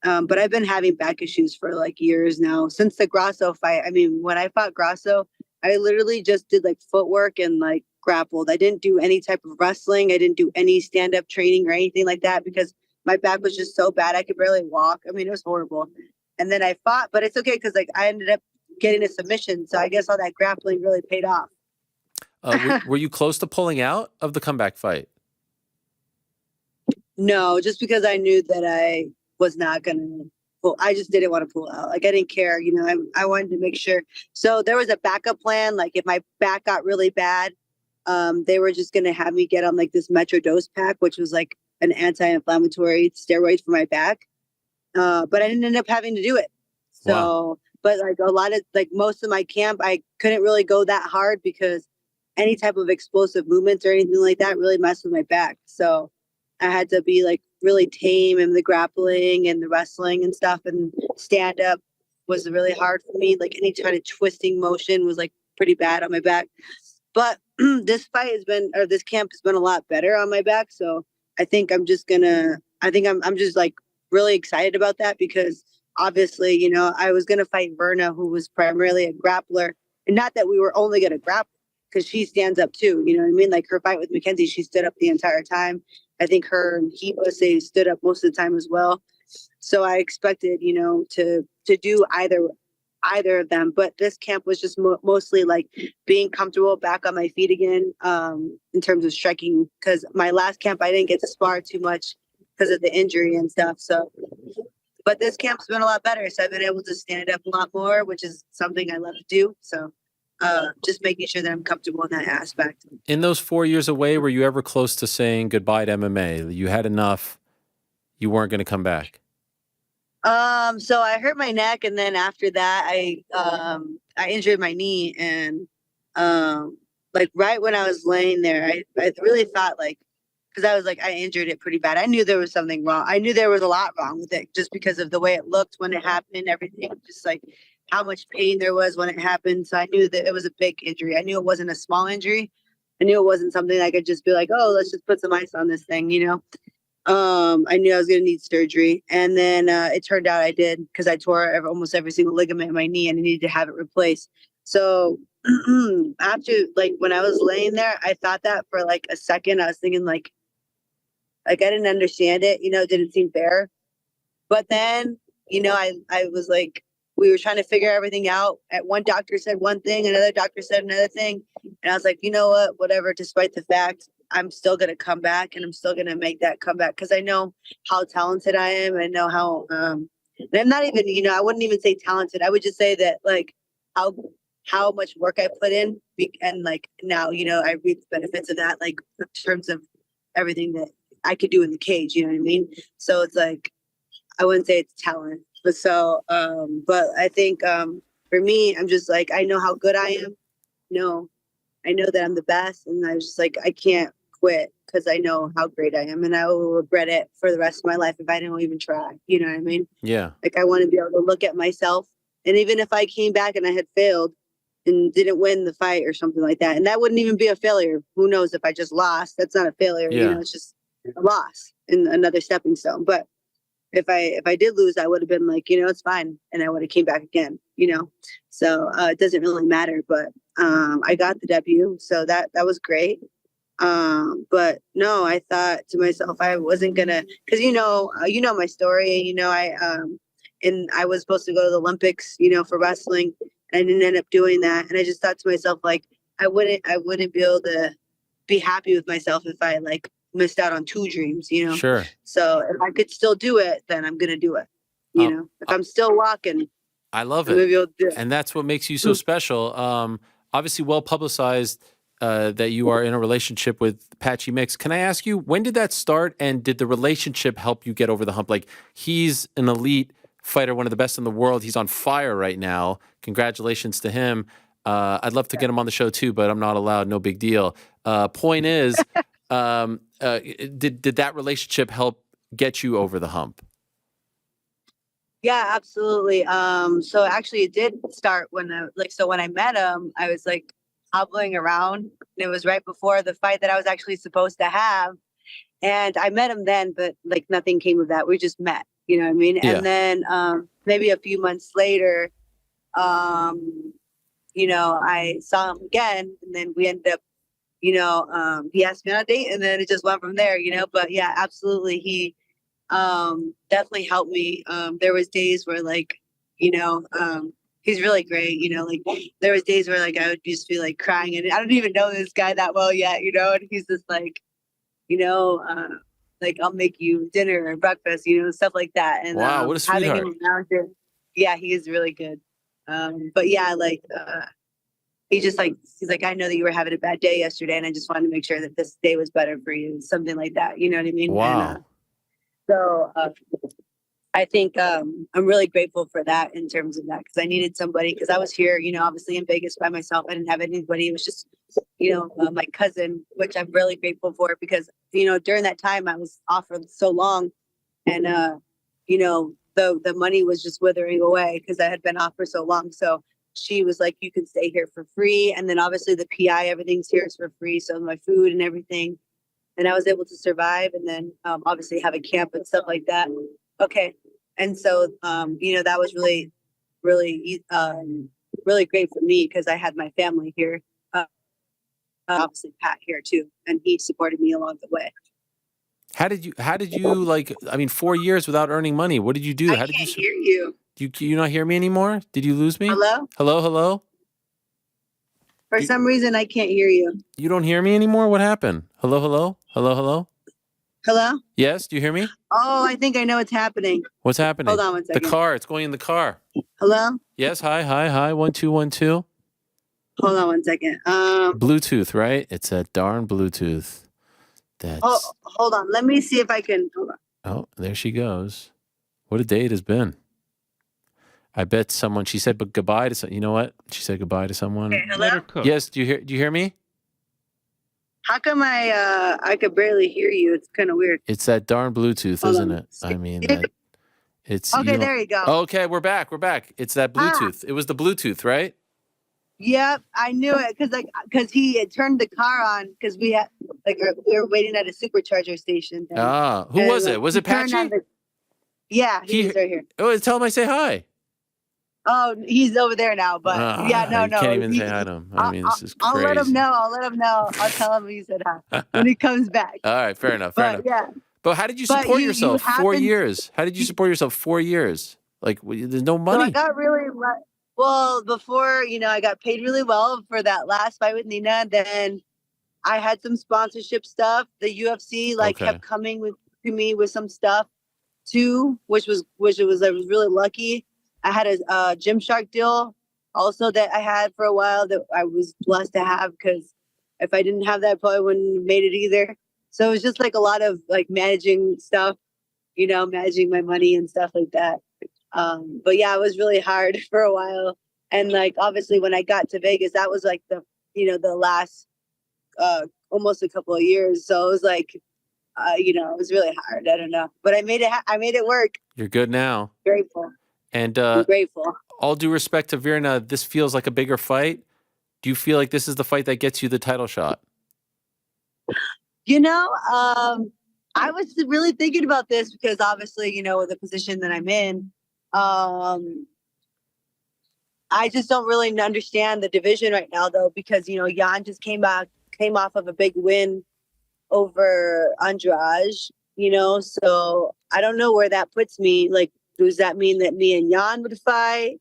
But I've been having back issues for like years now since the Grasso fight. I mean, when I fought Grasso, I literally just did like footwork and like grappled. I didn't do any type of wrestling. I didn't do any stand-up training or anything like that because my back was just so bad. I could barely walk. I mean, it was horrible. And then I fought, but it's okay because like I ended up getting a submission. So I guess all that grappling really paid off. Were you close to pulling out of the comeback fight? No, just because I knew that I was not going to pull. I just didn't want to pull out. Like I didn't care. I wanted to make sure. So there was a backup plan. Like if my back got really bad, they were just going to have me get on like this Metro Dose pack, which was like an anti-inflammatory steroid for my back. But I didn't end up having to do it. So, wow. But like a lot of like most of my camp, I couldn't really go that hard because any type of explosive movements or anything like that really messed with my back. So I had to be like really tame in the grappling and the wrestling and stuff, and stand up was really hard for me. Like any kind of twisting motion was like pretty bad on my back. But this camp has been a lot better on my back. So I think I'm just like really excited about that because obviously, I was going to fight Virna, who was primarily a grappler, and not that we were only going to grapple because she stands up too. You know what I mean? Like her fight with Mackenzie, she stood up the entire time. I think her and Heba say stood up most of the time as well. So I expected, to do either of them. But this camp was just mostly like being comfortable back on my feet again in terms of striking. Because my last camp, I didn't get to spar too much because of the injury and stuff. So, but this camp's been a lot better. So I've been able to stand up a lot more, which is something I love to do. So just making sure that I'm comfortable in that aspect. In those 4 years away, were you ever close to saying goodbye to MMA? You had enough. you weren't going to come back? So I hurt my neck, and then after that, I injured my knee, and like right when I was laying there, I really thought like, because I was like, I injured it pretty bad. I knew there was something wrong. I knew there was a lot wrong with it just because of the way it looked when it happened and everything, just like how much pain there was when it happened. So I knew that it was a big injury. I knew it wasn't a small injury. I knew it wasn't something I could just be like, oh, let's just put some ice on this thing, you know? I knew I was going to need surgery. And then it turned out I did, because I tore almost every single ligament in my knee and I needed to have it replaced. So after, like, when I was laying there, I thought that for like a second. I was thinking like I didn't understand it, you know, it didn't seem fair. But then, you know, I was like, we were trying to figure everything out. One doctor said one thing, another doctor said another thing. And I was like, you know what, whatever, despite the fact, I'm still going to come back, and I'm still going to make that comeback, because I know how talented I am. I know how, and I'm not even, you know, I wouldn't even say talented. I would just say that like how much work I put in, and like now, you know, I reap the benefits of that, like in terms of everything that I could do in the cage, you know what I mean? So it's like, I wouldn't say it's talent, but so, but I think for me, I'm just like, I know how good I am. No, I know that I'm the best, and I was just like, I can't quit, because I know how great I am, and I will regret it for the rest of my life if I don't even try. You know what I mean? Yeah. Like, I want to be able to look at myself, and even if I came back and I had failed and didn't win the fight or something like that, and that wouldn't even be a failure. Who knows if I just lost? That's not a failure. Yeah. You know, it's just a loss and another stepping stone. But if I did lose, I would have been like, you know, it's fine, and I would have came back again. You know, so it doesn't really matter. But I got the W, so that was great. But no, I thought to myself, I wasn't gonna, because you know my story. You know, and I was supposed to go to the Olympics, you know, for wrestling, and I didn't end up doing that. And I just thought to myself, like, I wouldn't be able to be happy with myself if I like missed out on two dreams, you know. Sure. So if I could still do it, then I'm gonna do it. You know, if I'm still walking, I love I'm gonna be it. able to do it. And that's what makes you so special. Obviously well publicized that you are in a relationship with Patchy Mix. Can I ask you, when did that start, and did the relationship help you get over the hump? Like, he's an elite fighter, one of the best in the world. He's on fire right now. Congratulations to him. I'd love to get him on the show too, but I'm not allowed. No big deal. Point is, did that relationship help get you over the hump? Yeah, absolutely. So actually it did start when when I met him, I was like hobbling around, and it was right before the fight that I was actually supposed to have. And I met him then, but like nothing came of that. We just met, you know what I mean? Yeah. And then maybe a few months later, you know, I saw him again, and then we ended up, you know, he asked me on a date, and then it just went from there, you know. But yeah, absolutely. He definitely helped me. There was days where like, you know, he's really great, you know, like there was days where like I would just be like crying, and I don't even know this guy that well yet, you know, and he's just like, you know, like I'll make you dinner or breakfast, you know, stuff like that. And Wow, what a having sweetheart. him around here, yeah, he is really good. But yeah, like he's like, I know that you were having a bad day yesterday, and I just wanted to make sure that this day was better for you, something like that. You know what I mean? Wow. And, so I think I'm really grateful for that in terms of that, because I needed somebody, because I was here, you know, obviously in Vegas by myself. I didn't have anybody. It was just, you know, my cousin, which I'm really grateful for, because, you know, during that time I was off for so long, and, you know, the money was just withering away because I had been off for so long. So she was like, you can stay here for free. And then obviously the PI, everything's here is for free. So my food and everything. And I was able to survive, and then obviously have a camp and stuff like that. Okay. And so, you know, that was really, really, really great for me, because I had my family here. Obviously Pat here too. And he supported me along the way. How did you like, I mean, 4 years without earning money. What did you do? How did you hear you. Do you not hear me anymore? Did you lose me? Hello? Hello, hello? For some reason, I can't hear you. You don't hear me anymore? What happened? Hello, hello? Hello, hello? Hello? Yes, do you hear me? Oh, I think I know what's happening. What's happening? Hold on one second. The car, it's going in the car. Hello? Yes, hi, hi, hi. 1 2 1 2. Hold on one second. Bluetooth, right? It's a darn Bluetooth. That's hold on. Let me see if I can. Hold on. Oh, there she goes. What a day it has been. I bet someone. She said, "But goodbye to some." You know what? She said goodbye to someone. Okay, Let her hello. cook. Yes. Do you hear me? How come I could barely hear you? It's kind of weird. It's that darn Bluetooth, Hold isn't on. it? I mean, it's you Okay, don't. there you go. Okay, we're back. We're back. It's that Ah, Bluetooth. It was the Bluetooth, right? yep, I knew it because he had turned the car on because we were waiting at a supercharger station. Who was it? Like, Was he it turned on Patchy? yeah, he's right here. Oh, tell him I say hi. Oh, he's over there now, but yeah, You no. can't even say hi to him. I mean, this is I'll let him crazy. know. I'll let him know. I'll tell him he said hi when he comes back. All right, fair enough. Fair enough. Yeah, But how did you but support you yourself 4 happened. years? How did you support yourself 4 years? Like, there's no So I money. got well before I got paid really well for that last fight with Nina. Then I had some sponsorship stuff. The UFC kept coming to me with some stuff too, which I was really lucky. I had a Gymshark deal also that I had for a while that I was blessed to have because if I didn't have that, I probably wouldn't have made it either. So it was just like a lot of managing stuff, managing my money and stuff like that. But yeah, it was really hard for a while. And obviously when I got to Vegas, that was the last almost a couple of years. So it was it was really hard. I don't know, but I made it work. You're good now. Grateful. And I'm grateful. all due respect to Virna, this feels like a bigger fight. Do you feel like this is the fight that gets you the title shot? I was really thinking about this because obviously, with the position that I'm in, I just don't really understand the division right now though, because, Jan just came off of a big win over Andrade, so I don't know where that puts me. Does that mean that me and Jan would fight?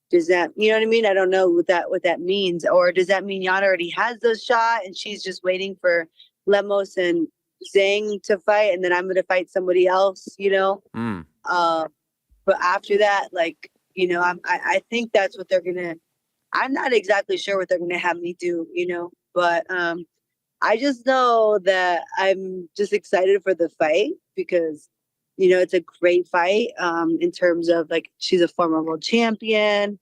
Does that, you know what I mean? I don't know what that means. Or does that mean Jan already has those shot and she's just waiting for Lemos and Zhang to fight, and then I'm going to fight somebody else, But after that, I think that's what they're going to, I'm not exactly sure what they're going to have me do, but I just know that I'm just excited for the fight because, it's a great fight in terms of she's a former world champion.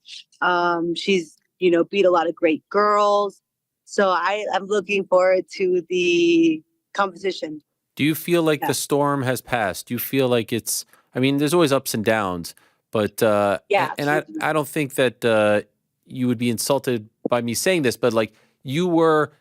She's, beat a lot of great girls. So I'm looking forward to the competition. Do you feel like the storm has passed? Do you feel like there's always ups and downs, but and I don't think that you would be insulted by me saying this, but you were,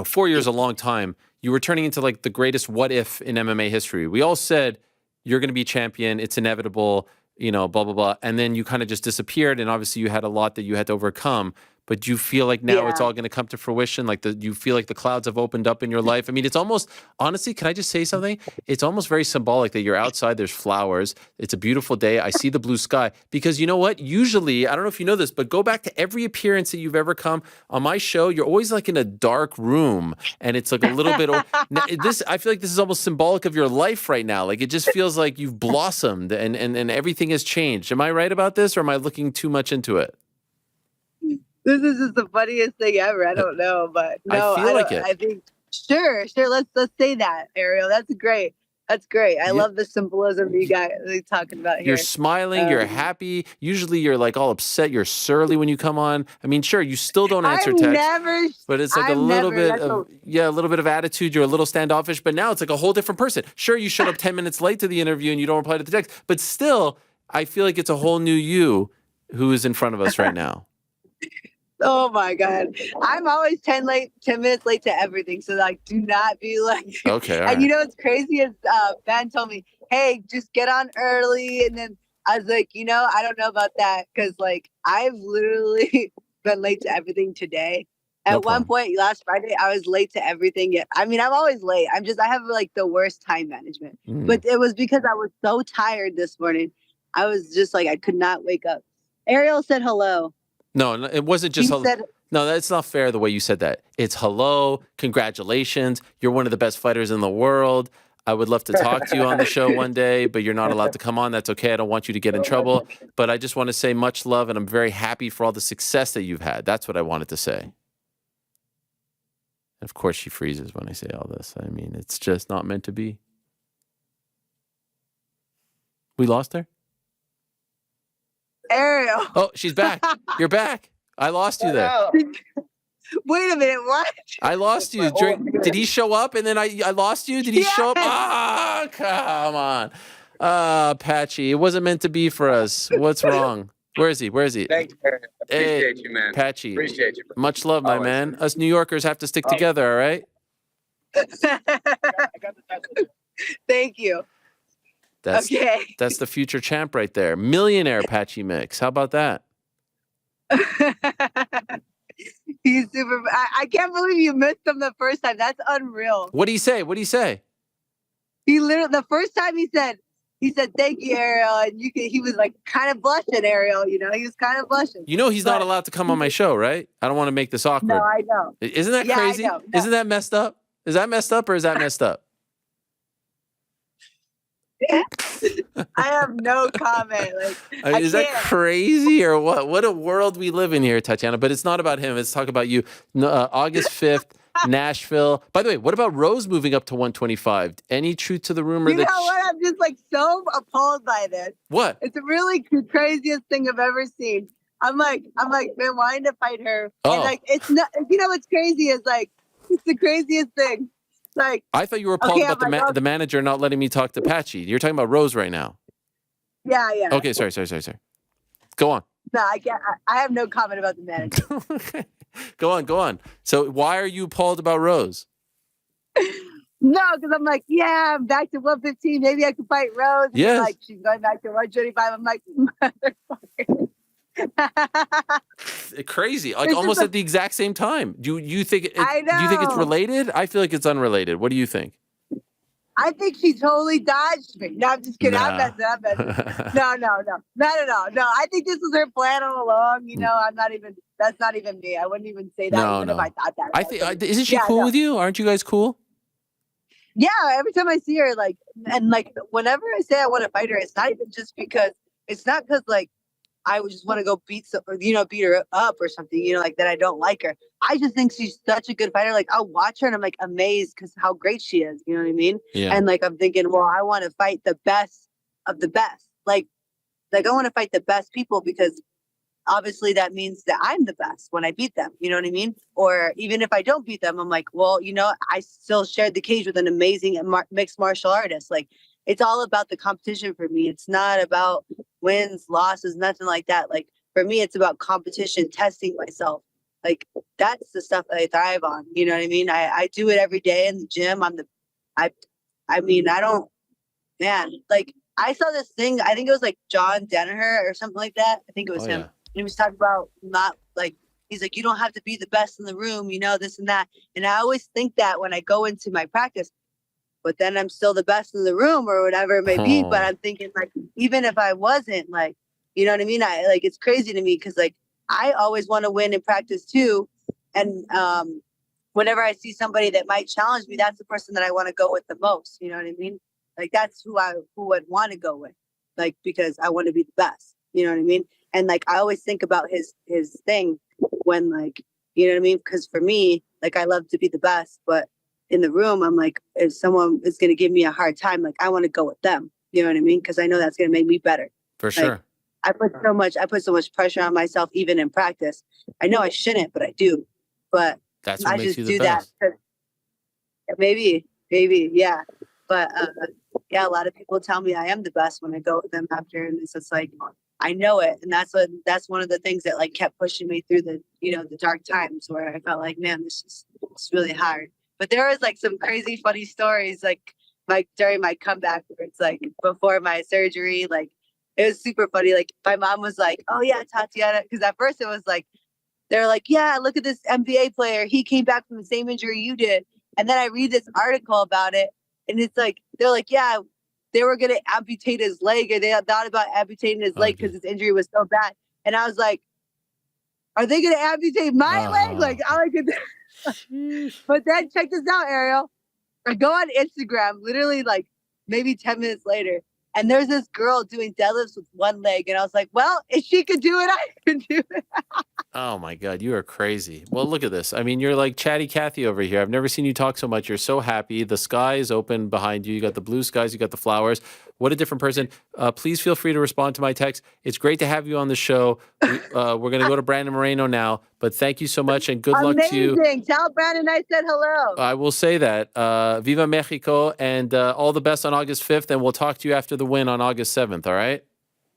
4 years a long time. You were turning into the greatest what if in MMA history. We all said you're going to be champion. It's inevitable, blah, blah, blah. And then you kind of just disappeared. And obviously you had a lot that you had to overcome. But do you feel like now it's all going to come to fruition? You feel like the clouds have opened up in your life? I mean, it's almost, honestly, can I just say something? It's almost very symbolic that you're outside, there's flowers, it's a beautiful day, I see the blue sky. Because you know what? Usually, I don't know if you know this, but go back to every appearance that you've ever come on my show, you're always in a dark room. And it's a little bit, I feel like this is almost symbolic of your life right now. It just feels like you've blossomed and everything has changed. Am I right about this, or am I looking too much into it? This is just the funniest thing ever. I don't know, but no, I feel like it. I think sure. Let's say that, Ariel. That's great. I love the symbolism you guys are talking about here. You're smiling. You're happy. Usually, you're all upset. You're surly when you come on. I mean, sure, you still don't answer text, but it's a little bit of attitude. You're a little standoffish, but now it's a whole different person. Sure, you showed up 10 minutes late to the interview and you don't reply to the text, but still, I feel like it's a whole new you who is in front of us right now. Oh my God. I'm always 10 minutes late to everything. So do not be okay. And right. What's crazy is Ben told me, hey, just get on early. And then I was like, I don't know about that. Cause I've literally been late to everything today. At one point last Friday, I was late to everything. I mean, I'm always late. I have the worst time management, but it was because I was so tired this morning. I was just I could not wake up. Ariel said hello. No, it wasn't just hello. No, that's not fair the way you said that. It's hello, congratulations. You're one of the best fighters in the world. I would love to talk to you on the show one day, but you're not allowed to come on. That's okay. I don't want you to get in trouble. But I just want to say much love, and I'm very happy for all the success that you've had. That's what I wanted to say. And of course, she freezes when I say all this. I mean, it's just not meant to be. We lost her? Ariel. Oh, she's back. You're back. I lost you there. Wait a minute, what? I lost you. Did he show up and then I lost you? Did he show up? Ah, come on. Patchy, it wasn't meant to be for us. What's wrong? Where is he? Thank you, Aaron. Appreciate you, man. Patchy. Appreciate you. Much love, my man. Us New Yorkers have to stick together, all right? Thank you. That's the future champ right there. Millionaire Patchy Mix. How about that? He's super. I can't believe you missed him the first time. That's unreal. What do you say? He literally, the first time he said, thank you, Ariel. And he was like kind of blushing, Ariel. You know, he was kind of blushing. You know he's not allowed to come on my show, right? I don't want to make this awkward. No, I know. Isn't that crazy? I know. No. Isn't that messed up? Is that messed up or is that messed up? I have no comment. Like, is that crazy or what? What a world we live in here, Tatiana. But it's not about him. It's talk about you. August 5th, Nashville. By the way, what about Rose moving up to 125? Any truth to the rumor you know what? I'm just like so appalled by this. What? It's really the craziest thing I've ever seen. I'm like, man, wanting to fight her. Oh. And like, it's not. You know what's crazy is like, it's the craziest thing. Like, I thought you were appalled about the manager not letting me talk to Patchy. You're talking about Rose right now. Yeah. Okay, sorry. Go on. No, I can't. I have no comment about the manager. Go on. So why are you appalled about Rose? No, because I'm like, yeah, I'm back to 115. Maybe I can fight Rose. Yes. Like, she's going back to 125. I'm like, motherfucker. Crazy, like almost at the exact same time. Do you think I know. Do you think it's related? I feel like it's unrelated. What do you think? I think she totally dodged me. No, I'm just kidding. Nah. I'm messing. No, not at all. No, I think this was her plan all along. You know, that's not even me. I wouldn't even say that even if I thought that. I think, isn't she cool with you? Aren't you guys cool? Yeah, every time I see her, like, and like, whenever I say I want to fight her, it's not even just because, like, I would just want to go beat her up or something, you know, like that I don't like her. I just think she's such a good fighter. Like, I'll watch her and I'm like amazed because how great she is. You know what I mean? Yeah. And like, I'm thinking, well, I want to fight the best of the best. Like I want to fight the best people because obviously that means that I'm the best when I beat them. You know what I mean? Or even if I don't beat them, I'm like, well, you know, I still shared the cage with an amazing mixed martial artist. Like, it's all about the competition for me. It's not about wins, losses, nothing like that. Like, for me, it's about competition, testing myself. Like, that's the stuff that I thrive on. You know what I mean? I do it every day in the gym. I I saw this thing. I think it was like John Danaher or something like that. I think it was him. Yeah. And he was talking about not like, he's like, you don't have to be the best in the room, you know, this and that. And I always think that when I go into my practice, but then I'm still the best in the room or whatever it may be. But I'm thinking, like, even if I wasn't, like, you know what I mean? It's crazy to me because, like, I always want to win in practice too. And whenever I see somebody that might challenge me, that's the person that I want to go with the most. You know what I mean? Like, that's who I would want to go with, like, because I want to be the best. You know what I mean? And like, I always think about his thing when, like, you know what I mean? Because for me, like, I love to be the best, but in the room, I'm like, if someone is going to give me a hard time, like, I want to go with them. You know what I mean? Because I know that's going to make me better. For sure. I put so much pressure on myself, even in practice. I know I shouldn't, but I do. But that's what I makes just you the do best. that. Maybe, yeah. But yeah, a lot of people tell me I am the best when I go with them after, and it's just like, I know it, and that's one of the things that like kept pushing me through the dark times where I felt like, man, it's really hard. But there was like some crazy funny stories like during my comeback where it's like before my surgery, like it was super funny. Like my mom was like, oh yeah, Tatiana, because at first it was like, they're like, yeah, look at this NBA player. He came back from the same injury you did. And then I read this article about it and it's like, they're like, yeah, they were going to amputate his leg or they had thought about amputating his leg because his injury was so bad. And I was like, are they going to amputate my leg? Like, I like it. But then check this out, Ariel. I go on Instagram, literally like maybe 10 minutes later, and there's this girl doing deadlifts with one leg, and I was like, well, if she could do it, I can do it. Oh my God, you are crazy. Well, look at this. I mean, you're like Chatty Cathy over here. I've never seen you talk so much. You're so happy. The sky is open behind you. You got the blue skies. You got the flowers. What a different person. Please feel free to respond to my text. It's great to have you on the show. We're going to go to Brandon Moreno now, but thank you so much and good luck to you. Amazing. Tell Brandon I said hello. I will say that. Viva Mexico and all the best on August 5th. And we'll talk to you after the win on August 7th. All right.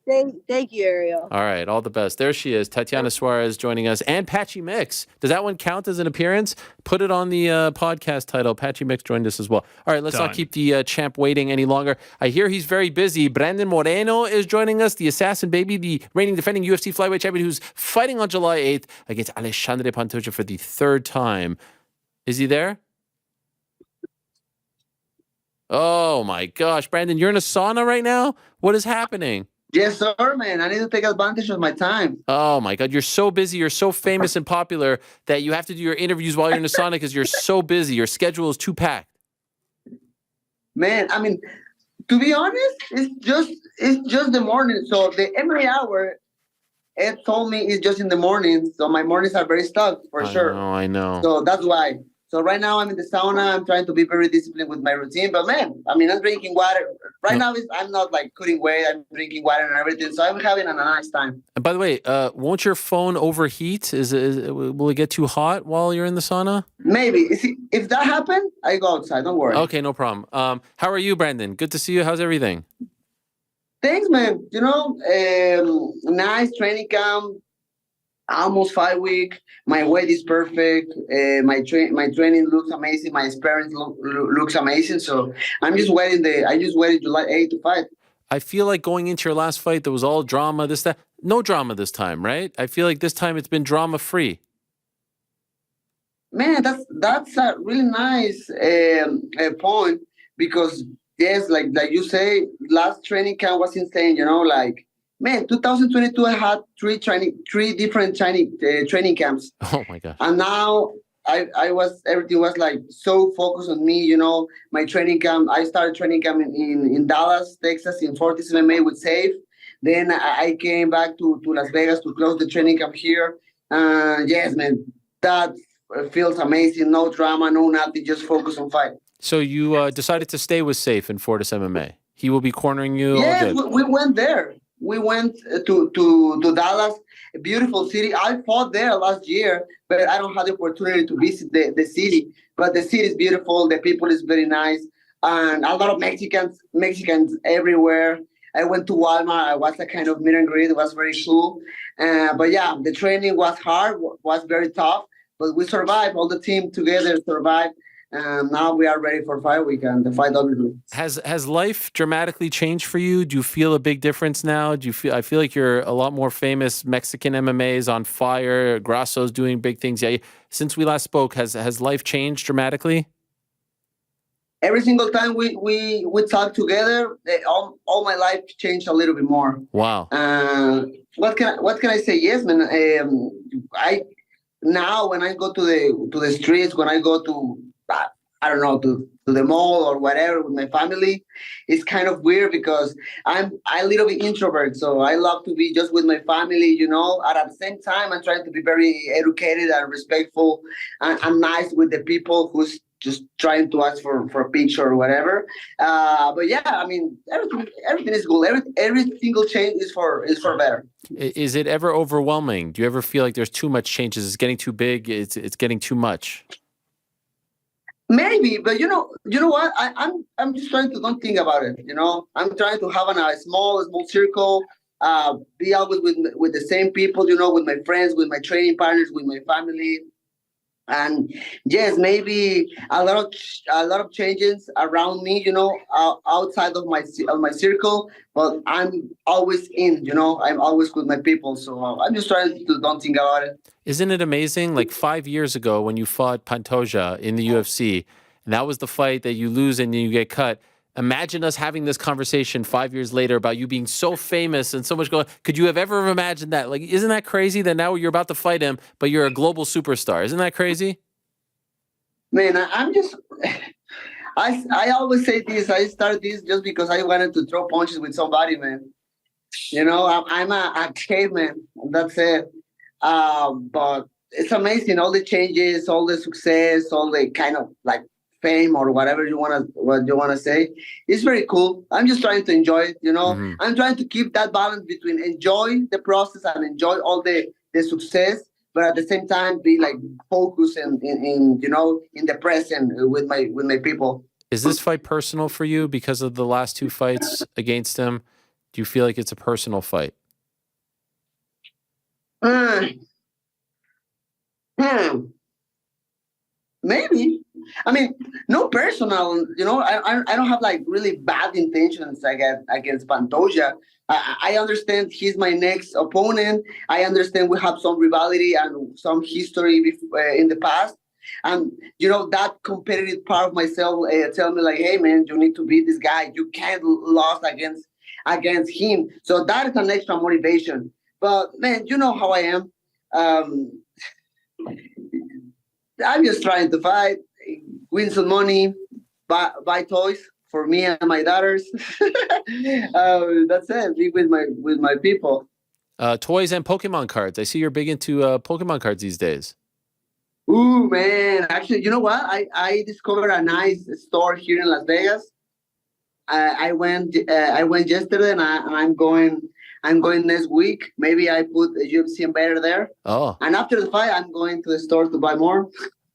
Thank you, Ariel. All right, all the best. There she is, Tatiana Suarez joining us, and Patchy Mix. Does that one count as an appearance? Put it on the podcast title. Patchy Mix joined us as well. All right, let's not keep the champ waiting any longer. I hear he's very busy. Brandon Moreno is joining us, the assassin baby, the reigning defending UFC flyweight champion who's fighting on July 8th against Alexandre Pantoja for the third time. Is he there? Oh my gosh, Brandon, you're in a sauna right now? What is happening? Yes, sir, man. I need to take advantage of my time. Oh, my God. You're so busy. You're so famous and popular that you have to do your interviews while you're in the sauna because you're so busy. Your schedule is too packed. Man, I mean, to be honest, it's just the morning. So the MMA hour, Ed told me it's just in the morning. So my mornings are very stuck, for sure. I know. So that's why. So right now I'm in the sauna. I'm trying to be very disciplined with my routine. But man, I mean, I'm drinking water. Right now, I'm not like cutting weight. I'm drinking water and everything. So I'm having a nice time. And by the way, won't your phone overheat? Will it get too hot while you're in the sauna? Maybe. If that happens, I go outside. Don't worry. Okay, no problem. How are you, Brandon? Good to see you. How's everything? Thanks, man. You know, nice training camp. Almost 5 weeks. My weight is perfect. My training looks amazing. My experience looks amazing. So I'm just waiting. I just waited July 8th to fight. I feel like going into your last fight, there was all drama. No drama this time, right? I feel like this time it's been drama free. Man, that's a really nice point because yes, like you say, last training camp was insane. You know, like. Man, 2022, I had three different training camps. Oh my God! And now everything was like so focused on me. You know, my training camp. I started training camp in Dallas, Texas, in Fortis MMA with Safe. Then I came back to Las Vegas to close the training camp here. Yes, man, that feels amazing. No drama, no nothing. Just focus on fight. So you decided to stay with Safe in Fortis MMA. He will be cornering you. Yes, we went there. We went to Dallas, a beautiful city. I fought there last year, but I don't have the opportunity to visit the city. But the city is beautiful. The people is very nice. And a lot of Mexicans everywhere. I went to Walmart. I was a kind of meet and greet. It was very cool. But yeah, the training was hard, was very tough. But we survived. All the team together survived. Now we are ready for fight week and the fight obviously. Has life dramatically changed for you? Do you feel a big difference now? I feel like you're a lot more famous. Mexican MMA is on fire. Grasso's doing big things. Yeah. Since we last spoke, has life changed dramatically? Every single time we talk together, all my life changed a little bit more. Wow. What can I say? Yes, man. Now when I go to the streets, when I go to I don't know, to the mall or whatever with my family, it's kind of weird because I'm a little bit introvert. So I love to be just with my family, you know. And at the same time, I'm trying to be very educated and respectful and nice with the people who's just trying to ask for a picture or whatever. But yeah, I mean, everything is good. Every single change is for better. Is it ever overwhelming? Do you ever feel like there's too much changes? It's getting too big. It's getting too much. Maybe, but you know what? I'm just trying to don't think about it. You know, I'm trying to have a small circle. Be always with the same people. You know, with my friends, with my training partners, with my family. And yes, maybe a lot of changes around me. You know, outside of my circle, but I'm always in. You know, I'm always with my people. So I'm just trying to don't think about it. Isn't it amazing? Like 5 years ago when you fought Pantoja in the UFC, and that was the fight that you lose and you get cut. Imagine us having this conversation 5 years later about you being so famous and so much going. Could you have ever imagined that? Like, isn't that crazy that now you're about to fight him, but you're a global superstar? Isn't that crazy? Man, I'm just. I always say this. I started this just because I wanted to throw punches with somebody, man. You know, I'm a caveman. That's it. But it's amazing, all the changes, all the success, all the kind of like fame or whatever you wanna say. It's very cool. I'm just trying to enjoy it, you know. Mhm. I'm trying to keep that balance between enjoy the process and enjoy all the success, but at the same time be like focused in you know, in the present with my people. Is this fight personal for you because of the last two fights against him? Do you feel like it's a personal fight? Maybe. I mean, no personal. You know, I don't have like really bad intentions against Pantoja. I understand he's my next opponent. I understand we have some rivalry and some history in the past. And you know, that competitive part of myself tell me like, hey man, you need to beat this guy. You can't lose against him. So that is an extra motivation. But man, you know how I am. I'm just trying to fight, win some money, buy toys for me and my daughters. That's it. Be with my people. Toys and Pokemon cards. I see you're big into Pokemon cards these days. Ooh man, actually, you know what? I discovered a nice store here in Las Vegas. I went yesterday, and I'm going next week. Maybe I put a UFC Embedded there. Oh. And after the fight, I'm going to the store to buy more.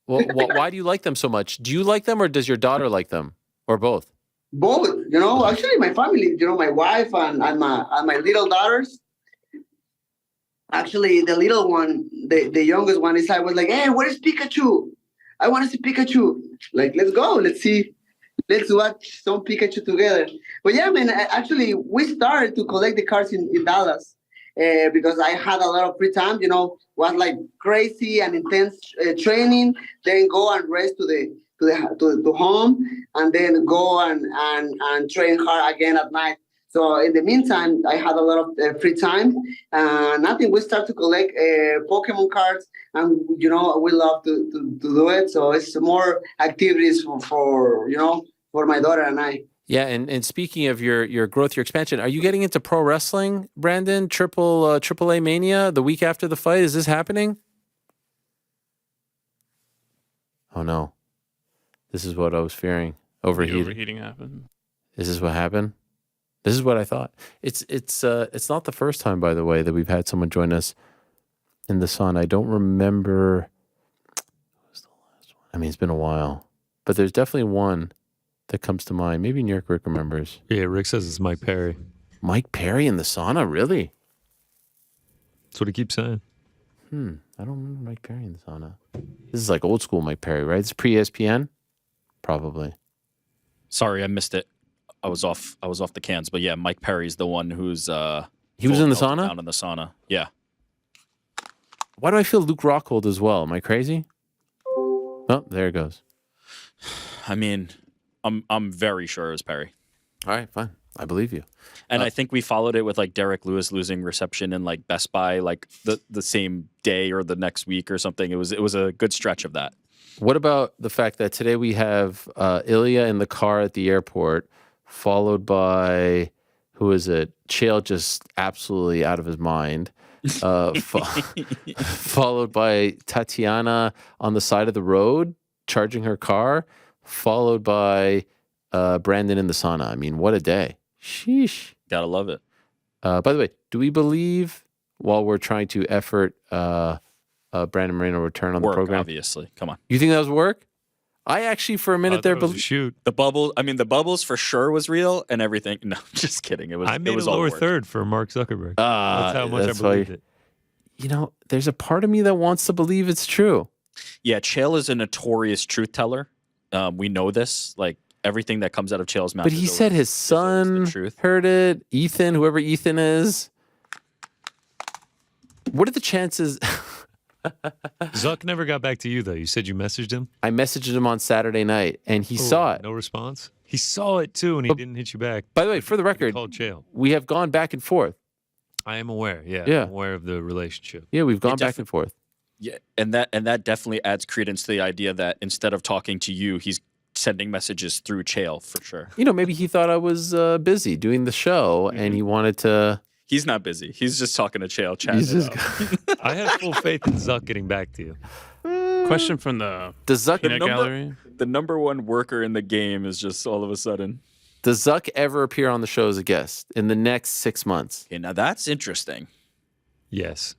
Well, why do you like them so much? Do you like them, or does your daughter like them, or both? Both. You know, actually, my family. You know, my wife and my little daughters. Actually, the little one, the youngest one, I was like, hey, where's Pikachu? I want to see Pikachu. Like, let's go. Let's see. Let's watch some Pikachu together. But yeah, man, actually, we started to collect the cards in Dallas because I had a lot of free time, you know, was like crazy and intense training, then go and rest to home, and then go and train hard again at night. So in the meantime, I had a lot of free time. I think we start to collect Pokemon cards, and you know, we love to do it. So it's more activities for you know, for my daughter and I. Yeah, and speaking of your growth, your expansion, are you getting into pro wrestling, Brandon? AAA Mania the week after the fight. Is this happening? Oh no, this is what I was fearing. Overheating happened. Is this what happened? This is what I thought. It's not the first time, by the way, that we've had someone join us in the sun. I don't remember. What was the last one? I mean, it's been a while, but there's definitely one that comes to mind. Maybe New York Rick remembers. Yeah, Rick says it's Mike Perry. Mike Perry in the sauna, really? That's what he keeps saying. I don't remember Mike Perry in the sauna. This is like old school Mike Perry, right? It's pre-ESPN, probably. Sorry, I missed it. I was off the cans, but yeah, Mike Perry's the one who's he was in the sauna? Down in the sauna. Yeah. Why do I feel Luke Rockhold as well? Am I crazy? Oh, there it goes. I mean, I'm very sure it was Perry. All right, fine. I believe you. And I think we followed it with like Derek Lewis losing reception in like Best Buy like the same day or the next week or something. It was a good stretch of that. What about the fact that today we have Ilia in the car at the airport, followed by, who is it? Chael, just absolutely out of his mind. Followed by Tatiana on the side of the road, charging her car, followed by Brandon in the sauna. I mean, what a day. Sheesh. Gotta love it. By the way, do we believe, while we're trying to effort Brandon Moreno return on the program? Obviously. Come on. You think that was work? I actually, for a minute there, shoot. The bubbles for sure was real and everything. No, just kidding. It was. I made it was a all lower work. third for Mark Zuckerberg. That's how much I believed it. You know, there's a part of me that wants to believe it's true. Yeah, Chael is a notorious truth teller. We know this. Like everything that comes out of Chael's mouth. But he said his son heard it. Ethan, whoever Ethan is. What are the chances? Zuck never got back to you, though. You said you messaged him? I messaged him on Saturday night, and he saw it. No response? He saw it, too, and he didn't hit you back. By the way, for the record, called Chael. We have gone back and forth. I am aware, yeah. Yeah. I'm aware of the relationship. Yeah, we've gone back and forth. Yeah, and that definitely adds credence to the idea that instead of talking to you, he's sending messages through Chael, for sure. You know, maybe he thought I was busy doing the show, and he wanted to... He's not busy. He's just talking to Chael, chatting it up. I have full faith in Zuck getting back to you. Question from the Zuck peanut gallery? The number one worker in the game is just all of a sudden. Does Zuck ever appear on the show as a guest in the next 6 months? Okay, now that's interesting. Yes.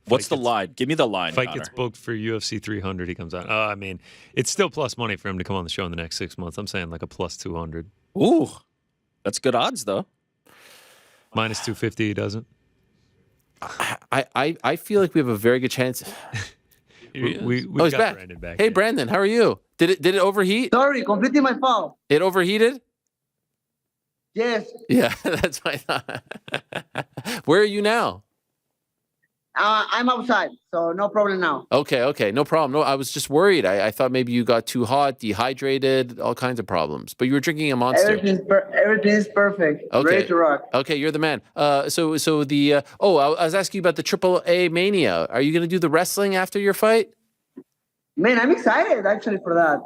What's the line? Give me the line. Fight Connor. gets booked for UFC 300. He comes on. I mean, it's still plus money for him to come on the show in the next 6 months. I'm saying like a plus 200. Ooh, that's good odds though. Minus 250, he doesn't. I feel like we have a very good chance. We've he's got back. Brandon back. Hey, Brandon, how are you? Did it overheat? Sorry, completely my fault. It overheated? Yes. Yeah, that's my thought. Where are you now? I'm outside, so no problem now. Okay, no problem. No, I was just worried. I thought maybe you got too hot, dehydrated, all kinds of problems. But you were drinking a Monster. Everything is perfect. Okay. Ready to rock. Okay, you're the man. I was asking you about the AAA Mania. Are you going to do the wrestling after your fight? Man, I'm excited actually for that.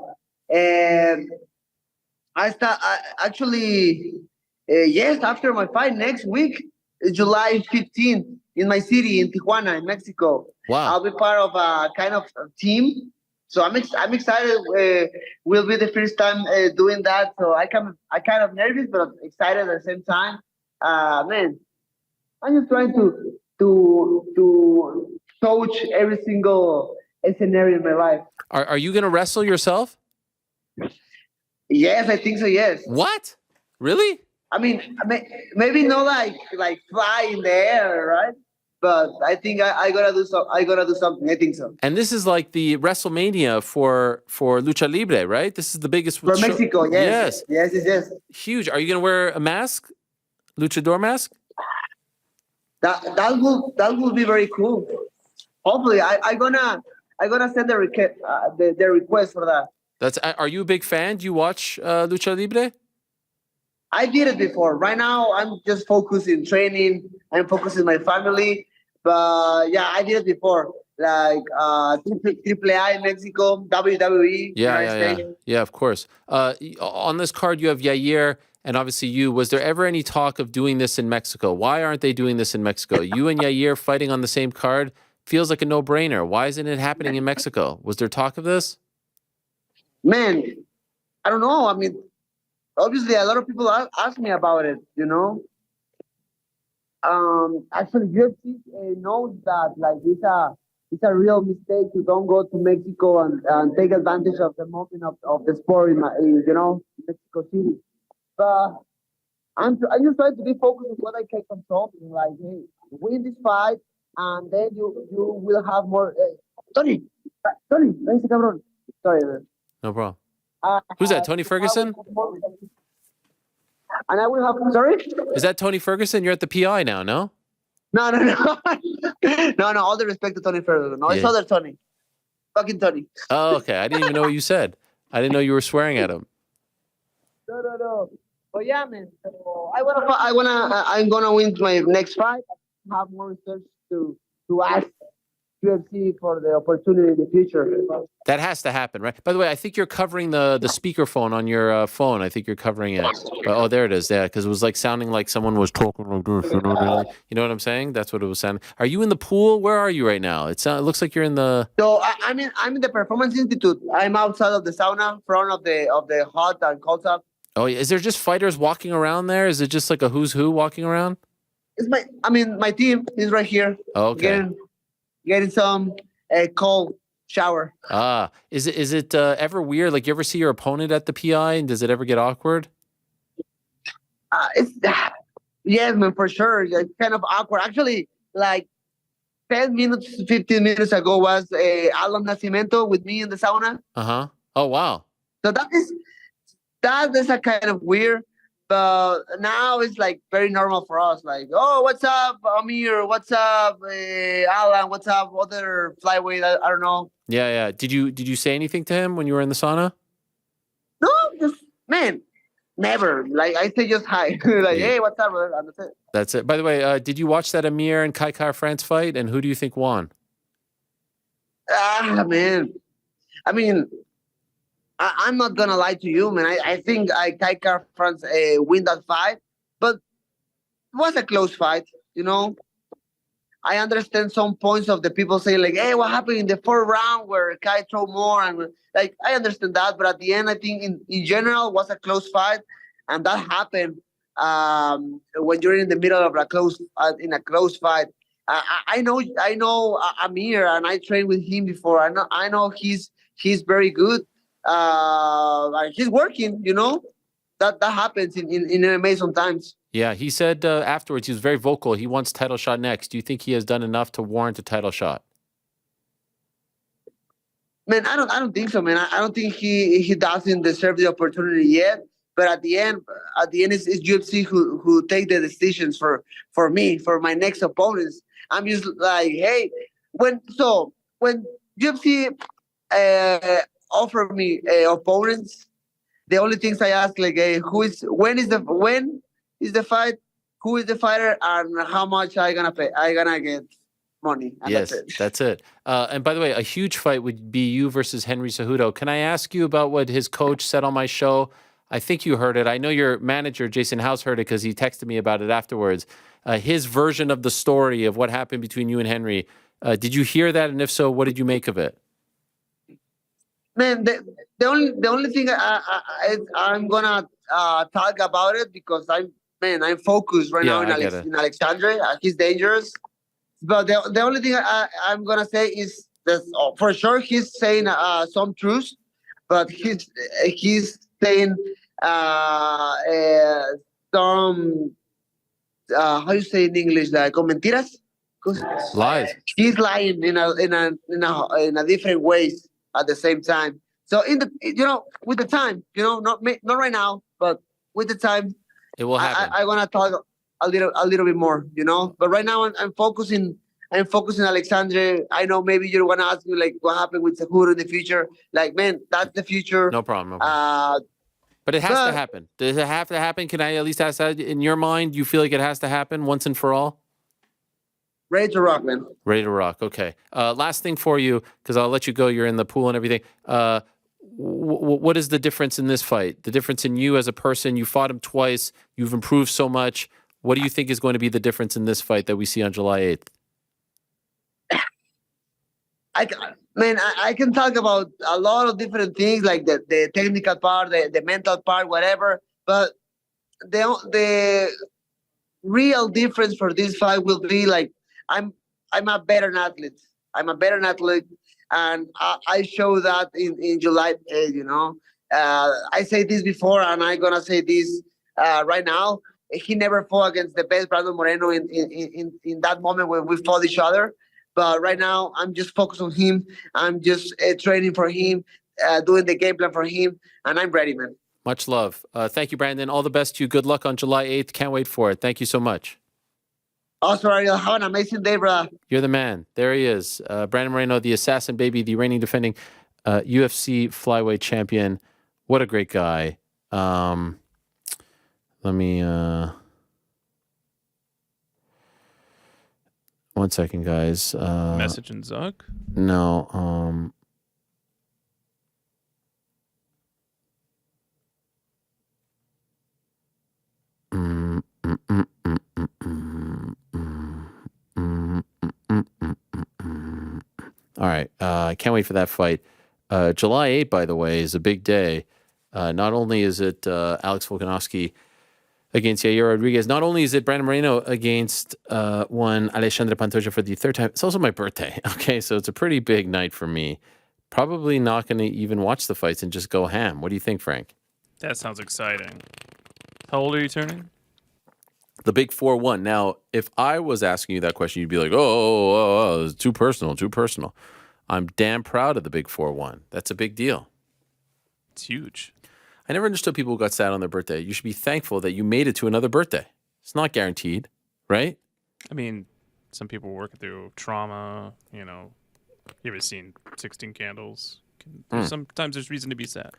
And yes, after my fight next week, July 15th, in my city in Tijuana, in Mexico. Wow. I'll be part of a kind of team. So I'm excited. Will be the first time doing that. So I kind of nervous, but excited at the same time. Man, I'm just trying to coach every single scenario in my life. Are you going to wrestle yourself? Yes, I think so. Yes. What? Really? I mean, maybe not like fly in the air, right? But I think I gotta do so. I gotta do something. I think so. And this is like the WrestleMania for Lucha Libre, right? This is the biggest for show. Mexico. Yes. Huge. Are you going to wear a mask, luchador mask? That will be very cool. Hopefully, I gonna send the request for that. Are you a big fan? Do you watch Lucha Libre? I did it before. Right now, I'm just focused in training. I'm focused in my family. But yeah, I did it before. Like AAA in Mexico, WWE. Yeah, of course. On this card, you have Yair and obviously you. Was there ever any talk of doing this in Mexico? Why aren't they doing this in Mexico? You and Yair fighting on the same card feels like a no-brainer. Why isn't it happening in Mexico? Was there talk of this? Man, I don't know. I mean, obviously, a lot of people ask me about it, you know. Actually, UFC knows that like it's a real mistake to don't go to Mexico and take advantage of the moment of the sport in Mexico City. But I just try to be focused on what I can control. Like, hey, win this fight, and then you will have more. Tony, ese cabrón. Sorry, man. No problem. Who's that? Tony Ferguson? And I will have. Sorry. Is that Tony Ferguson? You're at the PI now, no? No. No. All the respect to Tony Ferguson. No, it's other Tony. Fucking Tony. Oh, okay. I didn't even know what you said. I didn't know you were swearing at him. No. But yeah, man. So I'm gonna win my next fight. I have more research to ask UFC for the opportunity in the future. That has to happen, right? By the way, I think you're covering the speakerphone on your phone. I think you're covering it. Oh, there it is. Yeah, because it was like sounding like someone was talking like this. You know what I'm saying? That's what it was sounding. Are you in the pool? Where are you right now? It looks like you're in the. So I'm in the Performance Institute. I'm outside of the sauna, front of the hot and cold tub. Oh, yeah. Is there just fighters walking around there? Is it just like a who's who walking around? My team is right here. Oh, okay. Getting some cold shower. Is it ever weird? Like, you ever see your opponent at the PI, and does it ever get awkward? Yes, man, for sure. It's kind of awkward. Actually, like 10 minutes, 15 minutes ago was Alan Nascimento with me in the sauna. Oh, wow. So that is a kind of weird. But now it's like very normal for us. Like, oh, what's up, Amir? What's up, Alan? What's up, other flyweight? I don't know. Yeah. Did you say anything to him when you were in the sauna? No, just man, never. Like I say, just hi. Like, hey, what's up, brother? And that's it. That's it. By the way, did you watch that Amir and Kai France fight? And who do you think won? Man. I mean, I'm not gonna lie to you, man. I think Kai France win that fight, but it was a close fight. you know. I understand some points of the people saying like, "Hey, what happened in the fourth round where Kai throw more?" And like, I understand that, but at the end, I think in general, it was a close fight, and that happened when you're in the middle of a close fight. I know Amir, and I trained with him before. I know he's very good. He's working, you know. That happens in MMA sometimes. Yeah, he said afterwards he was very vocal. He wants title shot next. Do you think he has done enough to warrant a title shot? Man, I don't think so, man. I don't think he doesn't deserve the opportunity yet. But at the end, it's UFC who take the decisions for me, for my next opponents. I'm just like, hey, when UFC offer me opponents, the only things I ask like, hey, when is the fight, who is the fighter, and how much I gonna pay? I gonna get money. And Yes, that's it. And by the way, a huge fight would be you versus Henry Cejudo. Can I ask you about what his coach said on my show? I think you heard it. I know your manager, Jason House, heard it because he texted me about it afterwards. His version of the story of what happened between you and Henry. Did you hear that? And if so, what did you make of it? Man, the only thing I'm gonna talk about it because I'm focused right now in Alexandre. He's dangerous, but the only thing I'm gonna say is that for sure he's saying some truth, but he's saying some how you say in English, like mentiras, lies. He's lying in a different ways at the same time. So with the time, not right now, but with the time, it will happen. I want to talk a little bit more, But right now, I'm focusing. I'm focusing Alexandre. I know maybe you're gonna ask me like what happened with Cejudo in the future. Like, man, that's the future. No problem. But it has to happen. Does it have to happen? Can I at least ask that? In your mind, you feel like it has to happen once and for all? Ready to rock, man. Ready to rock. Okay. Last thing for you, because I'll let you go. You're in the pool and everything. What is the difference in this fight? The difference in you as a person? You fought him twice. You've improved so much. What do you think is going to be the difference in this fight that we see on July 8th? I can talk about a lot of different things, like the technical part, the mental part, whatever. But the real difference for this fight will be like I'm a better athlete. I'm a better athlete, and I show that in July 8th. I say this before, and I'm gonna say this right now. He never fought against the best Brandon Moreno in that moment when we fought each other. But right now, I'm just focused on him. I'm just training for him, doing the game plan for him, and I'm ready, man. Much love. Thank you, Brandon. All the best to you. Good luck on July 8th. Can't wait for it. Thank you so much. Also, Ariel, have an amazing day, brother. You're the man. There he is. Brandon Moreno, the assassin baby, the reigning defending UFC flyweight champion. What a great guy. Let me... One second, guys. Message in Zuck? No. All right. I can't wait for that fight. July 8th, by the way, is a big day. Not only is it Alex Volkanovski against Yair Rodriguez. Not only is it Brandon Moreno against one Alexandre Pantoja for the third time, it's also my birthday. Okay, so it's a pretty big night for me. Probably not going to even watch the fights and just go ham. What do you think, Frank? That sounds exciting. How old are you turning? The big 4-1. Now, if I was asking you that question, you'd be like, oh, it's too personal. I'm damn proud of the big 4-1. That's a big deal. It's huge. I never understood people who got sad on their birthday. You should be thankful that you made it to another birthday. It's not guaranteed, right? I mean, some people work through trauma, You ever seen 16 Candles? Sometimes there's reason to be sad.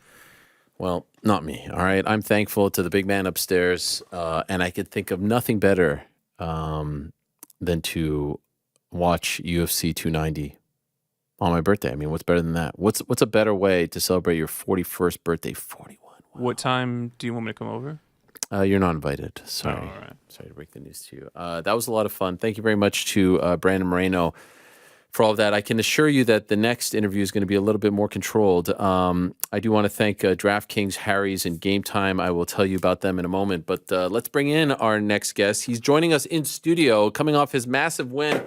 Well, not me, all right? I'm thankful to the big man upstairs, and I could think of nothing better than to watch UFC 290 on my birthday. I mean, what's better than that? What's a better way to celebrate your 41st birthday? 41. Wow. What time do you want me to come over? You're not invited. Sorry. all right. Sorry to break the news to you. That was a lot of fun. Thank you very much to Brandon Moreno for all of that. I can assure you that the next interview is going to be a little bit more controlled. I do want to thank DraftKings, Harry's, and Game Time. I will tell you about them in a moment. But let's bring in our next guest. He's joining us in studio, coming off his massive win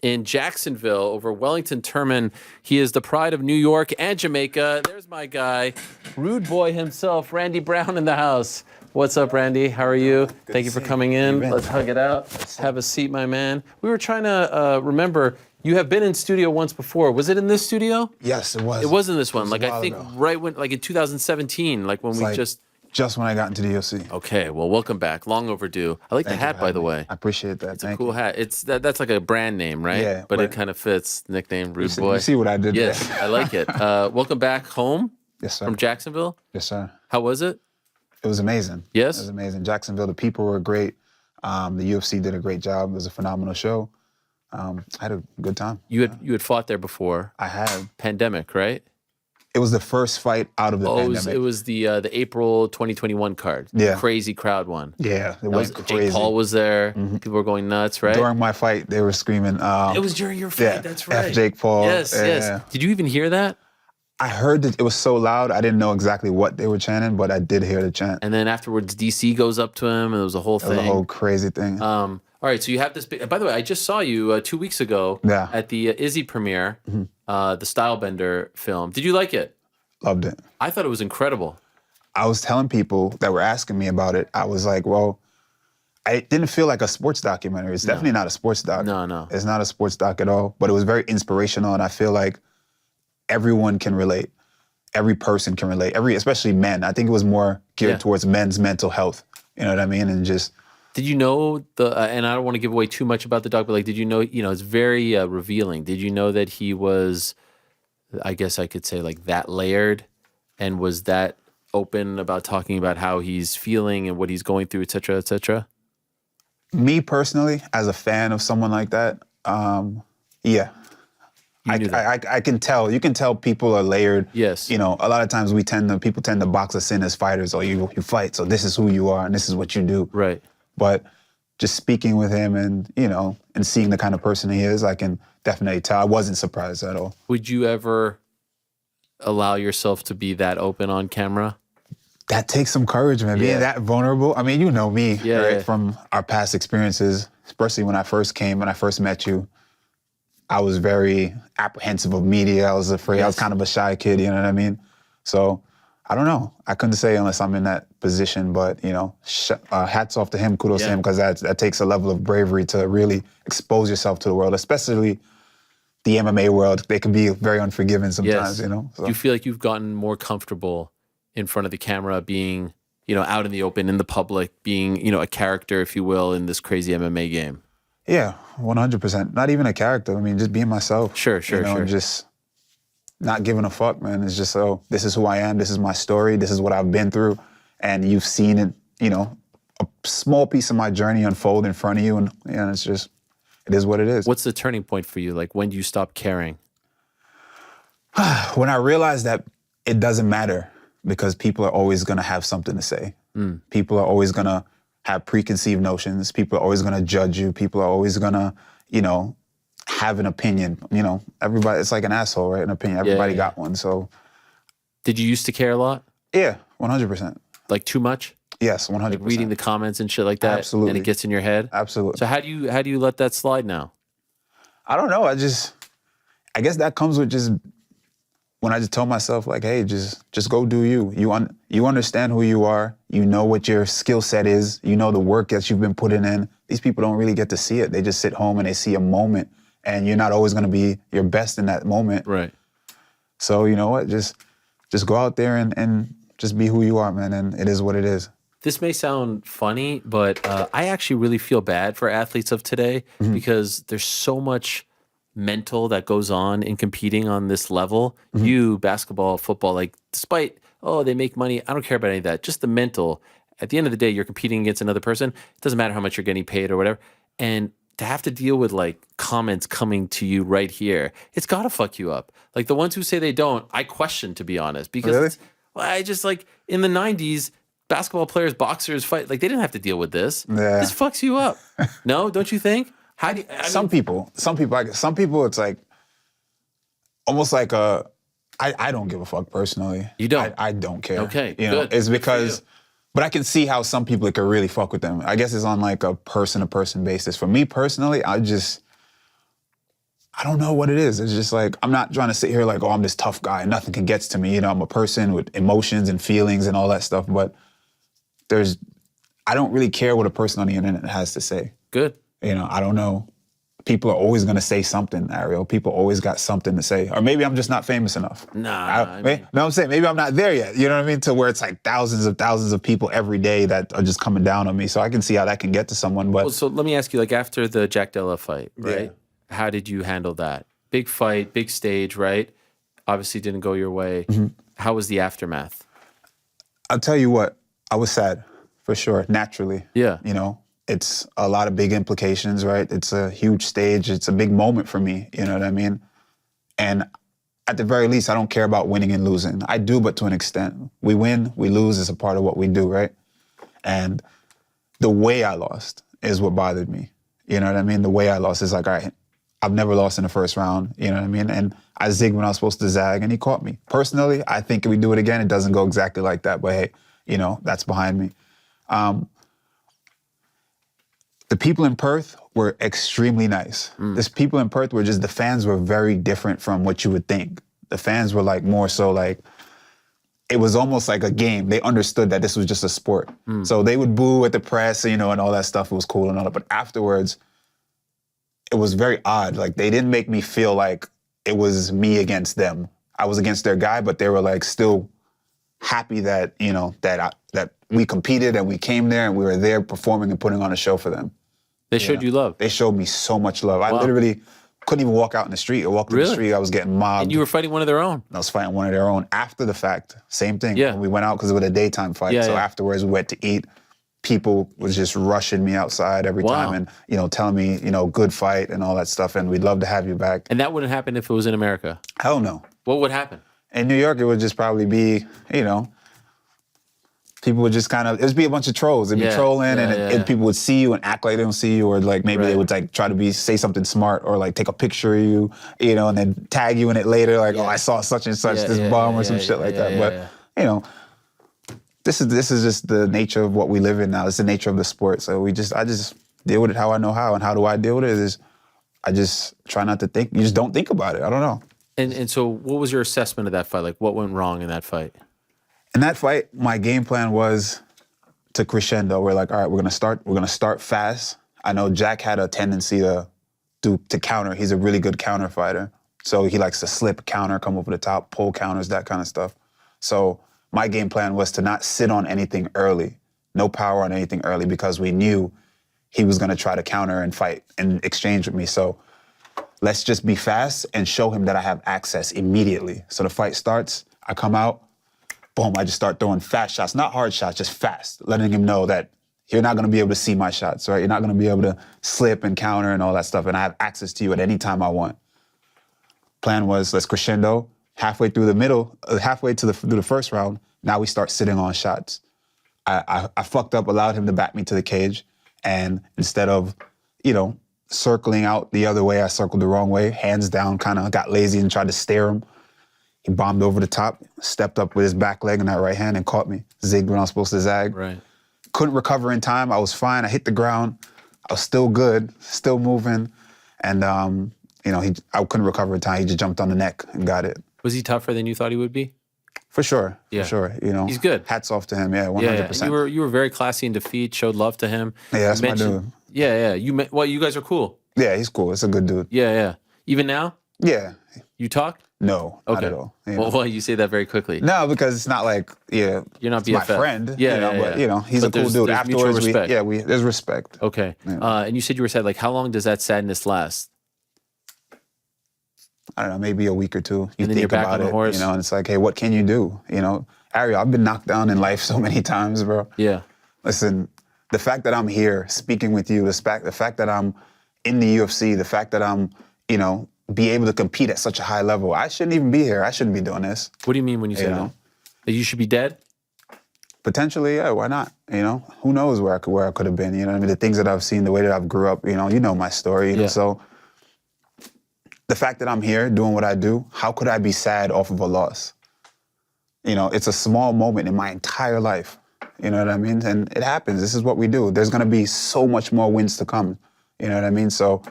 in Jacksonville over Wellington Turman. He is the pride of New York and Jamaica. There's my guy, Rude Boy himself, Randy Brown in the house. What's up, Randy? How are you? Thank you for coming in. Let's hug it out. Have a seat, my man. We were trying to remember, you have been in studio once before. Was it in this studio? Yes, it was. It was in this one. Like, I think ago. right when, like in 2017, like when we just when I got into the UFC. Okay, well, welcome back. Long overdue. I like the hat, by the way. I appreciate that. It's a cool hat. It's that's like a brand name, right? Yeah, but it kind of fits. Nickname, Rude You Boy. see what I did there. Yes, I like it. Welcome back home. Yes, sir. From Jacksonville. Yes, sir. How was it? It was amazing. Yes? It was amazing. Jacksonville, the people were great. The UFC did a great job. It was a phenomenal show. I had a good time. You had fought there before. I had. Pandemic, right? It was the first fight out of the pandemic. It was the April 2021 card. Yeah. The crazy crowd one. Yeah, it was crazy. Jake Paul was there. People were going nuts, right? During my fight, they were screaming. It was during your fight. Yeah, That's right. F Jake Paul. Yes, yes. Did you even hear that? I heard that it was so loud. I didn't know exactly what they were chanting, but I did hear the chant. And then afterwards, DC goes up to him, and it was a whole thing. It was a whole crazy thing. All right, so you have this big. By the way, I just saw you 2 weeks ago at the Izzy premiere, the Stylebender film. Did you like it? Loved it. I thought it was incredible. I was telling people that were asking me about it, I was like, well, I didn't feel like a sports documentary. It's definitely not a sports doc. No. It's not a sports doc at all, but it was very inspirational, and I feel like everyone can relate. Every person can relate, especially men. I think it was more geared towards men's mental health. You know what I mean? And just... Did you know and I don't want to give away too much about the doc, but like, did you know, it's very revealing. Did you know that he was, I guess I could say, like, that layered, and was that open about talking about how he's feeling and what he's going through, et cetera, et cetera? Me personally, as a fan of someone like that, yeah. I can tell. You can tell people are layered. Yes. You know, a lot of times people tend to box us in as fighters. Or you fight, so this is who you are and this is what you do. Right. But just speaking with him and seeing the kind of person he is, I can definitely tell. I wasn't surprised at all. Would you ever allow yourself to be that open on camera? That takes some courage, man. Being that vulnerable. I mean, you know me, right? From our past experiences, especially when I first met you. I was very apprehensive of media. I was afraid. I was kind of a shy kid, you know what I mean? So, I don't know. I couldn't say unless I'm in that position, but, hats off to him, kudos to him, because that takes a level of bravery to really expose yourself to the world, especially the MMA world. They can be very unforgiving sometimes, So. Do you feel like you've gotten more comfortable in front of the camera, being, out in the open, in the public, being, a character, if you will, in this crazy MMA game? Yeah, 100%. Not even a character. I mean, just being myself. Sure. And just not giving a fuck, man. It's just, this is who I am. This is my story. This is what I've been through. And you've seen it, a small piece of my journey unfold in front of you. And it's just, it is what it is. What's the turning point for you? Like, when do you stop caring? When I realized that it doesn't matter, because people are always going to have something to say. People are always going to have preconceived notions. People are always going to judge you. People are always going to, have an opinion. Everybody, it's like an asshole, right? An opinion. Everybody got one. So, did you used to care a lot? Yeah, 100%. Like, too much? Yes, 100%. Like reading the comments and shit like that? Absolutely. And it gets in your head? Absolutely. So how do you let that slide now? I don't know. I guess that comes with just when I just tell myself, like, hey, just go do you. You understand who you are. You know what your skill set is. You know the work that you've been putting in. These people don't really get to see it. They just sit home and they see a moment, and you're not always going to be your best in that moment. Right. So you know what? Just go out there and just be who you are, man. And it is what it is. This may sound funny, but I actually really feel bad for athletes of today because there's so much mental that goes on in competing on this level. You, basketball, football, like, despite, they make money, I don't care about any of that. Just the mental. At the end of the day, you're competing against another person. It doesn't matter how much you're getting paid or whatever. And to have to deal with, like, comments coming to you right here, it's got to fuck you up. Like, the ones who say they don't, I question, to be honest. Because I just, like, in the 90s, basketball players, boxers fight. Like, they didn't have to deal with this. Yeah. This fucks you up. No, don't you think? How do you, some people, it's like almost like I don't give a fuck personally. You don't? I don't care. Okay, you know, good. it's because, but I can see how some people it could really fuck with them. I guess it's on like a person-to-person basis. For me personally, I don't know what it is. It's just like, I'm not trying to sit here like, oh, I'm this tough guy. Nothing can get to me. You know, I'm a person with emotions and feelings and all that stuff. But I don't really care what a person on the internet has to say. Good. You know, I don't know. People are always going to say something, Ariel. People always got something to say. Or maybe I'm just not famous enough. Nah. No, I'm saying maybe I'm not there yet. You know what I mean? To where it's like thousands of people every day that are just coming down on me. So I can see how that can get to someone. But well, so let me ask you, like after the Jack Della fight, right? Yeah. How did you handle that? Big fight, big stage, right? Obviously didn't go your way. Mm-hmm. How was the aftermath? I'll tell you what, I was sad, for sure, naturally. Yeah. You know, it's a lot of big implications, right? It's a huge stage. It's a big moment for me, you know what I mean? And at the very least, I don't care about winning and losing. I do, but to an extent. We win, we lose is a part of what we do, right? And the way I lost is what bothered me. You know what I mean? The way I lost is like, all right, I've never lost in the first round, you know what I mean? And I zigged when I was supposed to zag, and he caught me. Personally, I think if we do it again, it doesn't go exactly like that, but hey, you know, that's behind me. The people in Perth were extremely nice. There's people in Perth where just the fans were very different from what you would think. The fans were like more so like, it was almost like a game. They understood that this was just a sport. So they would boo at the press, you know, and all that stuff. It was cool and all that. But afterwards, it was very odd. Like, they didn't make me feel like it was me against them. I was against their guy, but they were like still happy that, you know, that we competed and we came there and we were there performing and putting on a show for them. They showed you love. They showed me so much love. Wow. I literally couldn't even walk out in the street. I walked in the street, I was getting mobbed. And you were fighting one of their own. I was fighting one of their own. After the fact, same thing. Yeah. We went out because it was a daytime fight. So afterwards we went to eat. People was just rushing me outside every time and, you know, telling me, you know, good fight and all that stuff. And we'd love to have you back. And that wouldn't happen if it was in America? Hell no. What would happen? In New York, it would just probably be, you know, people would just kind of, it'd be a bunch of trolls. It'd be trolling and people would see you and act like they don't see you, or like maybe they would like try to say something smart or like take a picture of you, you know, and then tag you in it later, like, oh, I saw such and such, this bum or some shit like that. But, you know, this is just the nature of what we live in now. It's the nature of the sport. So I just deal with it how I know how. And how do I deal with it is I just try not to think. You just don't think about it. I don't know. And so what was your assessment of that fight? Like, what went wrong in that fight? In that fight, my game plan was to crescendo. We're like, all right, we're gonna start fast. I know Jack had a tendency to counter. He's a really good counter fighter. So he likes to slip, counter, come over the top, pull counters, that kind of stuff. So my game plan was to not sit on anything early, no power on anything early, because we knew he was gonna try to counter and fight and exchange with me. So let's just be fast and show him that I have access immediately. So the fight starts, I come out, boom, I just start throwing fast shots, not hard shots, just fast, letting him know that you're not gonna be able to see my shots, right? You're not gonna be able to slip and counter and all that stuff, and I have access to you at any time I want. Plan was, let's crescendo, halfway through the middle, through the first round, now we start sitting on shots. I fucked up, allowed him to back me to the cage, and instead of, you know, circling out the other way, I circled the wrong way, hands down, kind of got lazy and tried to stare him. He bombed over the top, stepped up with his back leg and that right hand and caught me. Zigged when I was supposed to zag. Right. Couldn't recover in time. I was fine. I hit the ground. I was still good, still moving. And, you know, I couldn't recover in time. He just jumped on the neck and got it. Was he tougher than you thought he would be? For sure. For sure. You know, he's good. Hats off to him. Yeah, 100%. Yeah. You were very classy in defeat, showed love to him. Yeah, that's my dude. Yeah. You guys are cool. Yeah, he's cool. It's a good dude. Yeah. Even now? Yeah. You talk? No, not at all. You know? Well, you say that very quickly. No, because it's not like, you're not BFF. My friend. Yeah, you know, but you know, he's a cool dude. There's Afterwards, respect. there's respect. Okay. Yeah. And you said you were sad. Like, how long does that sadness last? I don't know, maybe a week or two. You and then think you're back about on the it, horse. you know, and it's like, hey, what can you do? You know, Ariel, I've been knocked down in life so many times, bro. Yeah. Listen, the fact that I'm here speaking with you, the fact that I'm in the UFC, the fact that I'm, you know, be able to compete at such a high level. I shouldn't even be here. I shouldn't be doing this. What do you mean when you say that? That you should be dead? Potentially, yeah, why not? You know, who knows where I could have been, you know what I mean? The things that I've seen, the way that I've grew up, you know my story, you know, so the fact that I'm here doing what I do, how could I be sad off of a loss? You know, it's a small moment in my entire life, you know what I mean? And it happens, this is what we do. There's gonna be so much more wins to come, you know what I mean? So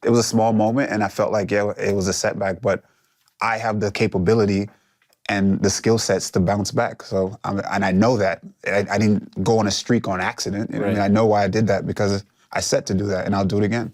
it was a small moment and I felt like, yeah, it was a setback, but I have the capability and the skill sets to bounce back. So, and I know that. I didn't go on a streak on accident. You know what I mean? I know why I did that because I set to do that, and I'll do it again.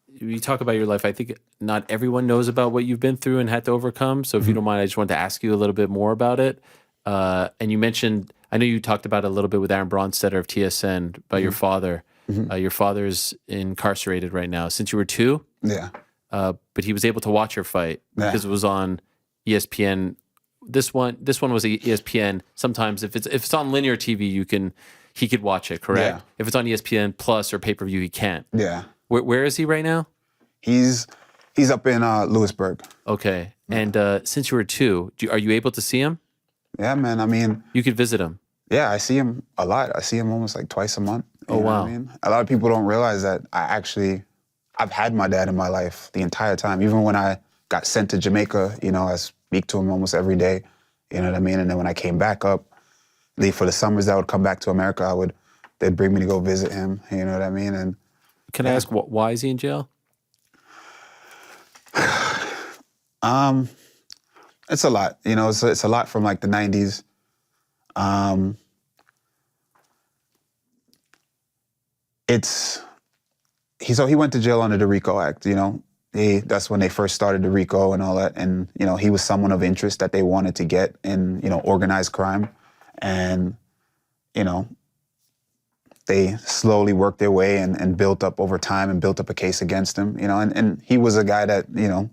You talk about your life. I think not everyone knows about what you've been through and had to overcome. So if you don't mind, I just wanted to ask you a little bit more about it. And you mentioned, I know you talked about it a little bit with Aaron Bronstetter of TSN, about your father. Your father's incarcerated right now. Since you were 2? Yeah. But he was able to watch your fight because it was on ESPN. This one was ESPN. Sometimes if it's on linear TV, he could watch it, correct? Yeah. If it's on ESPN Plus or pay-per-view, he can't. Yeah. Where is he right now? He's up in Lewisburg. Okay. And since you were 2, are you able to see him? Yeah, man. I mean, you could visit him. Yeah, I see him a lot. I see him almost like twice a month. Oh, wow. I mean? A lot of people don't realize that I've had my dad in my life the entire time. Even when I got sent to Jamaica, you know, I speak to him almost every day. You know what I mean? And then when I came back up, for the summers that I would come back to America, they'd bring me to go visit him. You know what I mean? And can I ask why is he in jail? It's a lot. You know, it's a lot from like the 90s. He went to jail under the RICO Act, you know. That's when they first started the RICO and all that. And, you know, he was someone of interest that they wanted to get in, you know, organized crime. And, you know, they slowly worked their way and built up over time and built up a case against him, you know. And he was a guy that, you know,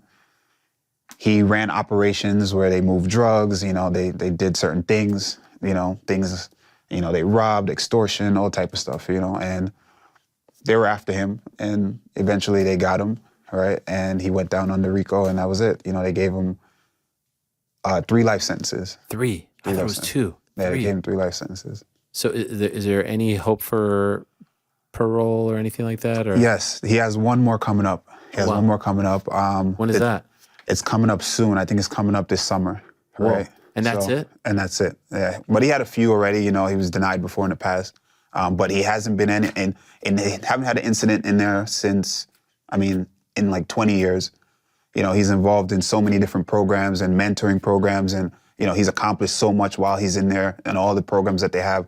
he ran operations where they moved drugs, you know, they did certain things, they robbed, extortion, all type of stuff, you know, and they were after him, and eventually they got him, right? And he went down under RICO, and that was it. You know, they gave him 3 life sentences. 3? I thought it was 2. Yeah, they gave him 3 life sentences. So is there any hope for parole or anything like that? Or? Yes, he has one more coming up. One more coming up. When is that? It's coming up soon. I think it's coming up this summer, right? And that's it? And that's it, yeah. But he had a few already, you know, he was denied before in the past. But he hasn't been in, and they haven't had an incident in there since, in like 20 years. You know, he's involved in so many different programs and mentoring programs, and, you know, he's accomplished so much while he's in there and all the programs that they have.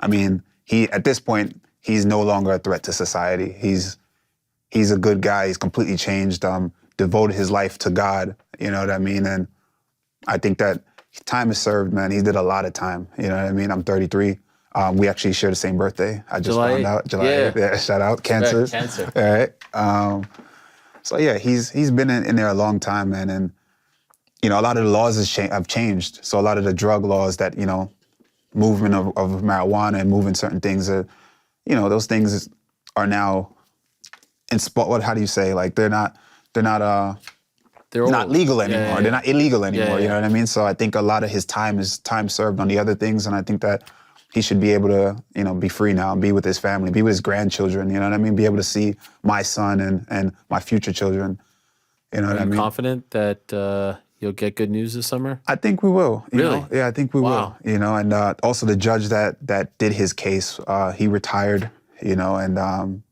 At this point, he's no longer a threat to society. He's a good guy. He's completely changed, devoted his life to God, you know what I mean? And I think that time is served, man. He did a lot of time, you know what I mean? I'm 33. We actually share the same birthday. I just found out. July 8th. Yeah, shout out. Cancer. Cancer. All right. So yeah, he's been in there a long time, man. And, you know, a lot of the laws have changed. So a lot of the drug laws that, you know, movement of marijuana and moving certain things, you know, those things are now how do you say? Like they're not legal anymore. Yeah. They're not illegal anymore. Yeah. You know what I mean? So I think a lot of his time is time served on the other things, and I think that he should be able to, you know, be free now and be with his family, be with his grandchildren. You know what I mean? Be able to see my son and my future children. You know what I mean? Are you confident that you'll get good news this summer? I think we will. You Really? know? Yeah, I think we will. You know, and also the judge that did his case, he retired. You know, and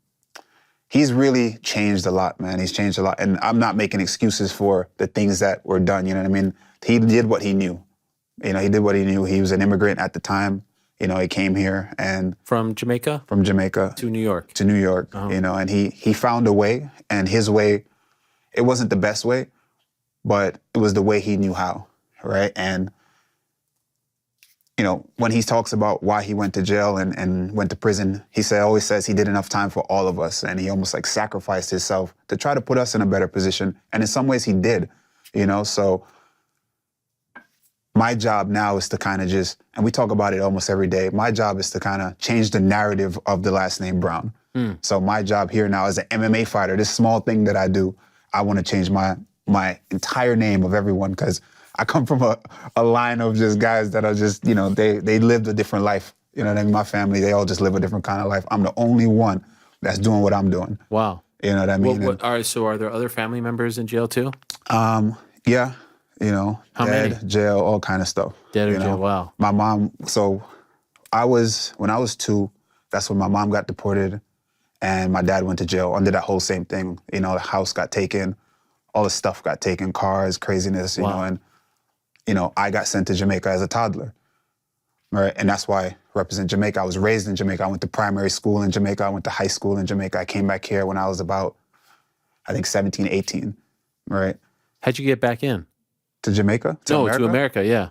he's really changed a lot, man. He's changed a lot, and I'm not making excuses for the things that were done. You know what I mean? He did what he knew. You know, he did what he knew. He was an immigrant at the time. You know, he came here and from Jamaica to New York. You know, and he found a way, and his way, it wasn't the best way, but it was the way he knew how, right? And, you know, when he talks about why he went to jail and went to prison, he always says he did enough time for all of us, and he almost like sacrificed himself to try to put us in a better position. And in some ways he did, you know, so my job now is to kind of and we talk about it almost every day, my job is to kind of change the narrative of the last name Brown. So my job here now as an MMA fighter, this small thing that I do, I want to change my entire name of everyone, because I come from a line of just guys that are just, they lived a different life. You know what I mean? My family, they all just live a different kind of life. I'm the only one that's doing what I'm doing. Wow. You know what I mean? All right, so are there other family members in jail too? Yeah. How dead, many? jail, all kind of stuff. Dead or jail, wow. My mom, when I was 2, that's when my mom got deported and my dad went to jail under that whole same thing. The house got taken, all the stuff got taken, cars, craziness, and, I got sent to Jamaica as a toddler, right? And that's why I represent Jamaica. I was raised in Jamaica. I went to primary school in Jamaica. I went to high school in Jamaica. I came back here when I was about, I think, 17, 18, right? How'd you get back in? To Jamaica? To America, yeah.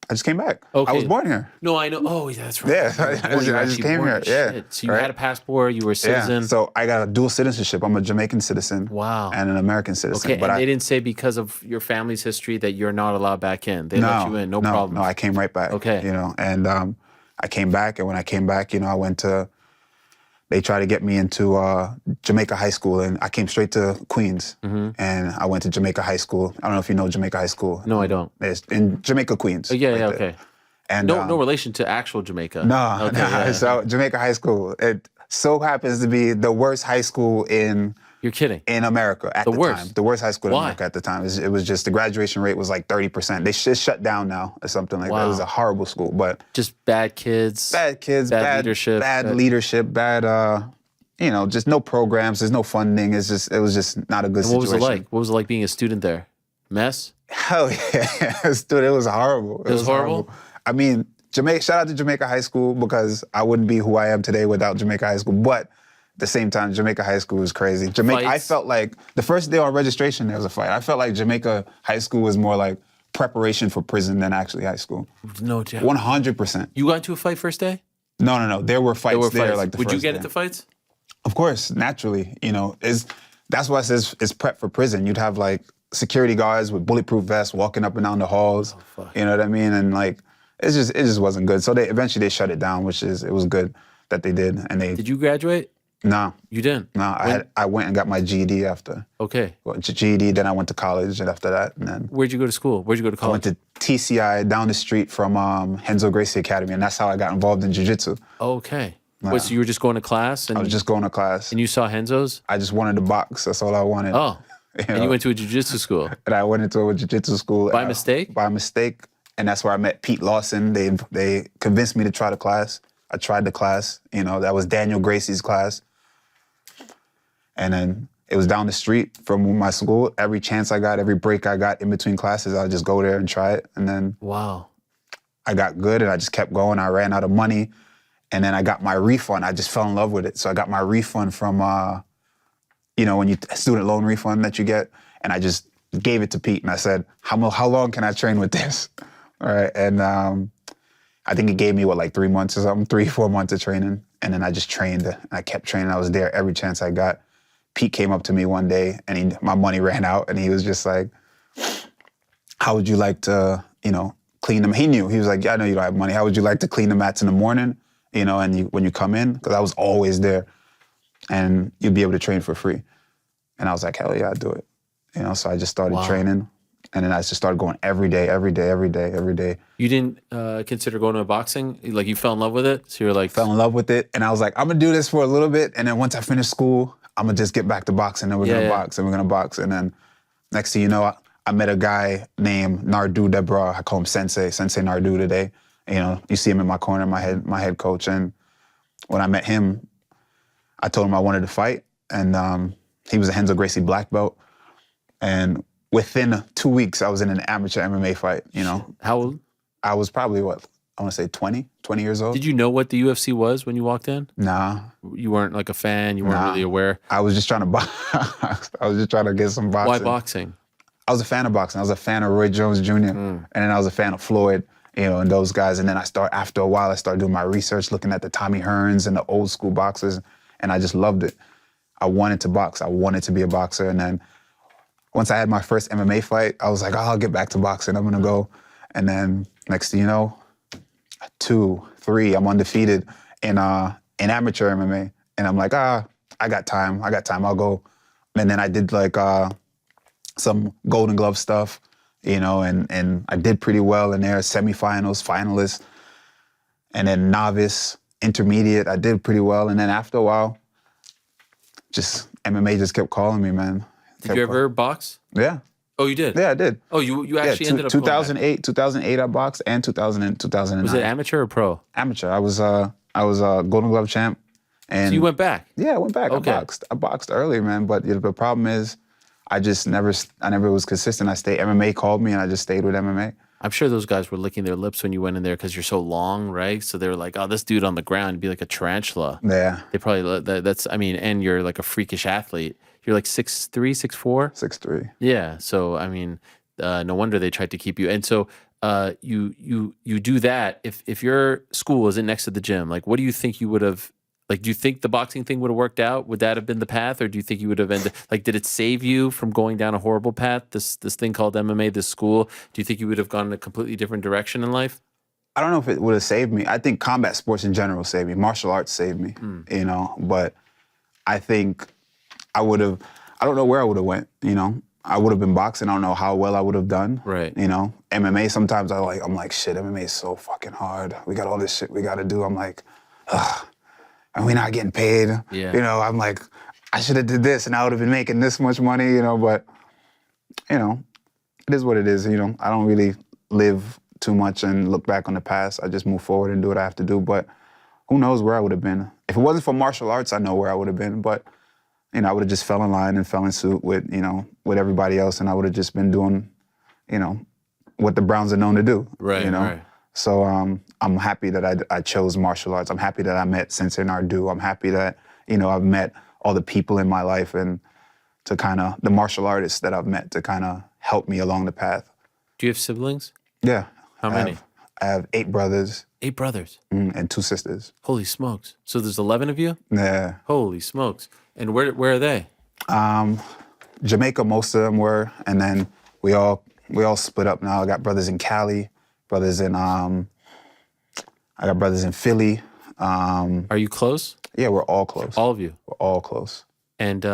I just came back. Okay. I was born here. No, I know. Oh, yeah, that's right. Yeah, I just came here. Yeah. Shit. So you had a passport, you were a citizen. Yeah. So I got a dual citizenship. I'm a Jamaican citizen. Wow. And an American citizen. Okay, and they didn't say because of your family's history that you're not allowed back in. They let you in, no problem. No, I came right back. Okay. And I came back, and when I came back, they tried to get me into Jamaica High School, and I came straight to Queens, and I went to Jamaica High School. I don't know if you know Jamaica High School. No, I don't. It's in Jamaica, Queens. Yeah, right yeah, there. okay. And no relation to actual Jamaica. No, Okay, no. yeah. So Jamaica High School, it so happens to be the worst high school in. You're kidding. In America at the time. The worst high school in America at the time. It was just, the graduation rate was like 30%. They just shut down now or something like that. It was a horrible school, but. Just bad kids. Bad leadership. Bad leadership, just no programs. There's no funding. It was just not a good situation. What was it like? What was it like being a student there? Mess? Hell yeah. Dude, it was horrible. It was horrible? I mean, shout out to Jamaica High School, because I wouldn't be who I am today without Jamaica High School. But at the same time, Jamaica High School was crazy. I felt like the first day on registration, there was a fight. I felt like Jamaica High School was more like preparation for prison than actually high school. No doubt. 100%. You got into a fight first day? No. There were fights there like the Would first you get day. into fights? Of course, naturally. That's why it says it's prep for prison. You'd have like security guards with bulletproof vests walking up and down the halls. You know what I mean? And like, it just wasn't good. So eventually they shut it down, it was good that they did. And Did you graduate? No. You didn't? No, I went and got my GED after. Okay. GED, then I went to college, and after that, and then. Where'd you go to school? Where'd you go to college? I went to TCI down the street from Renzo Gracie Academy, and that's how I got involved in jiu-jitsu. Okay. Wait, so you were just going to class? I was just going to class. And you saw Renzo's? I just wanted to box. That's all I wanted. Oh. And you went to a jiu-jitsu school? And I went into a jiu-jitsu school. By mistake? By mistake. And that's where I met Pete Lawson. They convinced me to try the class. I tried the class. That was Daniel Gracie's class. And then it was down the street from my school. Every chance I got, every break I got in between classes, I'd just go there and try it. And then I got good, and I just kept going. I ran out of money. And then I got my refund. I just fell in love with it. So I got my refund from, when student loan refund that you get. And I just gave it to Pete. And I said, how long can I train with this? All right. And I think he gave me, 3 months or something, 3-4 months of training. And then I just trained. And I kept training. I was there every chance I got. Pete came up to me one day, and my money ran out, and he was just like, how would you like to, clean them? He knew. He was like, yeah, I know you don't have money. How would you like to clean the mats in the morning, and when you come in? Because I was always there, and you'd be able to train for free. And I was like, hell yeah, I'd do it. So I just started training, and then I just started going every day. You didn't consider going to boxing? Like, you fell in love with it? So you're like... Fell in love with it, and I was like, I'm going to do this for a little bit, and then once I finish school, I'm going to just get back to boxing, and we're going to box, and we're going to box. And then next thing you know, I met a guy named Nardu Debra. I call him Sensei Nardu today. You see him in my corner, my head coach. And when I met him, I told him I wanted to fight. And he was a Renzo Gracie black belt. And within 2 weeks, I was in an amateur MMA fight, How old? I was probably, I want to say 20 years old. Did you know what the UFC was when you walked in? Nah. You weren't like a fan? You weren't really aware? I was just trying to box. I was just trying to get some boxing. Why boxing? I was a fan of boxing. I was a fan of Roy Jones Jr. And then I was a fan of Floyd, and those guys. And then after a while, I started doing my research, looking at the Tommy Hearns and the old school boxers, and I just loved it. I wanted to box. I wanted to be a boxer. And then once I had my first MMA fight, I was like, I'll get back to boxing. I'm going to go. And then next thing you know, 2, 3, I'm undefeated in amateur MMA. And I'm like, I got time, I'll go. And then I did some Golden Glove stuff, you know, and I did pretty well in there, semifinals, finalists, and then novice, intermediate, I did pretty well. And then after a while, just MMA just kept calling me, man. Did you ever box? Yeah. Oh, you did? Yeah, I did. Oh, you actually ended up 2008 I boxed, and 2009. Was it amateur or pro? Amateur. I was Golden Glove champ. And so you went back? Yeah, I went back. Okay. I boxed early, man. But the problem is, I never was consistent. MMA called me, and I just stayed with MMA. I'm sure those guys were licking their lips when you went in there because you're so long, right? So they were like, "Oh, this dude on the ground would be like a tarantula." Yeah. They probably and you're like a freakish athlete. You're like 6'3", 6'4"? 6'3". Yeah. So I mean, no wonder they tried to keep you. And so you do that. If your school isn't next to the gym, like, what do you think you would have? Like, do you think the boxing thing would have worked out? Would that have been the path, or do you think you would have ended? Like, did it save you from going down a horrible path? This thing called MMA, this school. Do you think you would have gone in a completely different direction in life? I don't know if it would have saved me. I think combat sports in general saved me. Martial arts saved me. You know, but I think I would have. I don't know where I would have went. You know, I would have been boxing. I don't know how well I would have done. Right. You know, MMA. Sometimes I'm like, shit. MMA is so fucking hard. We got all this shit we got to do. I'm like, ugh. And we're not getting paid. Yeah. You know, I'm like, I should have did this and I would have been making this much money, you know, but, you know, it is what it is. You know, I don't really live too much and look back on the past. I just move forward and do what I have to do. But who knows where I would have been. If it wasn't for martial arts, I know where I would have been. But, you know, I would have just fell in line and fell in suit with, you know, with everybody else. And I would have just been doing, you know, what the Browns are known to do. Right, you know? right. So I'm happy that I chose martial arts. I'm happy that I met Sensei Nardu. I'm happy that, you know, I've met all the people in my life and to kind of, the martial artists that I've met to kind of help me along the path. Do you have siblings? Yeah. How many? I have 8 brothers. 8 brothers? And 2 sisters. Holy smokes. So there's 11 of you? Yeah. Holy smokes. And where are they? Jamaica, most of them were. And then we all split up now. I got brothers in Cali. Brothers in, I got brothers in Philly. Are you close? Yeah, we're all close. All of you? We're all close. And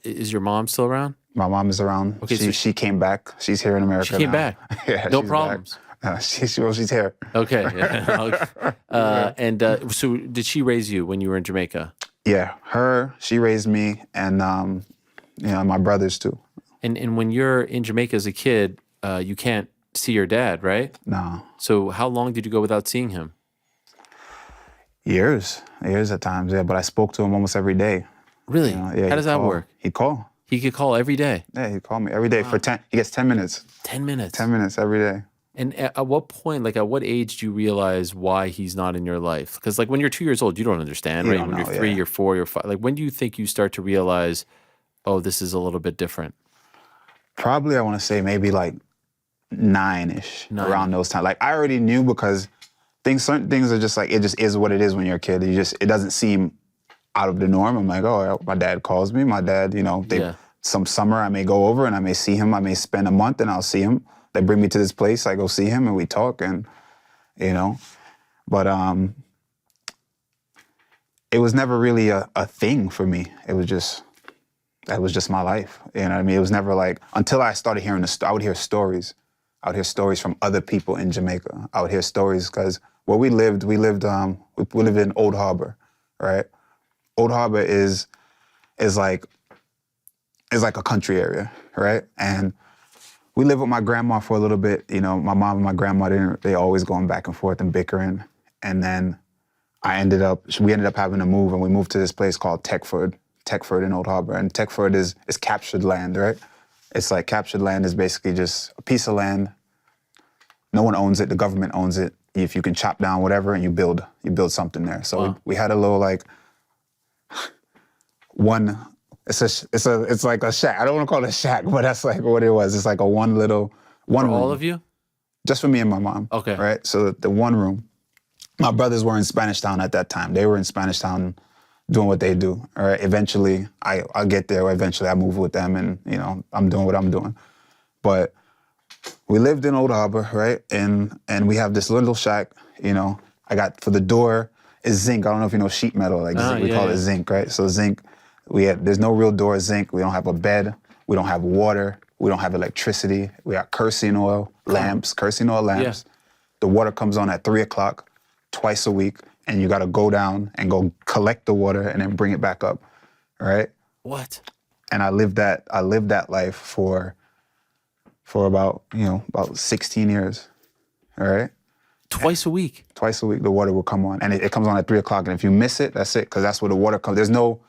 is your mom still around? My mom is around. Okay, she came back. She's here in America She came now. back? Yeah, no she's problems? Back. She's here. Okay. Yeah. And so did she raise you when you were in Jamaica? Yeah, she raised me and, you know, my brothers too. And when you're in Jamaica as a kid, you can't see your dad, right? No. So how long did you go without seeing him? Years at times, yeah. But I spoke to him almost every day. Really? You know, yeah, how does that work? He'd call. He could call every day? Yeah, he'd call me every day for 10. He gets 10 minutes. 10 minutes? 10 minutes every day. And at what point, like at what age do you realize why he's not in your life? Because like when you're 2 years old, you don't understand, right? When you're 3, you're 4, you're 5. Like when do you think you start to realize, oh, this is a little bit different? Probably I want to say maybe like 9-ish, around those times. Like I already knew because certain things are just like, it just is what it is when you're a kid. It doesn't seem out of the norm. I'm like, oh, my dad calls me. My dad, you know, some summer I may go over and I may see him. I may spend a month and I'll see him. They bring me to this place. I go see him and we talk and, you know, but it was never really a thing for me. That was just my life. You know what I mean? It was never like, until I started hearing I would hear stories. I would hear stories from other people in Jamaica. I would hear stories because where we lived in Old Harbor, right? Old Harbor is like a country area, right? And we lived with my grandma for a little bit. You know, my mom and my grandma, they always going back and forth and bickering. And then we ended up having to move, and we moved to this place called Techford in Old Harbor. And Techford is captured land, right? It's like captured land is basically just a piece of land. No one owns it. The government owns it. If you can chop down whatever and you build something there. So we had a little like it's like a shack. I don't want to call it a shack, but that's like what it was. It's like a one room. For all of you? Just for me and my mom. Okay. Right? So the one room. My brothers were in Spanish Town at that time. They were in Spanish Town doing what they do. All right. Eventually, I'll get there. Eventually, I move with them, and you know, I'm doing what I'm doing. But we lived in Old Harbor, right? And we have this little shack. You know, I got for the door is zinc. I don't know if you know sheet metal. Like zinc, we call it zinc, right? So zinc. There's no real door, zinc. We don't have a bed. We don't have water. We don't have electricity. We got kerosene oil lamps. Yeah. The water comes on at 3 o'clock twice a week, and you got to go down and go collect the water and then bring it back up, right? What? And I lived that life for about 16 years, all right? Twice a week? Twice a week, the water will come on. And it comes on at 3 o'clock, and if you miss it, that's it, because that's where the water comes. There's no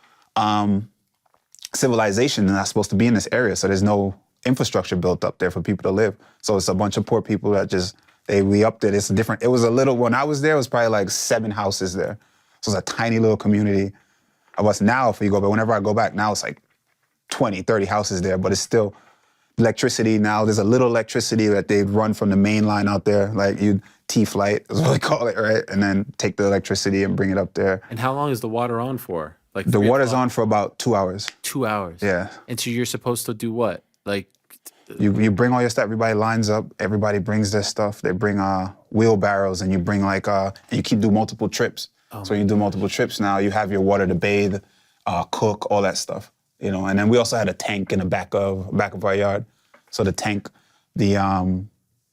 civilization not supposed to be in this area, so there's no infrastructure built up there for people to live. So it's a bunch of poor people that we upped it. It's different. It was a little, when I was there, it was probably like 7 houses there. So it's a tiny little community of us. Now, if you go, but whenever I go back, now it's like 20, 30 houses there, but it's still electricity now. There's a little electricity that they run from the main line out there, like T-flight is what they call it, right? And then take the electricity and bring it up there. And how long is the water on for? Like the water's on for about 2 hours. 2 hours? Yeah. And so you're supposed to do what? Like, you bring all your stuff, everybody lines up, everybody brings their stuff. They bring wheelbarrows, and you bring and you do multiple trips. So when you do multiple trips now, you have your water to bathe, cook, all that stuff. And then we also had a tank in the back of our yard. So the tank, when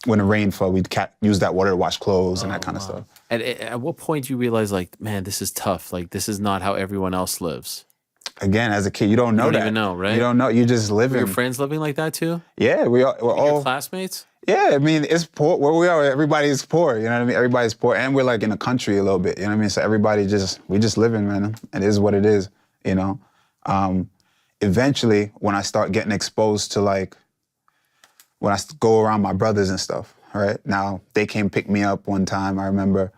the rain fell, we'd use that water to wash clothes and that kind of stuff. At what point do you realize, like, man, this is tough. Like, this is not how everyone else lives? Again, as a kid, you don't know that. You don't even know, right? You don't know. You just live Were your friends living like that too? Yeah, we're all your classmates. Yeah, I mean, it's poor. Where we are, everybody's poor. You know what I mean? Everybody's poor, and we're like in the country a little bit. You know what I mean? So we just living, man. It is what it is. Eventually, when I start getting exposed to when I go around my brothers and stuff, right? Now, they came pick me up one time. I remember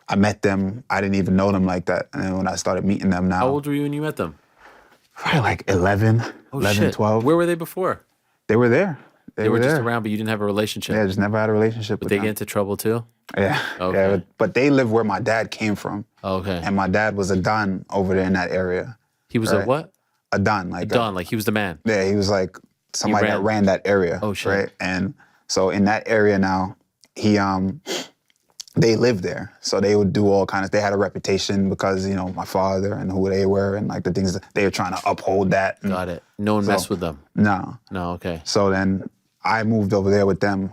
I met them. I didn't even know them like that. And then when I started meeting them now. How old were you when you met them? Probably like 11, 12. Where were they before? They were there. They were just around, but you didn't have a relationship. Yeah, I just never had a relationship with them. But they get into trouble too? Yeah. Okay. Yeah, but they live where my dad came from. Okay. And my dad was a Don over there in that area. He was a what? A Don. Like he was the man. Yeah, he was like somebody that ran that area. Oh, shit. Right? And so in that area now, they lived there. So they would do all kinds of, they had a reputation because, my father and who they were and like the things that they were trying to uphold that. And got it. No one messed with them? No. No, okay. So then I moved over there with them.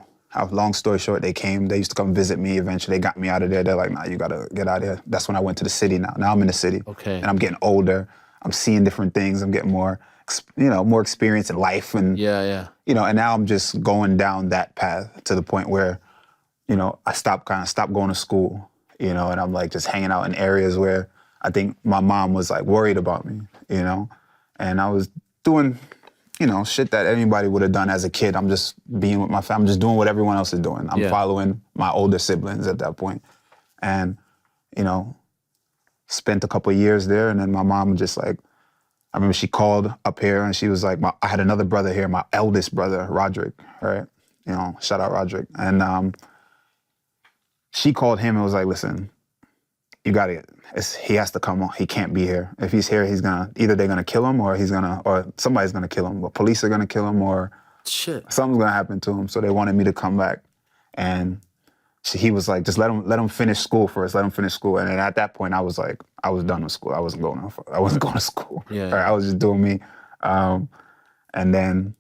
Long story short, they came. They used to come visit me. Eventually, they got me out of there. They're like, nah, you got to get out of here. That's when I went to the city now. Now I'm in the city. Okay. And I'm getting older. I'm seeing different things. I'm getting more experience in life. And, yeah. And now I'm just going down that path to the point where, I stopped going to school, and I'm like just hanging out in areas where I think my mom was like worried about me, and I was doing, shit that anybody would have done as a kid. I'm just being with my family, just doing what everyone else is doing. I'm following my older siblings at that point. And, spent a couple of years there, and then my mom just like, I remember she called up here and she was like, I had another brother here, my eldest brother, Roderick, right? Shout out Roderick. And she called him and was like, listen, he has to come on. He can't be here. If he's here, either they're gonna kill him or somebody's gonna kill him. Or police are gonna kill him or something's gonna happen to him. So they wanted me to come back. And he was like, just let him finish school first. Let him finish school. And then at that point, I was like, I was done with school. I wasn't going to school. Yeah. Right? I was just doing me. And then,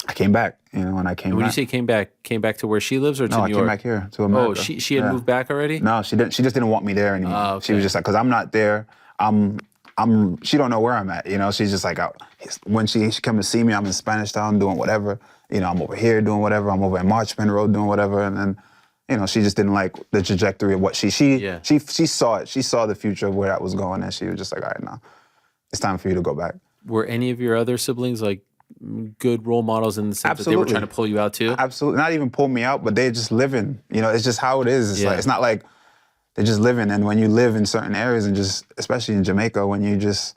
I came back, and I came back. When you say came back to where she lives or to New York? No, I came back here to America. Oh, she had moved back already? No, she didn't. She just didn't want me there anymore. Okay. She was just like, because I'm not there. She don't know where I'm at. She's just like, when she come to see me, I'm in Spanish Town doing whatever. I'm over here doing whatever. I'm over at Marchman Road doing whatever. And then, she just didn't like the trajectory of what she saw it. She saw the future of where that was going, and she was just like, all right, now it's time for you to go back. Were any of your other siblings like good role models in the sense that they were trying to pull you out too? Absolutely. Not even pull me out, but they're just living. It's just how it is. It's like, it's not like they're just living. And when you live in certain areas and just, especially in Jamaica, when you're just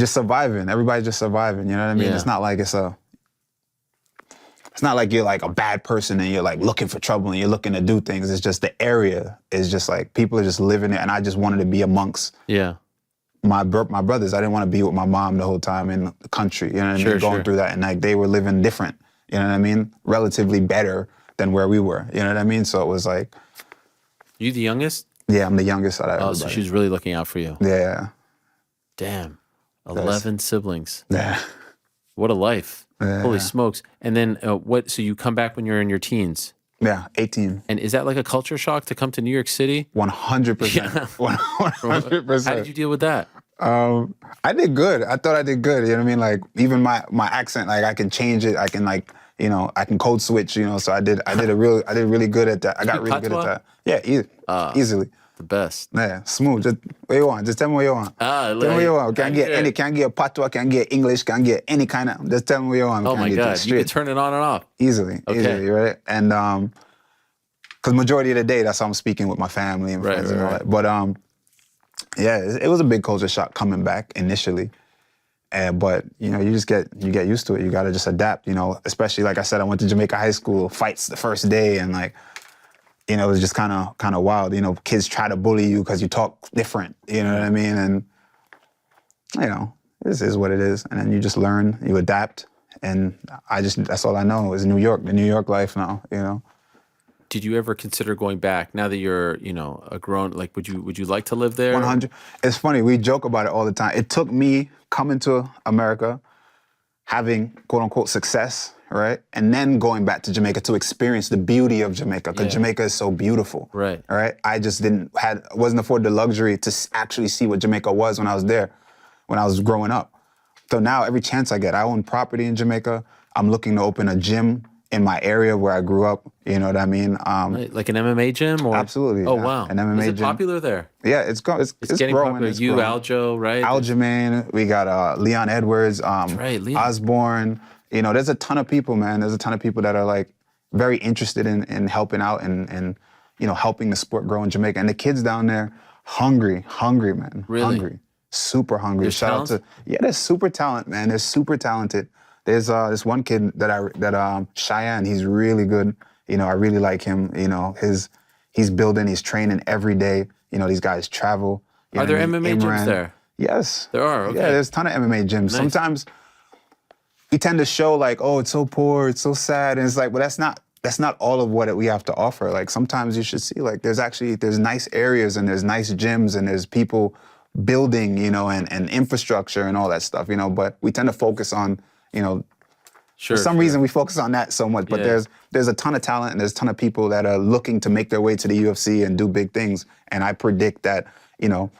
surviving. Everybody's just surviving. You know what I mean? Yeah. It's not like you're like a bad person and you're like looking for trouble and you're looking to do things. It's just the area is just like people are just living it. And I just wanted to be amongst my brothers. I didn't want to be with my mom the whole time in the country. You know what I mean? Going through that. And like they were living different. You know what I mean? Relatively better than where we were. You know what I mean? So it was like. You the youngest? Yeah, I'm the youngest out of everybody. So she was really looking out for you. Yeah. Damn. 11 siblings. Yeah. What a life. Yeah. Holy smokes. And then so you come back when you're in your teens? Yeah, 18. And is that like a culture shock to come to New York City? 100%. Yeah. 100%. How did you deal with that? I did good. I thought I did good. You know what I mean? Like even my accent, like I can change it. I can like, you know, I can code switch, you know, so I did really good at that. I got really good at that. Yeah, easily. The best. Yeah, smooth. Just what you want. Just tell me what you want. Tell me what you want. Can get patois, can get English, can get any kind of. Just tell me what you want. Oh my God, you can turn it on and off easily. Easily, right? And because majority of the day, that's how I'm speaking with my family and friends and all that. But yeah, it was a big culture shock coming back initially. But you know, you get used to it. You gotta just adapt. You know, especially like I said, I went to Jamaica high school, fights the first day, and like. You know, it was just kind of wild. You know, kids try to bully you because you talk different. You know what I mean? And, you know, this is what it is. And then you just learn, you adapt. And that's all I know is New York, the New York life now, you know. Did you ever consider going back now that you're, you know, a grown, like, would you like to live there? 100. It's funny, we joke about it all the time. It took me coming to America, having quote unquote success, right? And then going back to Jamaica to experience the beauty of Jamaica, because Jamaica is so beautiful. Right. All right. I just wasn't afforded the luxury to actually see what Jamaica was when I was there, when I was growing up. So now every chance I get, I own property in Jamaica. I'm looking to open a gym in my area where I grew up. You know what I mean? Like an MMA gym? Or? Absolutely. Oh, wow. An MMA is it gym. popular there? Yeah, it's getting growing. popular. It's You, growing. Aljo, right? Aljamain, we got Leon Edwards, Leon. Osborne. You know, there's a ton of people, man. There's a ton of people that are like very interested in helping out and you know, helping the sport grow in Jamaica. And the kids down there, hungry, man. Really? Hungry. Super hungry. There's Shout out to there's super talent, man. They're super talented. There's this one kid that Cheyenne, he's really good. You know, I really like him. You know, he's building, he's training every day. You know, these guys travel. Are there MMA gyms there? Yes. There are, okay. Yeah, there's a ton of MMA gyms. Nice. Sometimes we tend to show like, oh, it's so poor, it's so sad. And it's like, well, that's not all of what we have to offer. Like sometimes you should see like there's nice areas and there's nice gyms and there's people building, you know, and infrastructure and all that stuff, you know, but we tend to focus on, you know, for some reason we focus on that so much, but there's a ton of talent and there's a ton of people that are looking to make their way to the UFC and do big things. And I predict that, you know,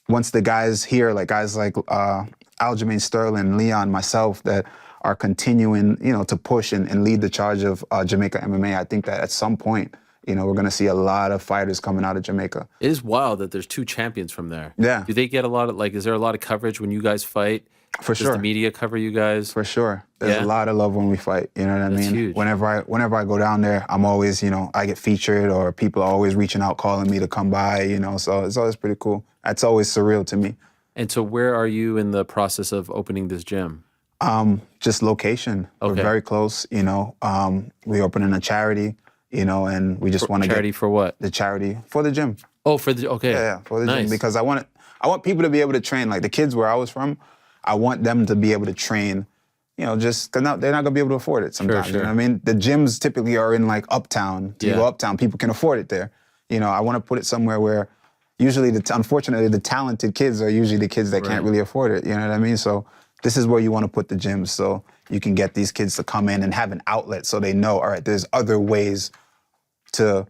once the guys here, like guys like Aljamain Sterling, Leon, myself, that are continuing, you know, to push and lead the charge of Jamaica MMA, I think that at some point, you know, we're going to see a lot of fighters coming out of Jamaica. It is wild that there's two champions from there. Yeah. Do they get a lot of, like, is there a lot of coverage when you guys fight? For sure. Does the media cover you guys? For sure. There's a lot of love when we fight. You know what I mean? Huge. Whenever I go down there, I'm always, you know, I get featured or people are always reaching out, calling me to come by, you know, so it's always pretty cool. That's always surreal to me. And so where are you in the process of opening this gym? Just location. Okay. We're very close, you know. We opening a charity, you know, and we just want to get... Charity for what? The charity for the gym. Oh, for the... Okay. Yeah, for the gym. Because I want people to be able to train. Like the kids where I was from, I want them to be able to train, you know, just because they're not going to be able to afford it sometimes. Sure. You know what I mean? The gyms typically are in like uptown. You go uptown, people can afford it there. You know, I want to put it somewhere where usually, unfortunately, the talented kids are usually the kids that can't really afford it. You know what I mean? So this is where you want to put the gyms so you can get these kids to come in and have an outlet so they know, all right, there's other ways to,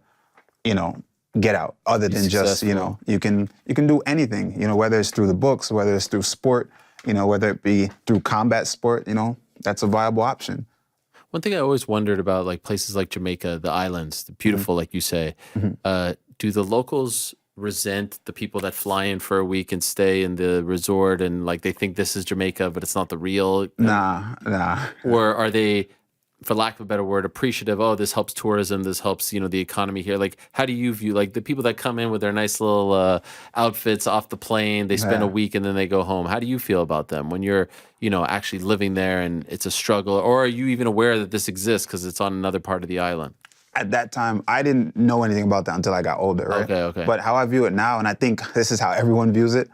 you know, get out other than just, you know, you can do anything, you know, whether it's through the books, whether it's through sport, you know, whether it be through combat sport, you know, that's a viable option. One thing I always wondered about, like places like Jamaica, the islands, the beautiful, like you say, do the locals resent the people that fly in for a week and stay in the resort and like they think this is Jamaica, but it's not the real? Nah. Or are they, for lack of a better word, appreciative? Oh, this helps tourism. This helps, you know, the economy here. Like, how do you view like the people that come in with their nice little outfits off the plane? They spend a week and then they go home. How do you feel about them when you're, you know, actually living there and it's a struggle? Or are you even aware that this exists because it's on another part of the island? At that time, I didn't know anything about that until I got older, right? Okay. But how I view it now, and I think this is how everyone views it,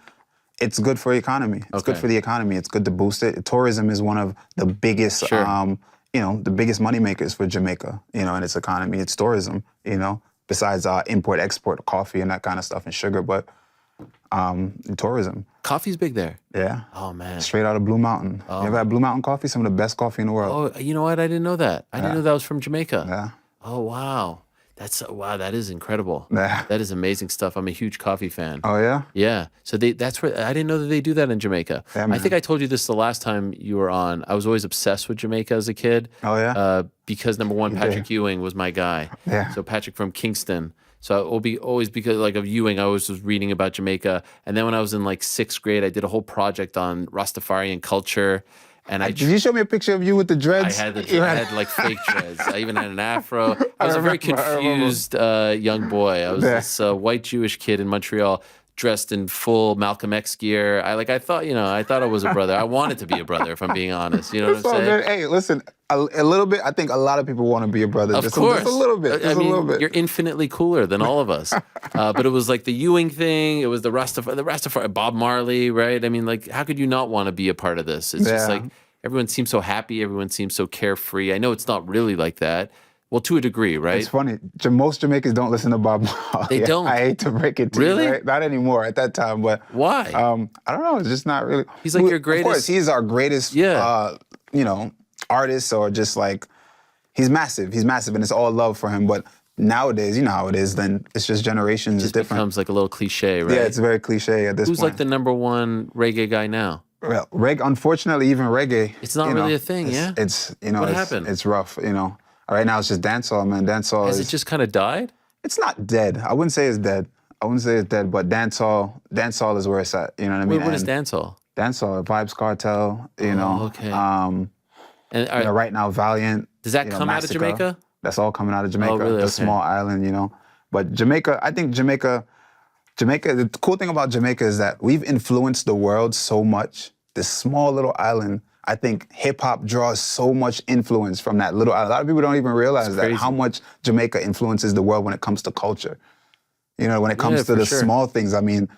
it's good for the economy. It's good for the economy. It's good to boost it. Tourism is one of the biggest, you know, the biggest moneymakers for Jamaica, you know, in its economy. It's tourism, you know, besides import, export, coffee and that kind of stuff and sugar. But tourism. Coffee's big there. Yeah. Oh man. Straight out of Blue Mountain. Oh. You ever had Blue Mountain coffee? Some of the best coffee in the world. Oh, you know what? I didn't know that. I didn't know that was from Jamaica. Yeah. Oh wow. Wow, that is incredible. Yeah. That is amazing stuff. I'm a huge coffee fan. Oh yeah? Yeah. So that's where I didn't know that they do that in Jamaica. Yeah, I think I told you this the last time you were on. I was always obsessed with Jamaica as a kid. Oh yeah? Because number one, You Patrick did. Ewing was my guy. Yeah. So Patrick from Kingston. So always because like of Ewing, I always was reading about Jamaica. And then when I was in like 6th grade, I did a whole project on Rastafarian culture. And Did you show me a picture of you with the dreads? I had like fake dreads. I even had an afro. I was a very confused young boy. I was this white Jewish kid in Montreal, dressed in full Malcolm X gear. I thought I was a brother. I wanted to be a brother, if I'm being honest. You know what I'm saying? Good. Hey, listen, a little bit. I think a lot of people want to be a brother. Of course, just a little bit. Just I mean, a little bit. You're infinitely cooler than all of us. But it was like the Ewing thing. It was the Rastafari, Bob Marley, right? I mean, like, how could you not want to be a part of this? It's just like everyone seems so happy. Everyone seems so carefree. I know it's not really like that. Well, to a degree, right? It's funny. Most Jamaicans don't listen to Bob Marley. They don't. I hate to break it to Really? you. Right? Not anymore at that time, but why? I don't know. It's just not really. He's like your greatest. Of course, he's our greatest. Artist, or just like he's massive. He's massive, and it's all love for him. But nowadays, you know how it is. Then it's just generations. It just different. becomes like a little cliche, right? Yeah, it's very cliche at this Who's point. like the number one reggae guy now? Well, unfortunately, even reggae. It's not really a thing, yeah? It's What happened? It's rough, Right now, it's just dancehall, man. Dancehall Has it just kind of died? It's not dead. I wouldn't say it's dead. But dancehall is where it's at. You know what I mean? Wait, what is dancehall? Dancehall, Vibes Cartel. Okay. And right now, Valiant. Does that come out of Jamaica? That's all coming out of Jamaica. Oh, really? The Okay. small island, But Jamaica, I think Jamaica. The cool thing about Jamaica is that we've influenced the world so much. This small little island. I think hip hop draws so much influence from that little island. A lot of people don't even realize that how much Jamaica influences the world when it comes to culture. When it comes to the small things. I mean,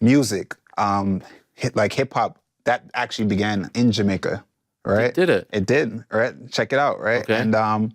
music, like hip hop, that actually began in Jamaica, right? Did it? It did, right? Check it out, right? Okay. And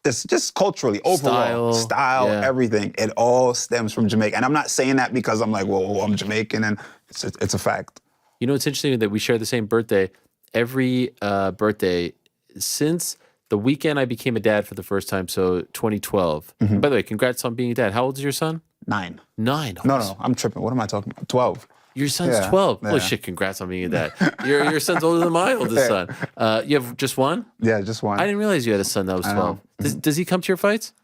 it's just culturally, overall, style, everything. It all stems from Jamaica. And I'm not saying that because I'm like, whoa, I'm Jamaican, and it's a fact. You know, it's interesting that we share the same birthday. Every birthday since the weekend I became a dad for the first time, so 2012. By the way, congrats on being a dad. How old is your son? 9. 9? No, I'm tripping. What am I talking about? 12. Your son's 12. Holy shit, congrats on being a dad. Your son's older than my oldest son. You have just one? Yeah, just one. I didn't realize you had a son that was 12. Does he come to your fights?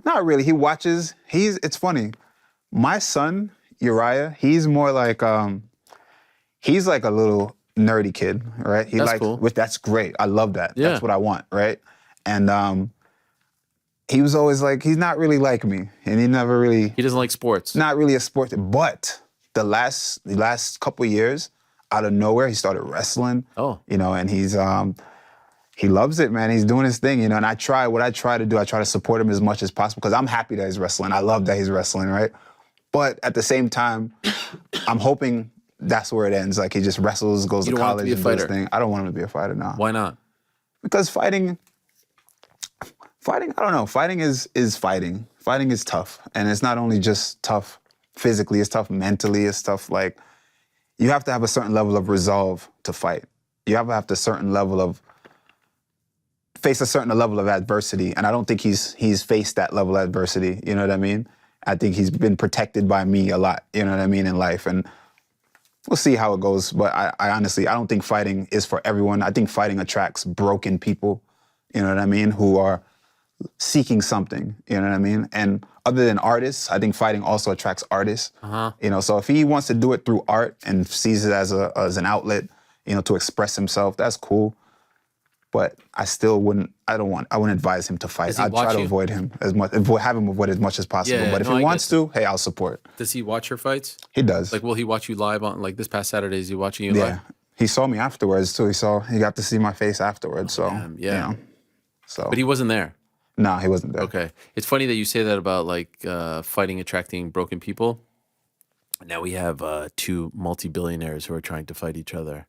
Not really. He watches. It's funny. My son, Uriah, he's more like, he's like a little nerdy kid, right? He That's likes, cool. That's great. I love that. Yeah. That's what I want, right? And he was always like, he's not really like me. And he never really... He doesn't like sports. Not really a sport. But the last couple of years, out of nowhere, he started wrestling. Oh. And he's... he loves it, man. He's doing his thing, and I try to support him as much as possible because I'm happy that he's wrestling. I love that he's wrestling, right? But at the same time, I'm hoping that's where it ends. Like he just wrestles, goes to college, and does his thing. I don't want him to be a fighter now. Why not? Because fighting, I don't know. Fighting is fighting. Fighting is tough, and it's not only just tough physically. It's tough mentally. It's tough. Like you have to have a certain level of resolve to fight. You have to have face a certain level of adversity, and I don't think he's faced that level of adversity. You know what I mean? I think he's been protected by me a lot. You know what I mean, in life, and we'll see how it goes. But I honestly, I don't think fighting is for everyone. I think fighting attracts broken people. You know what I mean? Who are seeking something. You know what I mean? And other than artists, I think fighting also attracts artists. So if he wants to do it through art and sees it as an outlet, to express himself, that's cool. But I still wouldn't advise him to fight. I'd try to avoid him have him avoid as much as possible. Yeah, but if he wants to, hey, I'll support. Does he watch your fights? He does. Like, will he watch you live on, like this past Saturday, is he watching you live? Yeah. He saw me afterwards too. He got to see my face afterwards. So yeah. So But he wasn't there. No, he wasn't there. Okay. It's funny that you say that about like fighting attracting broken people. Now we have two multi-billionaires who are trying to fight each other.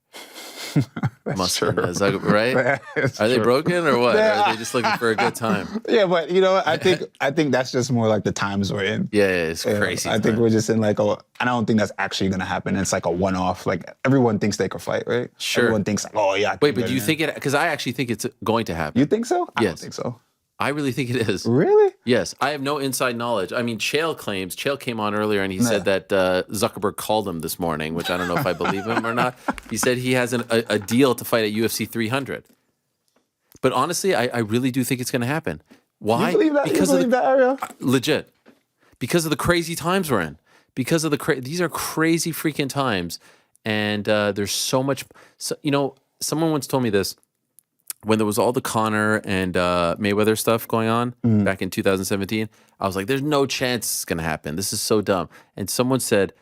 That's true. Right? Are they broken or what? Or are they just looking for a good time? Yeah, but you know what? I think that's just more like the times we're in. Yeah, it's crazy. I think we're just in like and I don't think that's actually gonna happen. It's like a one-off. Like everyone thinks they could fight, right? Sure. Everyone thinks like, oh yeah. Wait, but do you think it? Because I actually think it's going to happen. You think so? I Yes. don't think so. I really think it is. Really? Yes. I have no inside knowledge. I mean, Chael came on earlier and he said that Zuckerberg called him this morning, which I don't know if I believe him or not. He said he has a deal to fight at UFC 300. But honestly, I really do think it's going to happen. Why? You believe that? Because you believe that, Ariel? Legit. Because of the crazy times we're in. Because of these are crazy freaking times. And there's so much, someone once told me this. When there was all the Conor and Mayweather stuff going on back in 2017, I was like, there's no chance it's going to happen. This is so dumb. And someone said,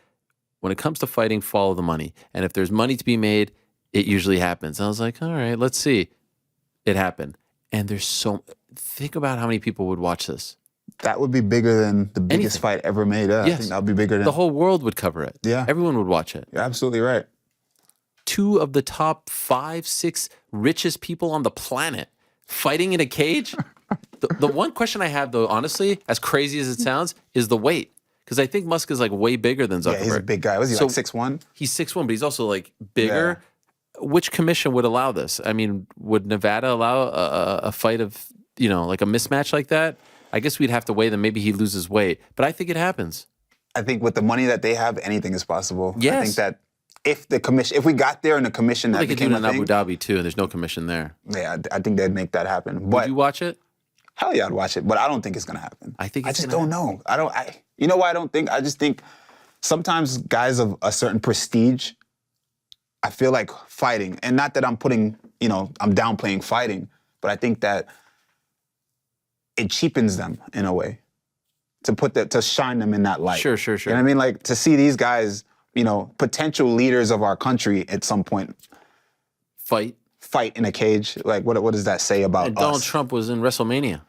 when it comes to fighting, follow the money. And if there's money to be made, it usually happens. And I was like, all right, let's see. It happened. And think about how many people would watch this. That would be bigger than the biggest fight ever made. I think that would be bigger than... The whole world would cover it. Yeah. Everyone would watch it. You're absolutely right. 2 of the top 5, 6 richest people on the planet fighting in a cage. The one question I have, though, honestly, as crazy as it sounds, is the weight. Because I think Musk is like way bigger than Zuckerberg. Yeah, he's a big guy. Was he like 6'1"? He's 6'1", but he's also like bigger. Yeah. Which commission would allow this? I mean, would Nevada allow a fight of, like a mismatch like that? I guess we'd have to wait, and maybe he loses weight. But I think it happens. I think with the money that they have, anything is possible. Yes. I think that if we got there and the commission that became a thing, they could do it in Abu Dhabi too, and there's no commission there. Yeah, I think they'd make that happen. But would you watch it? Hell yeah, I'd watch it. But I don't think it's gonna happen. I just don't know. You know why I don't think? I just think sometimes guys of a certain prestige, I feel like fighting, and not that I'm I'm downplaying fighting, but I think that it cheapens them in a way to shine them in that light. Sure. You know what I mean? Like to see these guys, potential leaders of our country at some point fight in a cage. Like what does that say about us? Donald Trump was in WrestleMania.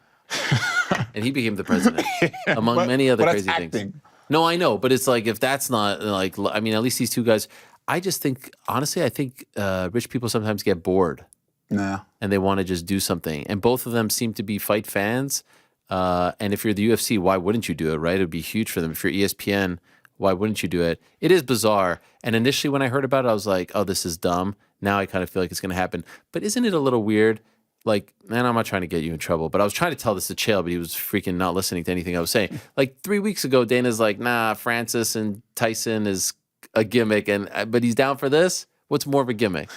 And he became the president, among many other crazy things. No, I know, but it's like, if that's not like, I mean, at least these two guys, I just think, honestly, I think rich people sometimes get bored. Yeah. And they want to just do something. And both of them seem to be fight fans. And if you're the UFC, why wouldn't you do it, right? It would be huge for them. If you're ESPN, why wouldn't you do it? It is bizarre. And initially when I heard about it, I was like, oh, this is dumb. Now I kind of feel like it's going to happen. But isn't it a little weird? Like, man, I'm not trying to get you in trouble, but I was trying to tell this to Chael, but he was freaking not listening to anything I was saying. Like 3 weeks ago, Dana's like, nah, Francis and Tyson is a gimmick, but he's down for this? What's more of a gimmick?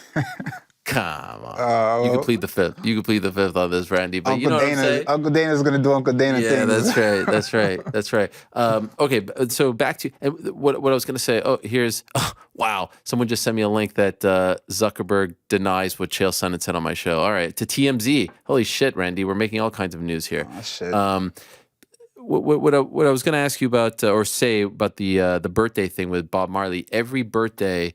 Come on. You can plead the fifth. You can plead the fifth on this, Randy. But you know what I'm saying? Uncle Dana's going to do Uncle Dana things. Yeah, that's right. That's right. Okay, so back to what I was going to say. Wow. Someone just sent me a link that Zuckerberg denies what Chael Sonnen said on my show. All right, to TMZ. Holy shit, Randy. We're making all kinds of news here. Oh, shit. What I was going to ask you about or say about the birthday thing with Bob Marley. Every birthday,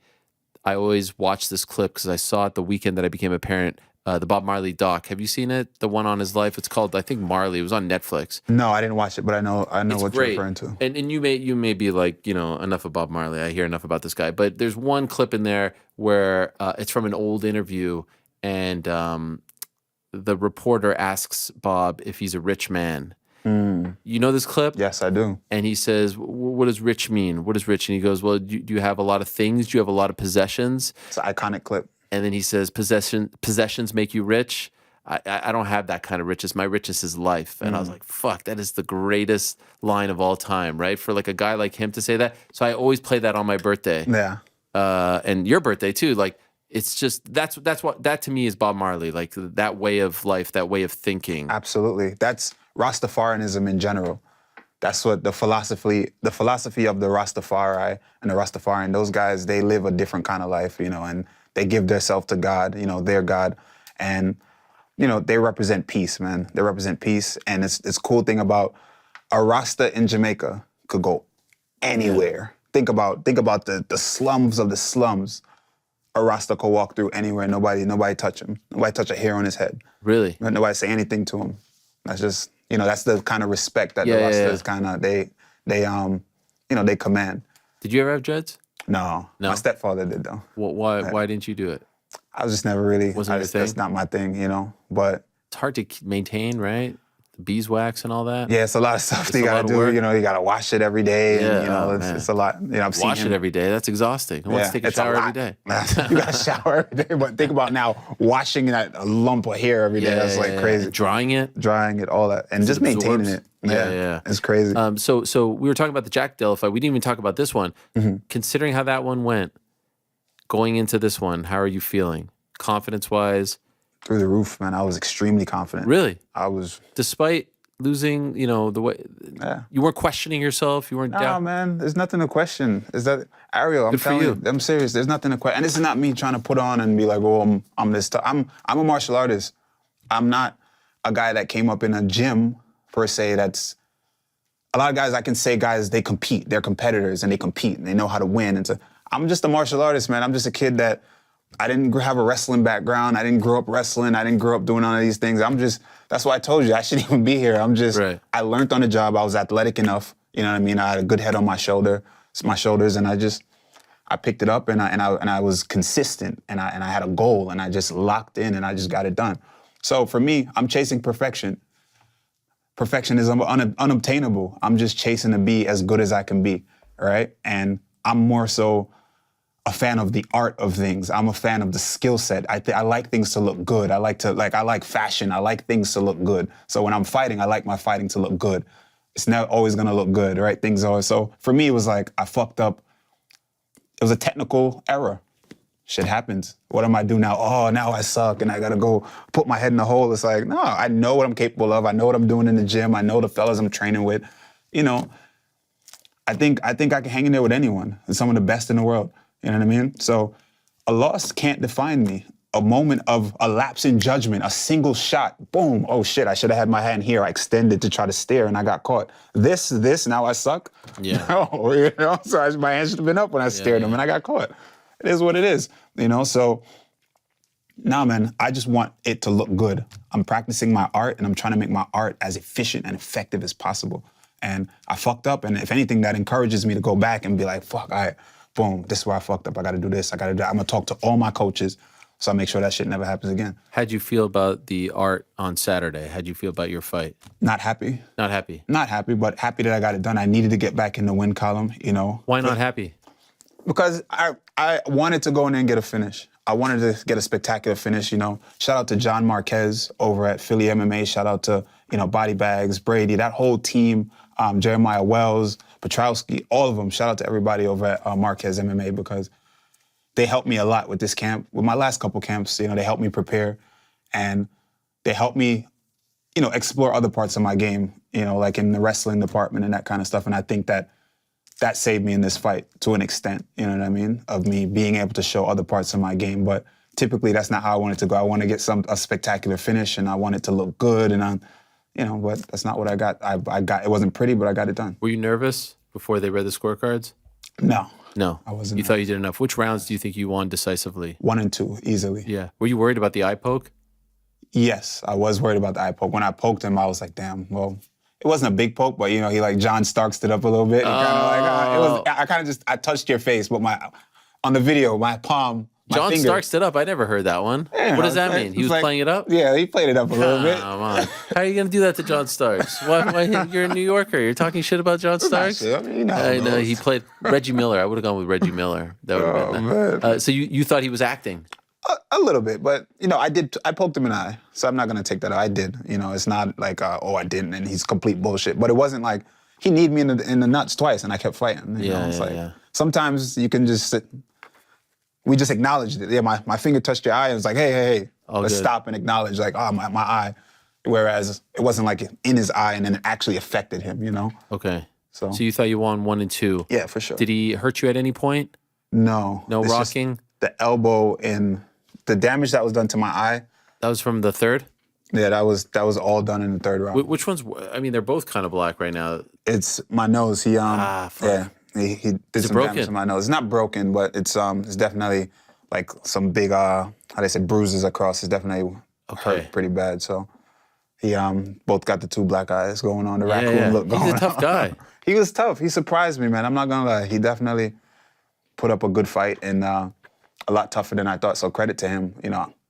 I always watch this clip because I saw it the weekend that I became a parent. The Bob Marley doc. Have you seen it? The one on his life. It's called, I think, Marley. It was on Netflix. No, I didn't watch it, but I know it's what great. you're referring to. And you may be like, enough of Bob Marley. I hear enough about this guy. But there's one clip in there where it's from an old interview, and the reporter asks Bob if he's a rich man. You know this clip? Yes, I do. And he says, what does rich mean? What is rich? And he goes, well, do you have a lot of things? Do you have a lot of possessions? It's an iconic clip. And then he says, possessions make you rich. I don't have that kind of riches. My richest is life. And I was like, fuck, that is the greatest line of all time, right? For like a guy like him to say that. So I always play that on my birthday. Yeah. And your birthday too. Like, it's just, that to me is Bob Marley. Like that way of life, that way of thinking. Absolutely. That's Rastafarianism in general. That's what the philosophy of the Rastafari and the Rastafarian, those guys, they live a different kind of life, and they give themselves to God, their God. And, they represent peace, man. They represent peace. And it's cool thing about a Rasta in Jamaica could go anywhere. Think about the slums of the slums. A Rasta could walk through anywhere. Nobody touch him. Nobody touch a hair on his head. Really? Nobody say anything to him. That's just, that's the kind of respect that the Rastas kind of, they command. Did you ever have dreads? No. My stepfather did though. Why didn't you do it? I was just never really. Wasn't your thing? That's not my thing, But it's hard to maintain, right? The beeswax and all that. Yeah, it's a lot of stuff that you gotta do. You gotta wash it every day. Yeah, and, it's a lot. I've seen wash it every day. That's exhausting. Who wants to take a shower every day? You gotta shower every day, but think about now washing that lump of hair every day. That's like crazy. Drying it, all that, and just maintaining it. Yeah, it's crazy. So we were talking about the Jack Della fight. We didn't even talk about this one. Considering how that one went, going into this one, how are you feeling? Confidence-wise? Through the roof, man. I was extremely confident. Really? I was. Despite losing, the way you weren't questioning yourself. You weren't. No, man. There's nothing to question. Is that Ariel? I'm telling you, I'm serious. There's nothing to question. And this is not me trying to put on and be like, oh, I'm this. I'm a martial artist. I'm not a guy that came up in a gym per se. That's a lot of guys. I can say guys they compete. They're competitors and they compete and they know how to win. And so I'm just a martial artist, man. I'm just a kid that. I didn't have a wrestling background. I didn't grow up wrestling. I didn't grow up doing all of these things. That's why I told you, I shouldn't even be here. I learned on the job. I was athletic enough. You know what I mean? I had a good head on my shoulders, and I picked it up and I was consistent and I had a goal and I just locked in and I just got it done. So for me, I'm chasing perfection. Perfection is unobtainable. I'm just chasing to be as good as I can be, right? And I'm more so a fan of the art of things. I'm a fan of the skill set. I like things to look good. I like fashion. I like things to look good. So when I'm fighting, I like my fighting to look good. It's not always gonna look good, right? So for me, it was like I fucked up. It was a technical error. Shit happens. What am I do now? Oh, now I suck and I gotta go put my head in the hole. It's like, no, I know what I'm capable of. I know what I'm doing in the gym. I know the fellas I'm training with. I think I can hang in there with anyone and some of the best in the world. You know what I mean? So a loss can't define me. A moment of a lapse in judgment, a single shot, boom, oh shit, I should have had my hand here. I extended to try to steer and I got caught. This, now I suck? Yeah. No, so my hand should have been up when I steered him and I got caught. It is what it is, so nah, man, I just want it to look good. I'm practicing my art and I'm trying to make my art as efficient and effective as possible. And I fucked up, and if anything, that encourages me to go back and be like, fuck, all right, boom, this is where I fucked up. I gotta do this, I gotta do that. I'm gonna talk to all my coaches so I make sure that shit never happens again. How'd you feel about the art on Saturday? How'd you feel about your fight? Not happy. Not happy? Not happy, but happy that I got it done. I needed to get back in the win column, Why not happy? Because I wanted to go in there and get a finish. I wanted to get a spectacular finish, Shout out to John Marquez over at Philly MMA. Shout out to, Body Bags, Brady, that whole team, Jeremiah Wells, Petrowski, all of them. Shout out to everybody over at Marquez MMA because they helped me a lot with this camp. With my last couple camps, they helped me prepare and they helped me, explore other parts of my game, like in the wrestling department and that kind of stuff. And I think that saved me in this fight to an extent, you know what I mean? Of me being able to show other parts of my game. But typically that's not how I want it to go. I want to get a spectacular finish and I want it to look good and but that's not what I got. It wasn't pretty, but I got it done. Were you nervous before they read the scorecards? No. No. I wasn't. You thought you did enough. Which rounds do you think you won decisively? 1 and 2, easily. Yeah. Were you worried about the eye poke? Yes, I was worried about the eye poke. When I poked him, I was like, damn, well, it wasn't a big poke, but he like John Starks it up a little bit. I touched your face, but on the video, my palm, John finger. Starks it up. I never heard that one. Yeah, what does that mean? He was playing it up? Yeah, he played it up a little bit. Come on. How are you going to do that to John Starks? Why you're a New Yorker. You're talking shit about John Starks? I know. He played Reggie Miller. I would have gone with Reggie Miller. That would have been that. So you thought he was acting? A little bit, but I poked him in the eye, so I'm not gonna take that. I did, it's not like I didn't, and he's complete bullshit. But it wasn't like he kneed me in the nuts twice, and I kept fighting. Sometimes you can just sit. We just acknowledged it. Yeah, my finger touched your eye. It was like, hey, let's stop and acknowledge, like, oh, my eye. Whereas it wasn't like in his eye, and then it actually affected him. Okay. So you thought you won 1 and 2? Yeah, for sure. Did he hurt you at any point? No. No rocking? The elbow and the damage that was done to my eye. That was from the third? Yeah, that was all done in the third round. Which one's? I mean, they're both kind of black right now. It's my nose. He he did some damage to my nose. It's not broken, but it's definitely like some big how they say bruises across. It's definitely hurt pretty bad. So He both got the 2 black eyes going on, the raccoon look going on. He's a tough guy. He was tough. He surprised me, man. I'm not gonna lie. He definitely put up a good fight and a lot tougher than I thought. So credit to him.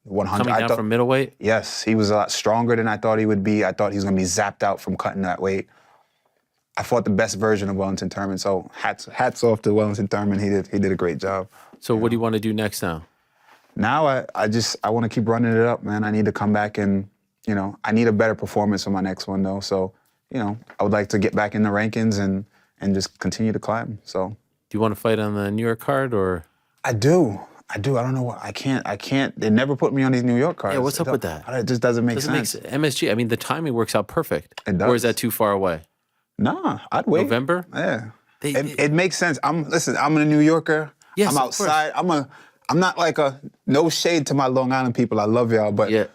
100. Coming down from middleweight? Yes, he was a lot stronger than I thought he would be. I thought he was gonna be zapped out from cutting that weight. I fought the best version of Wellington Turman. So hats off to Wellington Turman. He did a great job. So what do you want to do next now? Now I want to keep running it up, man. I need to come back and I need a better performance for my next one though. So I would like to get back in the rankings and just continue to climb. So. Do you want to fight on the New York card or? I do. I don't know what I can't. They never put me on these New York cards. Yeah, what's up with that? It just doesn't make sense. MSG. I mean, the timing works out perfect. It does. Or is that too far away? Nah, I'd wait. November? Yeah. It makes sense. I'm a New Yorker. Yes, I'm outside. I'm not like no shade to my Long Island people. I love y'all, but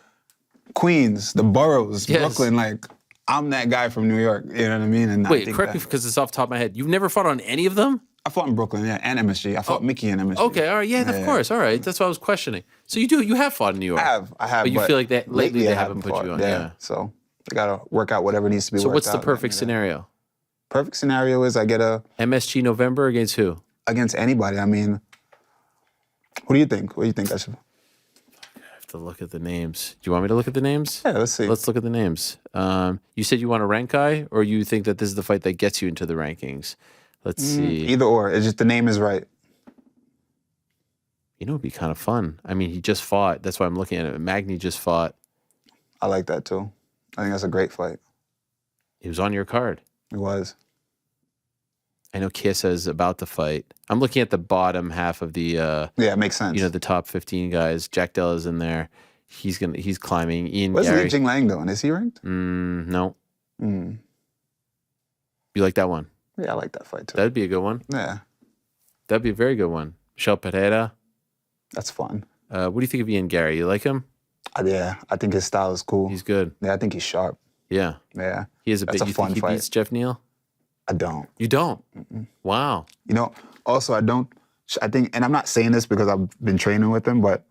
Queens, the boroughs, Brooklyn, like I'm that guy from New York. You know what I mean? And wait, correct me because it's off the top of my head. You've never fought on any of them? I fought in Brooklyn, and MSG. I fought Mickey in MSG. Okay, all right, yeah, of course, all right. That's what I was questioning. So you have fought in New York. I have. But you feel like that lately they haven't put you on. Yeah. So I gotta work out whatever needs to be worked out. So what's the perfect scenario? Perfect scenario is I get a MSG November against who? Against anybody. I mean, who do you think? What do you think I should? I have to look at the names. Do you want me to look at the names? Yeah, let's see. Let's look at the names. You said you want a rank guy, or you think that this is the fight that gets you into the rankings? Let's see. Either or. It's just the name is right. It'd be kind of fun. I mean, he just fought. That's why I'm looking at it. Magny just fought. I like that too. I think that's a great fight. He was on your card. It was. I know Kiesa is about to fight. I'm looking at the bottom half of the. Yeah, it makes sense. The top 15 guys. Jack Della's in there. He's climbing. Ian What's Gary. Li Jinglang doing? Is he ranked? No. Mm. You like that one? Yeah, I like that fight too. That'd be a good one. Yeah. That'd be a very good one. Michel Pereira. That's fun. What do you think of Ian Gary? You like him? Yeah, I think his style is cool. He's good. Yeah, I think he's sharp. Yeah. Yeah. He has That's a you fun think he fight. beats Jeff Neal? I don't. You don't? Mm-mm. Wow. Also, I don't. I think, and I'm not saying this because I've been training with him, but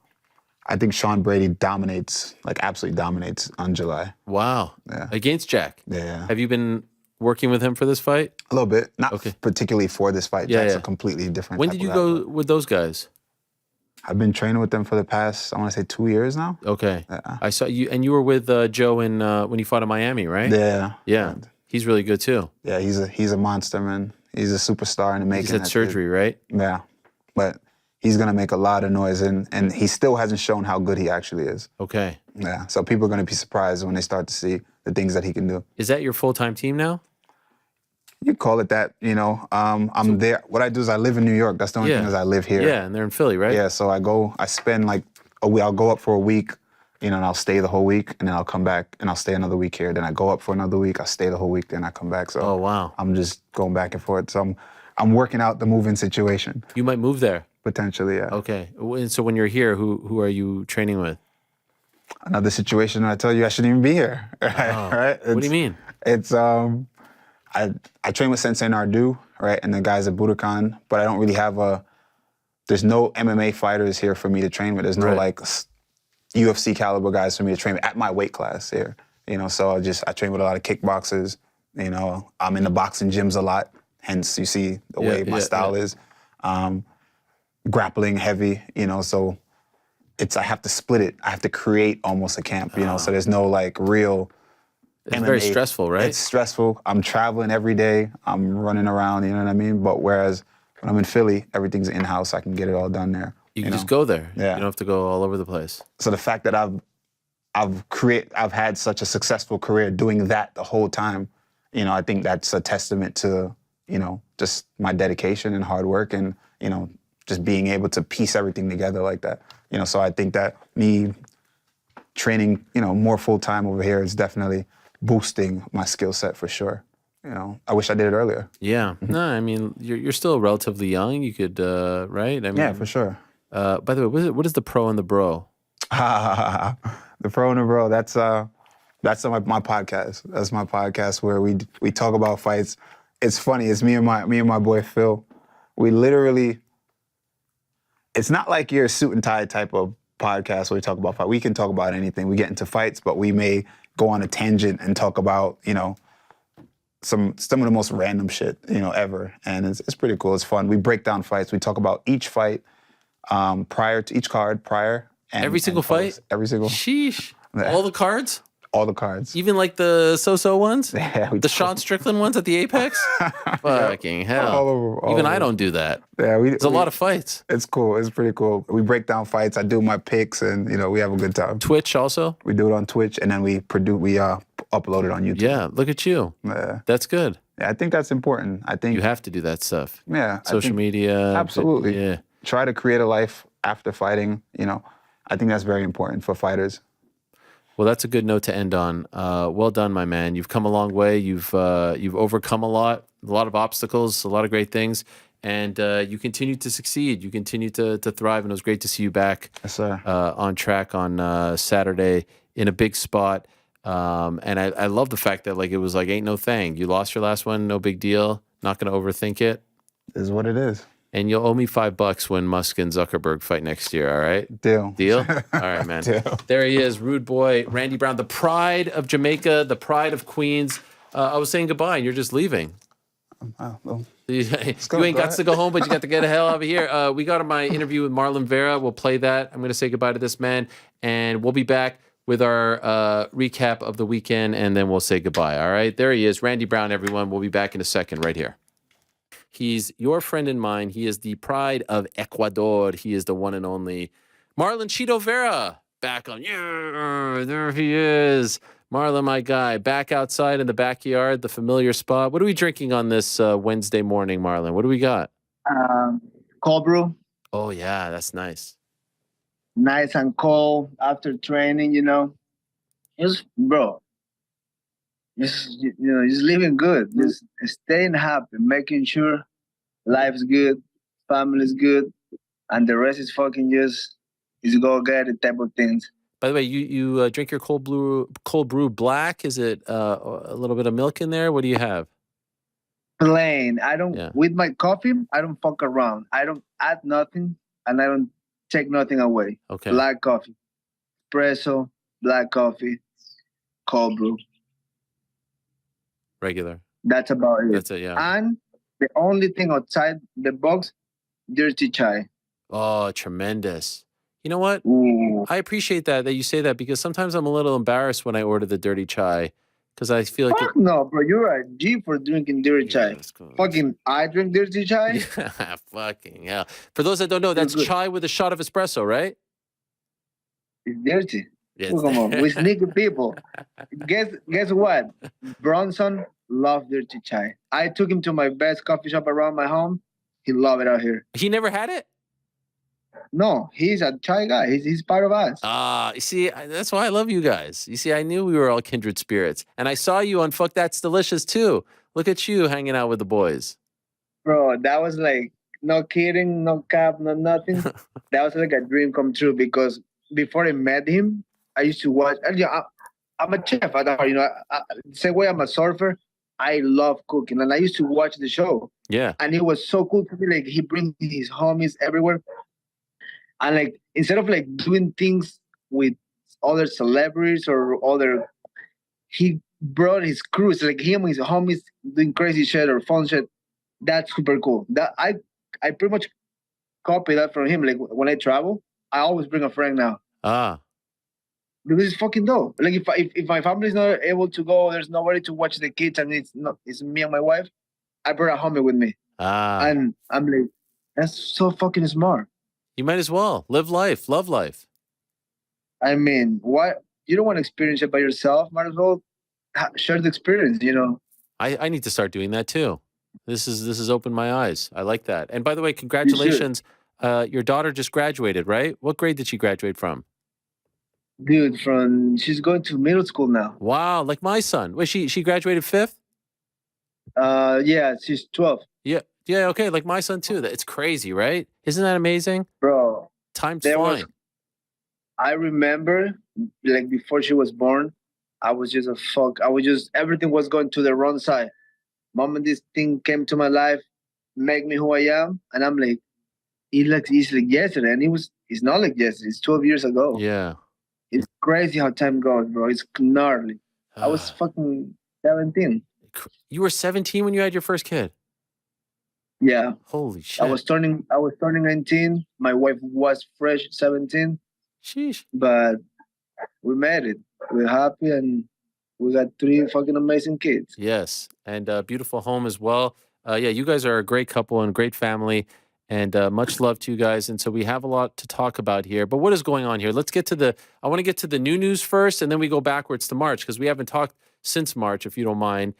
I think Sean Brady dominates, like absolutely dominates on July. Wow. Yeah. Against Jack? Yeah. Have you been working with him for this fight? A little bit. Not particularly for this fight. Yeah, Jack's yeah. a completely different When type did you of go athlete. with those guys? I've been training with them for the past, I want to say 2 years now. Okay. Yeah. I saw you, and you were with Joe in when he fought in Miami, right? Yeah. Yeah. He's really good too. Yeah, he's a monster, man. He's a superstar in the making. He's had surgery, right? Yeah. But he's going to make a lot of noise, and he still hasn't shown how good he actually is. Okay. Yeah. So people are going to be surprised when they start to see the things that he can do. Is that your full-time team now? You call it that, I'm there. What I do is I live in New York. That's the only thing is I live here. Yeah, and they're in Philly, right? Yeah, so I spend like a week. I'll go up for a week, and I'll stay the whole week, and then I'll come back, and I'll stay another week here. Then I go up for another week. I'll stay the whole week, then I come back. So oh, wow. I'm just going back and forth. So I'm working out the moving situation. You might move there. Potentially, yeah. Okay. And so when you're here, who are you training with? Another situation I tell you I shouldn't even be here. Right? Oh. Right? What do you mean? It's I train with Sensei Nardu, right, and the guys at Budokan, but I don't really have there's no MMA fighters here for me to train with. There's no like UFC caliber guys for me to train with at my weight class here. So I train with a lot of kickboxers. I'm in the boxing gyms a lot. Hence, you see the way my style is. Grappling heavy, so I have to split it. I have to create almost a camp, so there's no like real It's MMA. very stressful, right? It's stressful. I'm traveling every day. I'm running around, you know what I mean? But whereas when I'm in Philly, everything's in-house. I can get it all done there. You can just go there. Yeah. You don't have to go all over the place. So the fact that I've had such a successful career doing that the whole time, I think that's a testament to, just my dedication and hard work and, just being able to piece everything together like that. So I think that me training, more full-time over here is definitely boosting my skill set for sure. I wish I did it earlier. Yeah. No, I mean, you're still relatively young. You could, right? I mean, Yeah, for sure. By the way, what is the pro and the bro? The pro and the bro, that's my podcast. That's my podcast where we talk about fights. It's funny. It's me and my boy Phil. We literally, it's not like you're a suit and tie type of podcast where we talk about fight. We can talk about anything. We get into fights, but we may go on a tangent and talk about, you know, some of the most random shit, you know, ever. And it's pretty cool. It's fun. We break down fights. We talk about each fight prior to each card prior. And, every single fight? Every single. Sheesh. Yeah. All the cards? All the cards. Even like the so-so ones? Yeah. The Sean Strickland ones at the Apex? Fucking hell. All over, Even I don't do that. Yeah, There's a lot of fights. It's cool. It's pretty cool. We break down fights. I do my picks, and you know, we have a good time. Twitch also? We do it on Twitch, and then we upload it on YouTube. Yeah, look at you. Yeah. That's good. Yeah, I think that's important. I think you have to do that stuff. Yeah. Social media. Absolutely. Yeah. Try to create a life after fighting. You know, I think that's very important for fighters. Well, that's a good note to end on. Well done, my man. You've come a long way. You've overcome a lot of obstacles, a lot of great things, and you continue to succeed. You continue to thrive, and it was great to see you back on track on Saturday in a big spot. And I love the fact that like it was like ain't no thing. You lost your last one, no big deal. Not going to overthink it. It is what it is. And you'll owe me $5 when Musk and Zuckerberg fight next year, all right? Deal. Deal? All right, man. Deal. There he is, rude boy, Randy Brown, the pride of Jamaica, the pride of Queens. I was saying goodbye, and you're just leaving. Well, you ain't got to go home, but you got to get the hell out of here. We got my interview with Marlon Vera. We'll play that. I'm going to say goodbye to this man, and we'll be back with our recap of the weekend, and then we'll say goodbye, all right? There he is, Randy Brown, everyone. We'll be back in a second right here. He's your friend and mine. He is the pride of Ecuador. He is the one and only Marlon Chito Vera. Back on. Yeah, there he is. Marlon, my guy, back outside in the backyard, the familiar spot. What are we drinking on this Wednesday morning, Marlon? What do we got? Cold brew. Oh, yeah, that's nice. Nice and cold after training, you know. Just, bro. Just, you know, just living good, just staying happy, making sure life's good, family's good, and the rest is fucking just is go get it type of things. By the way, you drink your cold brew black. Is it a little bit of milk in there? What do you have? Plain. I don't with my coffee. I don't fuck around. I don't add nothing, and I don't take nothing away. Okay. Black coffee, espresso, black coffee, cold brew. Regular. That's about it. That's it, yeah. And the only thing outside the box, dirty chai. Oh, tremendous. You know what? Ooh. I appreciate that you say that because sometimes I'm a little embarrassed when I order the dirty chai because I feel like... Fuck no, bro. You're a G for drinking dirty chai. Cool. Fucking, I drink dirty chai? Fucking hell. For those that don't know, that's chai with a shot of espresso, right? It's dirty. Yes. Come on, we sneaky people. Guess what? Bronson loved dirty chai. I took him to my best coffee shop around my home. He loved it out here. He never had it? No, he's a chai guy. He's part of us. You see, that's why I love you guys. You see, I knew we were all kindred spirits. And I saw you on Fuck That's Delicious, too. Look at you hanging out with the boys. Bro, that was like, no kidding, no cap, no nothing. That was like a dream come true because before I met him, I used to watch. And, I'm a chef at heart, you know. Same way I'm a surfer. I love cooking, and I used to watch the show. Yeah. And it was so cool to me. Like he brings his homies everywhere, and like instead of like doing things with other celebrities or other, he brought his crew. It's like him and his homies doing crazy shit or fun shit. That's super cool. That I pretty much copy that from him. Like when I travel, I always bring a friend now. Because it's fucking dope. Like if my family's not able to go, there's nobody to watch the kids, and it's me and my wife. I brought a homie with me, and I'm like, that's so fucking smart. You might as well live life, love life. I mean, what you don't want to experience it by yourself? Might as well share the experience. You know. I need to start doing that too. This has opened my eyes. I like that. And by the way, congratulations. Your daughter just graduated, right? What grade did she graduate from? Dude, she's going to middle school now. Wow, like my son. Wait, she graduated 5th? Yeah, she's 12. Yeah, okay, like my son too. It's crazy, right? Isn't that amazing? Bro. Time's flying. I remember, like, before she was born, I was just everything was going to the wrong side. Moment this thing came to my life, make me who I am, and I'm like, it's like yesterday, and it's not like yesterday, it's 12 years ago. Yeah. It's crazy how time goes, bro. It's gnarly. I was fucking 17. You were 17 when you had your first kid? Yeah. Holy shit. I was turning 19. My wife was fresh 17. Sheesh. But we made it. We're happy and we got 3 fucking amazing kids. Yes. And a beautiful home as well. Yeah, you guys are a great couple and great family. And much love to you guys. And so we have a lot to talk about here. But what is going on here? Let's get to I want to get to the new news first, and then we go backwards to March, because we haven't talked since March, if you don't mind.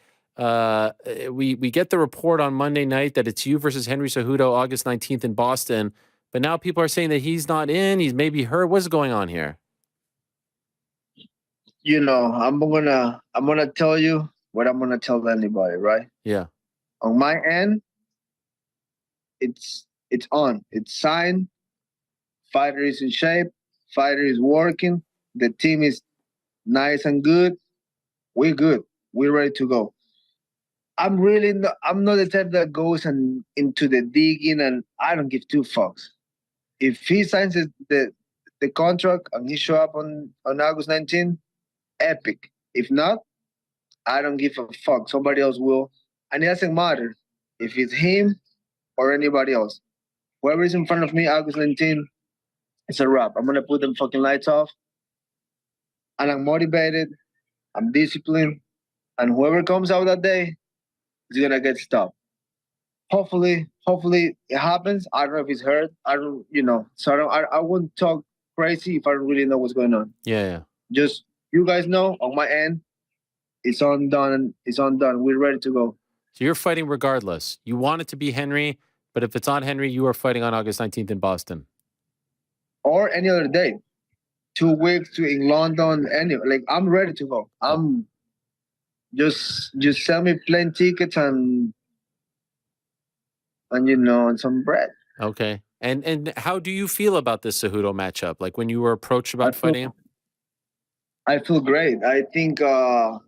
We get the report on Monday night that it's you versus Henry Cejudo, August 19th in Boston. But now people are saying that he's not in. He's maybe hurt. What's going on here? You know, I'm gonna tell you what I'm gonna tell anybody, right? Yeah. On my end, it's on. It's signed. Fighter is in shape. Fighter is working. The team is nice and good. We're good. We're ready to go. I'm not the type that goes into the digging, and I don't give 2 fucks. If he signs the contract and he show up on August 19th, epic. If not, I don't give a fuck. Somebody else will. And it doesn't matter if it's him or anybody else. Whoever is in front of me, August 19th, it's a wrap. I'm going to put them fucking lights off. And I'm motivated. I'm disciplined. And whoever comes out that day is going to get stopped. Hopefully it happens. I don't know if it's hurt. I don't, so I wouldn't talk crazy if I don't really know what's going on. Yeah. Just, you guys know, on my end, it's on done. We're ready to go. So you're fighting regardless. You want it to be Henry, but if it's on Henry, you are fighting on August 19th in Boston. Or any other day. 2 weeks in London. I'm ready to go. I'm just sell me plane tickets and some bread. Okay. And how do you feel about this Cejudo matchup? Like when you were approached about fighting him? I feel great. I think I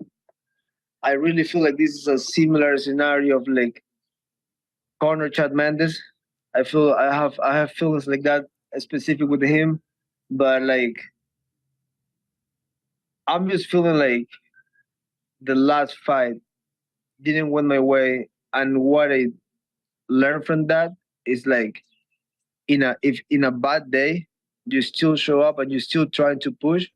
really feel like this is a similar scenario of like Conor Chad Mendes. I have feelings like that, specific with him, but like I'm just feeling like the last fight didn't win my way, and what I learned from that is like if in a bad day you still show up and you're still trying to push.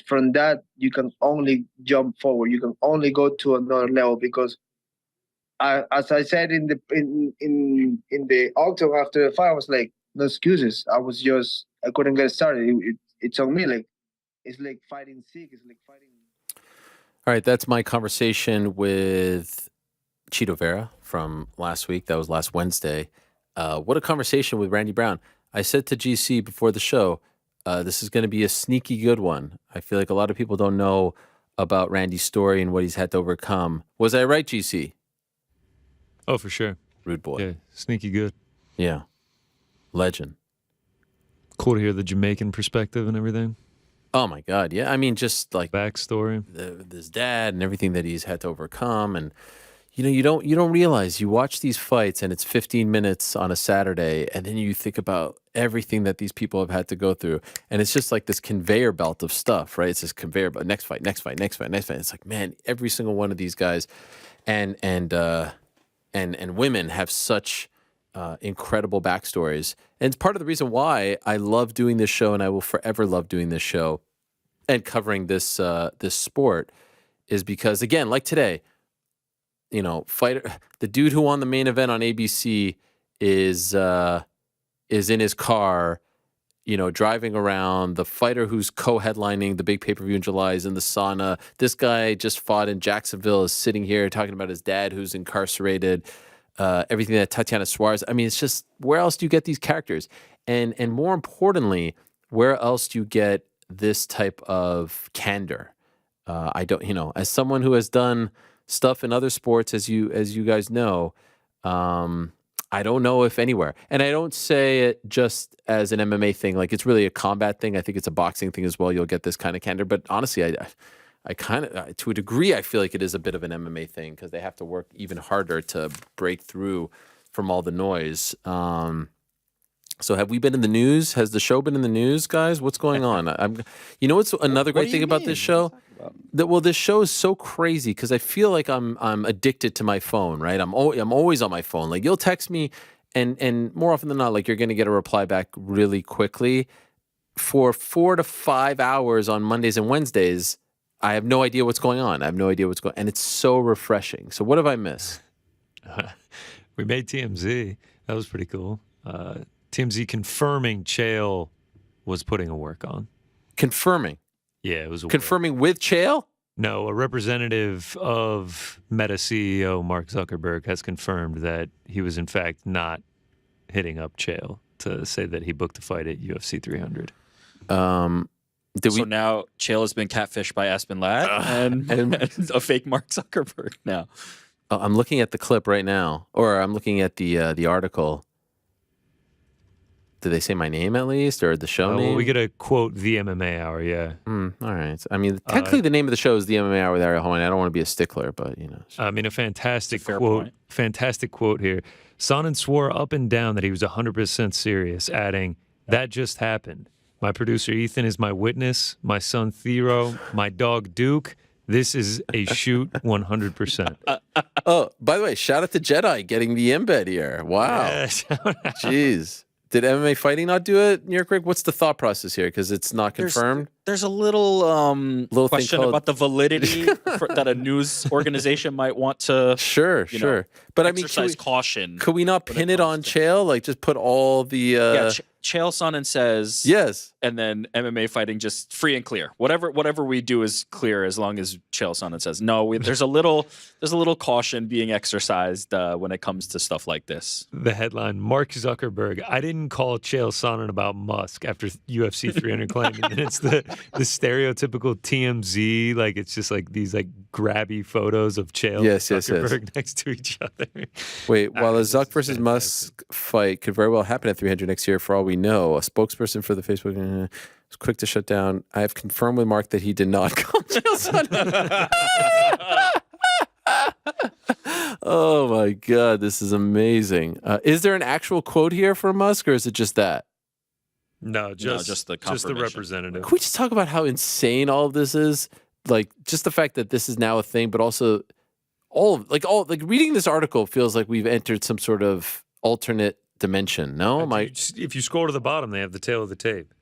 From that, you can only jump forward. You can only go to another level because, as I said in the octagon after the fight, I was like, no excuses. I couldn't get started. It's on me. Like it's like fighting sick. It's like fighting. All right, that's my conversation with Chito Vera from last week. That was last Wednesday. What a conversation with Randy Brown. I said to GC before the show, this is going to be a sneaky good one. I feel like a lot of people don't know about Randy's story and what he's had to overcome. Was I right, GC? Oh, for sure. Rude boy. Yeah, sneaky good. Yeah. Legend. Cool to hear the Jamaican perspective and everything. Oh, my God. Yeah, I mean, just like backstory. His dad and everything that he's had to overcome. And, you don't realize you watch these fights and it's 15 minutes on a Saturday, and then you think about everything that these people have had to go through. And it's just like this conveyor belt of stuff, right? It's this conveyor belt, next fight. It's like, man, every single one of these guys and women have such incredible backstories. And it's part of the reason why I love doing this show, and I will forever love doing this show and covering this sport, is because, again, like today, fighter, the dude who won the main event on ABC is in his car, driving around. The fighter who's co-headlining the big pay-per-view in July is in the sauna. This guy just fought in Jacksonville, is sitting here talking about his dad who's incarcerated. Everything that Tatiana Suarez. I mean, it's just, where else do you get these characters? And more importantly, where else do you get this type of candor? I don't, as someone who has done stuff in other sports, as you guys know, I don't know if anywhere. And I don't say it just as an MMA thing. Like, it's really a combat thing. I think it's a boxing thing as well. You'll get this kind of candor. But honestly, I kind of, to a degree, I feel like it is a bit of an MMA thing, because they have to work even harder to break through from all the noise. So have we been in the news? Has the show been in the news, guys? What's going on? You know what's another great thing about this show? Well, this show is so crazy because I feel like I'm addicted to my phone, right? I'm always on my phone. Like you'll text me, and more often than not, like you're going to get a reply back really quickly. For 4 to 5 hours on Mondays and Wednesdays, I have no idea what's going on. And it's so refreshing. So what have I missed? We made TMZ. That was pretty cool. TMZ confirming Chael was putting a work on. Confirming? Yeah, it was confirming with Chael? No, a representative of Meta CEO Mark Zuckerberg has confirmed that he was in fact not hitting up Chael to say that he booked a fight at UFC 300. So now Chael has been catfished by Aspen Ladd and a fake Mark Zuckerberg now. I'm looking at the clip right now, or I'm looking at the article. Did they say my name at least, or the show name? Well, we get a quote the MMA Hour, yeah. All right. I mean, technically the name of the show is the MMA Hour with Ariel Hohen. I don't want to be a stickler, but you know. I mean, a fantastic quote. Fantastic quote here. Sonnen swore up and down that he was 100% serious, adding, "That just happened. My producer Ethan is my witness. My son Theo, my dog Duke. This is a shoot 100%. Oh, by the way, shout out to Jedi getting the embed here. Wow. Yeah, jeez. Did MMA Fighting not do it, New York Rick? What's the thought process here? Because it's not confirmed. There's a little question about the validity that a news organization might want to. Sure. But I mean, exercise caution. Could we not pin it on Chael? Like, just put all the. Chael Sonnen says yes, and then MMA Fighting just free and clear. Whatever we do is clear as long as Chael Sonnen says no. There's a little caution being exercised when it comes to stuff like this. The headline: Mark Zuckerberg. I didn't call Chael Sonnen about Musk after UFC 300 claim, and then it's the stereotypical TMZ. Like it's just like these like grabby photos of Chael and Zuckerberg next to each other. Wait, while a Zuck versus Musk fight could very well happen at 300 next year, for all we know, a spokesperson for the Facebook was quick to shut down. I have confirmed with Mark that he did not call Chael Sonnen. Oh my God, this is amazing. Is there an actual quote here from Musk, or is it just that? No, just the representative. Can we just talk about how insane all of this is? Like, just the fact that this is now a thing, but also reading this article feels like we've entered some sort of alternate dimension. No, if you scroll to the bottom, they have the tail of the tape.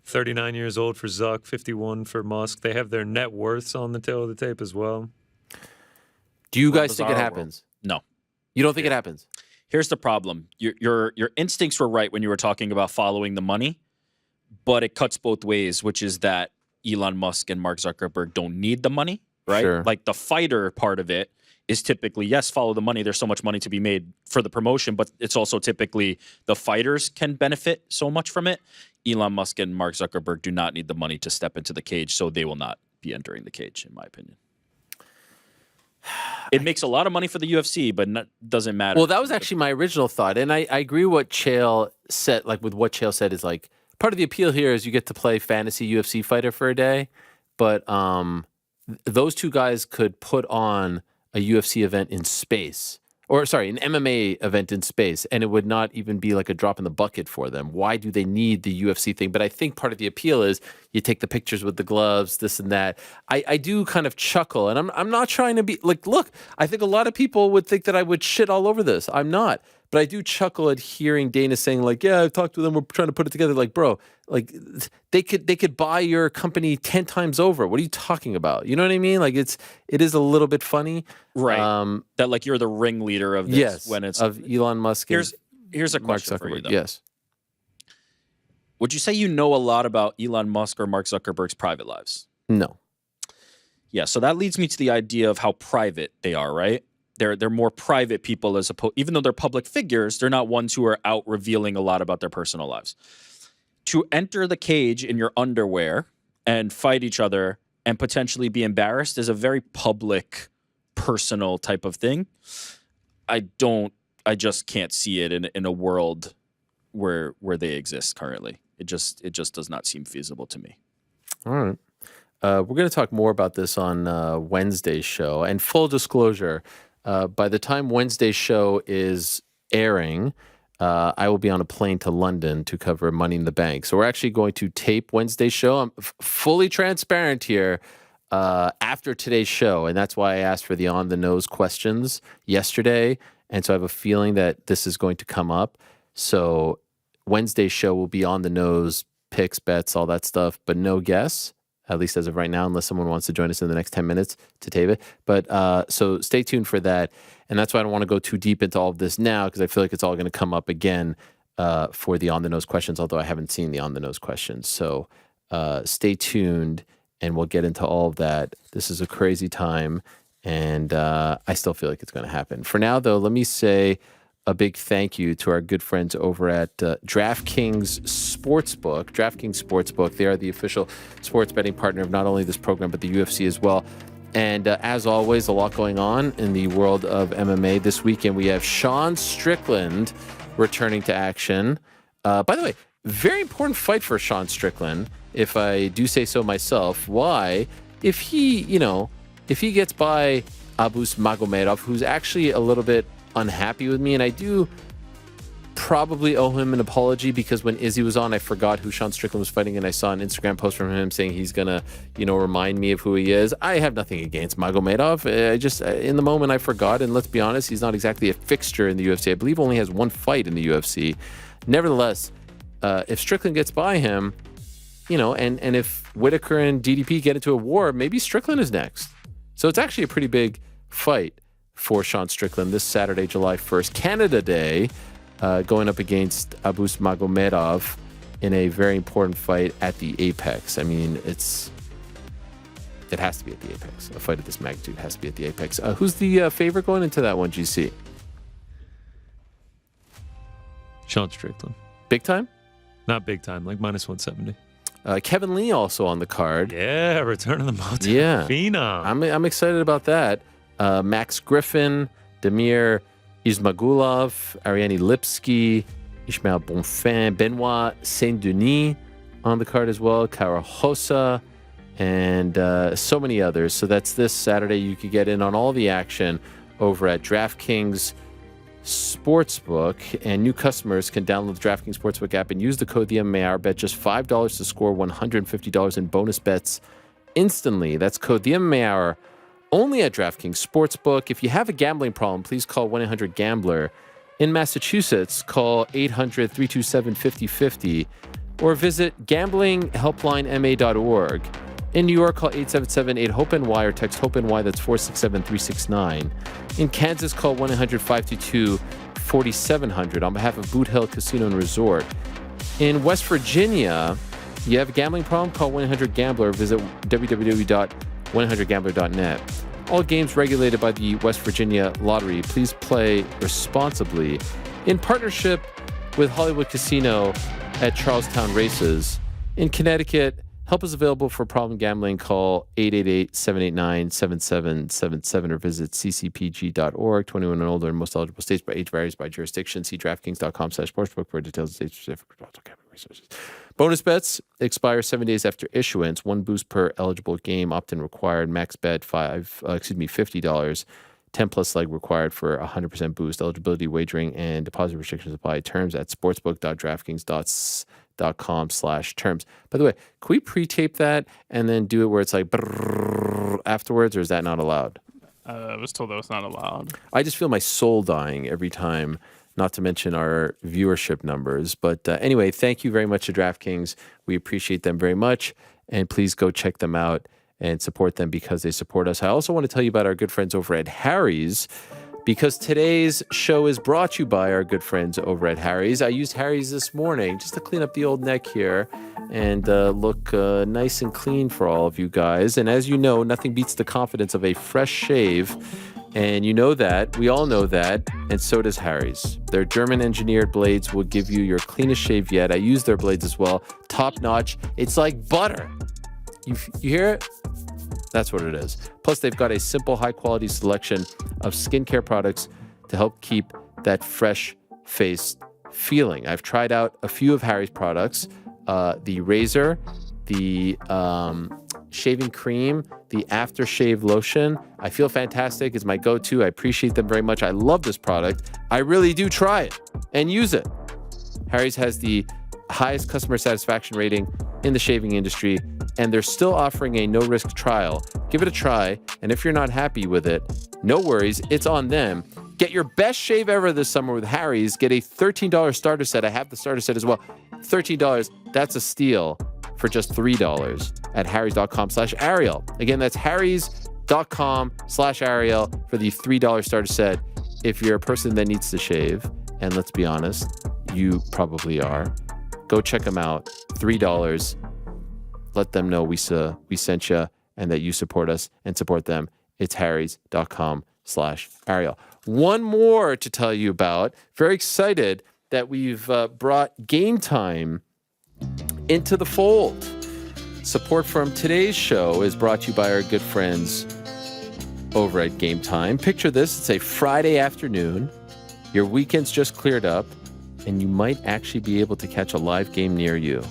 39 years old for Zuck, 51 for Musk. They have their net worths on the tail of the tape as well. Do you guys think it happens? No. You don't think it happens? Here's the problem. Your instincts were right when you were talking about following the money, but it cuts both ways, which is that Elon Musk and Mark Zuckerberg don't need the money, right? Sure. Like the fighter part of it is typically, yes, follow the money. There's so much money to be made for the promotion, but it's also typically the fighters can benefit so much from it. Elon Musk and Mark Zuckerberg do not need the money to step into the cage, so they will not be entering the cage, in my opinion. It makes a lot of money for the UFC, but doesn't matter. Well, that was actually my original thought, and I agree what Chael said. Like with what Chael said is like part of the appeal here is you get to play fantasy UFC fighter for a day, but those two guys could put on a UFC event in space, or sorry, an MMA event in space, and it would not even be like a drop in the bucket for them. Why do they need the UFC thing? But I think part of the appeal is you take the pictures with the gloves, this and that. I do kind of chuckle, and I'm not trying to be like, look, I think a lot of people would think that I would shit all over this. I'm not. But I do chuckle at hearing Dana saying like, yeah, I've talked to them. We're trying to put it together. Like, bro, like they could buy your company 10 times over. What are you talking about? You know what I mean? Like it is a little bit funny. Right. That like you're the ringleader of this. Yes, when it's of Elon Musk. Here's a question for you though. Yes. Would you say you know a lot about Elon Musk or Mark Zuckerberg's private lives? No. Yeah. So that leads me to the idea of how private they are, right? They're more private people as opposed, even though they're public figures, they're not ones who are out revealing a lot about their personal lives. To enter the cage in your underwear and fight each other and potentially be embarrassed is a very public, personal type of thing. I just can't see it in a world where they exist currently. It just does not seem feasible to me. All right. We're going to talk more about this on Wednesday's show. And full disclosure, by the time Wednesday's show is airing, I will be on a plane to London to cover Money in the Bank. So we're actually going to tape Wednesday's show. I'm fully transparent here after today's show, and that's why I asked for the on-the-nose questions yesterday. And so I have a feeling that this is going to come up. So Wednesday's show will be on the nose, picks, bets, all that stuff, but no guess, at least as of right now, unless someone wants to join us in the next 10 minutes to tape it. But so stay tuned for that. And that's why I don't want to go too deep into all of this now, because I feel like it's all going to come up again for the on-the-nose questions, although I haven't seen the on-the-nose questions. So stay tuned, and we'll get into all of that. This is a crazy time, and I still feel like it's going to happen. For now, though, let me say a big thank you to our good friends over at DraftKings Sportsbook. DraftKings Sportsbook, they are the official sports betting partner of not only this program, but the UFC as well. And as always, a lot going on in the world of MMA. This weekend, we have Sean Strickland returning to action. By the way, very important fight for Sean Strickland, if I do say so myself. Why? If he gets by Abus Magomedov, who's actually a little bit unhappy with me, and I do probably owe him an apology, because when Izzy was on, I forgot who Sean Strickland was fighting, and I saw an Instagram post from him saying he's gonna, remind me of who he is. I have nothing against Magomedov. I just, in the moment, I forgot, and let's be honest, he's not exactly a fixture in the UFC. I believe only has one fight in the UFC. Nevertheless, if Strickland gets by him, and if Whitaker and DDP get into a war, maybe Strickland is next. So it's actually a pretty big fight for Sean Strickland this Saturday, July 1st, Canada Day, going up against Abus Magomedov in a very important fight at the Apex. I mean, it has to be at the Apex. A fight of this magnitude has to be at the Apex. Who's the favorite going into that one, GC? Sean Strickland. Big time? Not big time, like minus 170. Kevin Lee also on the card. Yeah, return of the Mountain. Yeah. Phenom. I'm excited about that. Max Griffin, Damir Ismagulov, Ariane Lipsky, Ishmael Bonfin, Benoit Saint-Denis on the card as well, Cara Hossa, and so many others. So that's this Saturday. You can get in on all the action over at DraftKings Sportsbook, and new customers can download the DraftKings Sportsbook app and use the code The MMA Hour. Bet just $5 to score $150 in bonus bets instantly. That's code The MMA Hour only at DraftKings Sportsbook. If you have a gambling problem, please call 1-800-GAMBLER. In Massachusetts, call 800-327-5050 or visit gamblinghelplinema.org. In New York, call 877-8-HOPENY or text HOPENY, that's 467-369. In Kansas, call 1-800-522-4700 on behalf of Boot Hill Casino and Resort. In West Virginia, you have a gambling problem, call 1-800-GAMBLER or visit www.100gambler.net. All games regulated by the West Virginia Lottery. Please play responsibly. In partnership with Hollywood Casino at Charlestown Races. In Connecticut, help is available for problem gambling. Call 888-789-7777 or visit ccpg.org. 21 and older in most eligible states, but age varies by jurisdiction. See DraftKings.com/sportsbook for details of state-specific gambling resources. Bonus bets expire 7 days after issuance. One boost per eligible game. Opt-in required. Max bet $50. 10-plus leg required for 100% boost. Eligibility, wagering, and deposit restrictions apply. Terms at sportsbook.draftkings.com/terms. By the way, can we pre-tape that and then do it where it's like afterwards, or is that not allowed? I was told that was not allowed. I just feel my soul dying every time, not to mention our viewership numbers. But anyway, thank you very much to DraftKings. We appreciate them very much. And please go check them out and support them because they support us. I also want to tell you about our good friends over at Harry's, because today's show is brought to you by our good friends over at Harry's. I used Harry's this morning just to clean up the old neck here and look nice and clean for all of you guys. And as you know, nothing beats the confidence of a fresh shave. And you know that. We all know that. And so does Harry's. Their German-engineered blades will give you your cleanest shave yet. I use their blades as well. Top notch. It's like butter. You hear it? That's what it is. Plus, they've got a simple, high-quality selection of skincare products to help keep that fresh face feeling. I've tried out a few of Harry's products. The razor, the shaving cream, the aftershave lotion. I feel fantastic. It's my go-to. I appreciate them very much. I love this product. I really do try it and use it. Harry's has the highest customer satisfaction rating in the shaving industry, and they're still offering a no-risk trial. Give it a try, and if you're not happy with it, no worries, it's on them. Get your best shave ever this summer with Harry's. Get a $13 starter set. I have the starter set as well. $13, that's a steal for just $3 at harrys.com/Ariel. Again, that's harrys.com/Ariel for the $3 starter set. If you're a person that needs to shave, and let's be honest, you probably are, go check them out. $3. Let them know we sent you and that you support us and support them. It's harrys.com/Ariel. One more to tell you about. Very excited that we've brought Game Time into the fold. Support from today's show is brought to you by our good friends over at Game Time. Picture this. It's a Friday afternoon. Your weekend's just cleared up, and you might actually be able to catch a live game near you.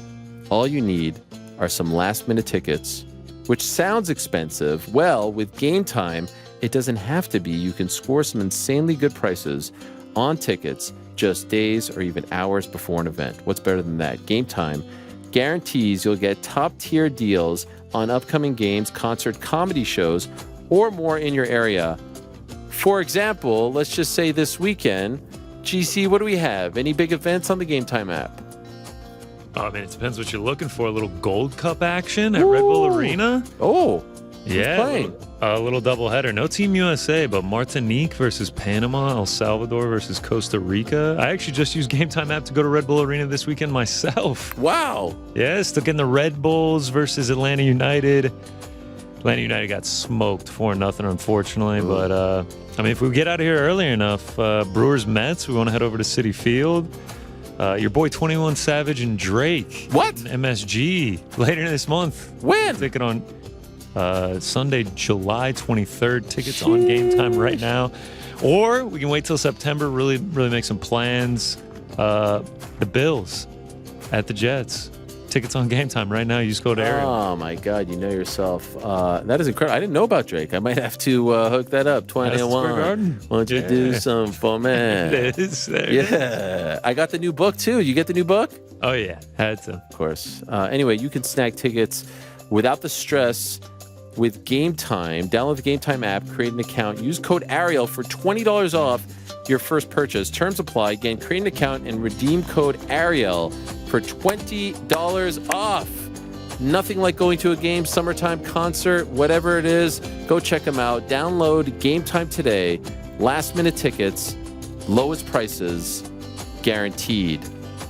All you need are some last-minute tickets, which sounds expensive. Well, with Game Time, it doesn't have to be. You can score some insanely good prices on tickets just days or even hours before an event. What's better than that? Game Time guarantees you'll get top-tier deals on upcoming games, concert, comedy shows, or more in your area. For example, let's just say this weekend, GC, what do we have? Any big events on the Game Time app? Oh, man, it depends what you're looking for. A little Gold Cup action at Red Bull Arena. Oh, yeah. A little doubleheader. No Team USA, but Martinique versus Panama, El Salvador versus Costa Rica. I actually just used Game Time app to go to Red Bull Arena this weekend myself. Wow. Yes, took in the Red Bulls versus Atlanta United. Atlanta United got smoked 4-0, unfortunately. Ooh. But, I mean, if we get out of here early enough, Brewers Mets, we want to head over to Citi Field. Your boy 21 Savage and Drake. What? MSG later this month. When? Ticket on Sunday, July 23rd. Tickets on Game Time right now. Or we can wait till September, really make some plans. The Bills at the Jets. Tickets on Game Time right now. You just go to Ariel. Oh, my God. You know yourself. That is incredible. I didn't know about Drake. I might have to hook that up. 21. Why don't you do some for me? It is. Yeah. I got the new book, too. You get the new book? Oh, yeah. Had to. Of course. Anyway, you can snag tickets without the stress with Game Time. Download the Game Time app, create an account, use code Ariel for $20 off your first purchase. Terms apply. Again, create an account and redeem code Ariel for $20 off. Nothing like going to a game, summertime concert, whatever it is. Go check them out. Download Game Time today. Last minute tickets, lowest prices, guaranteed.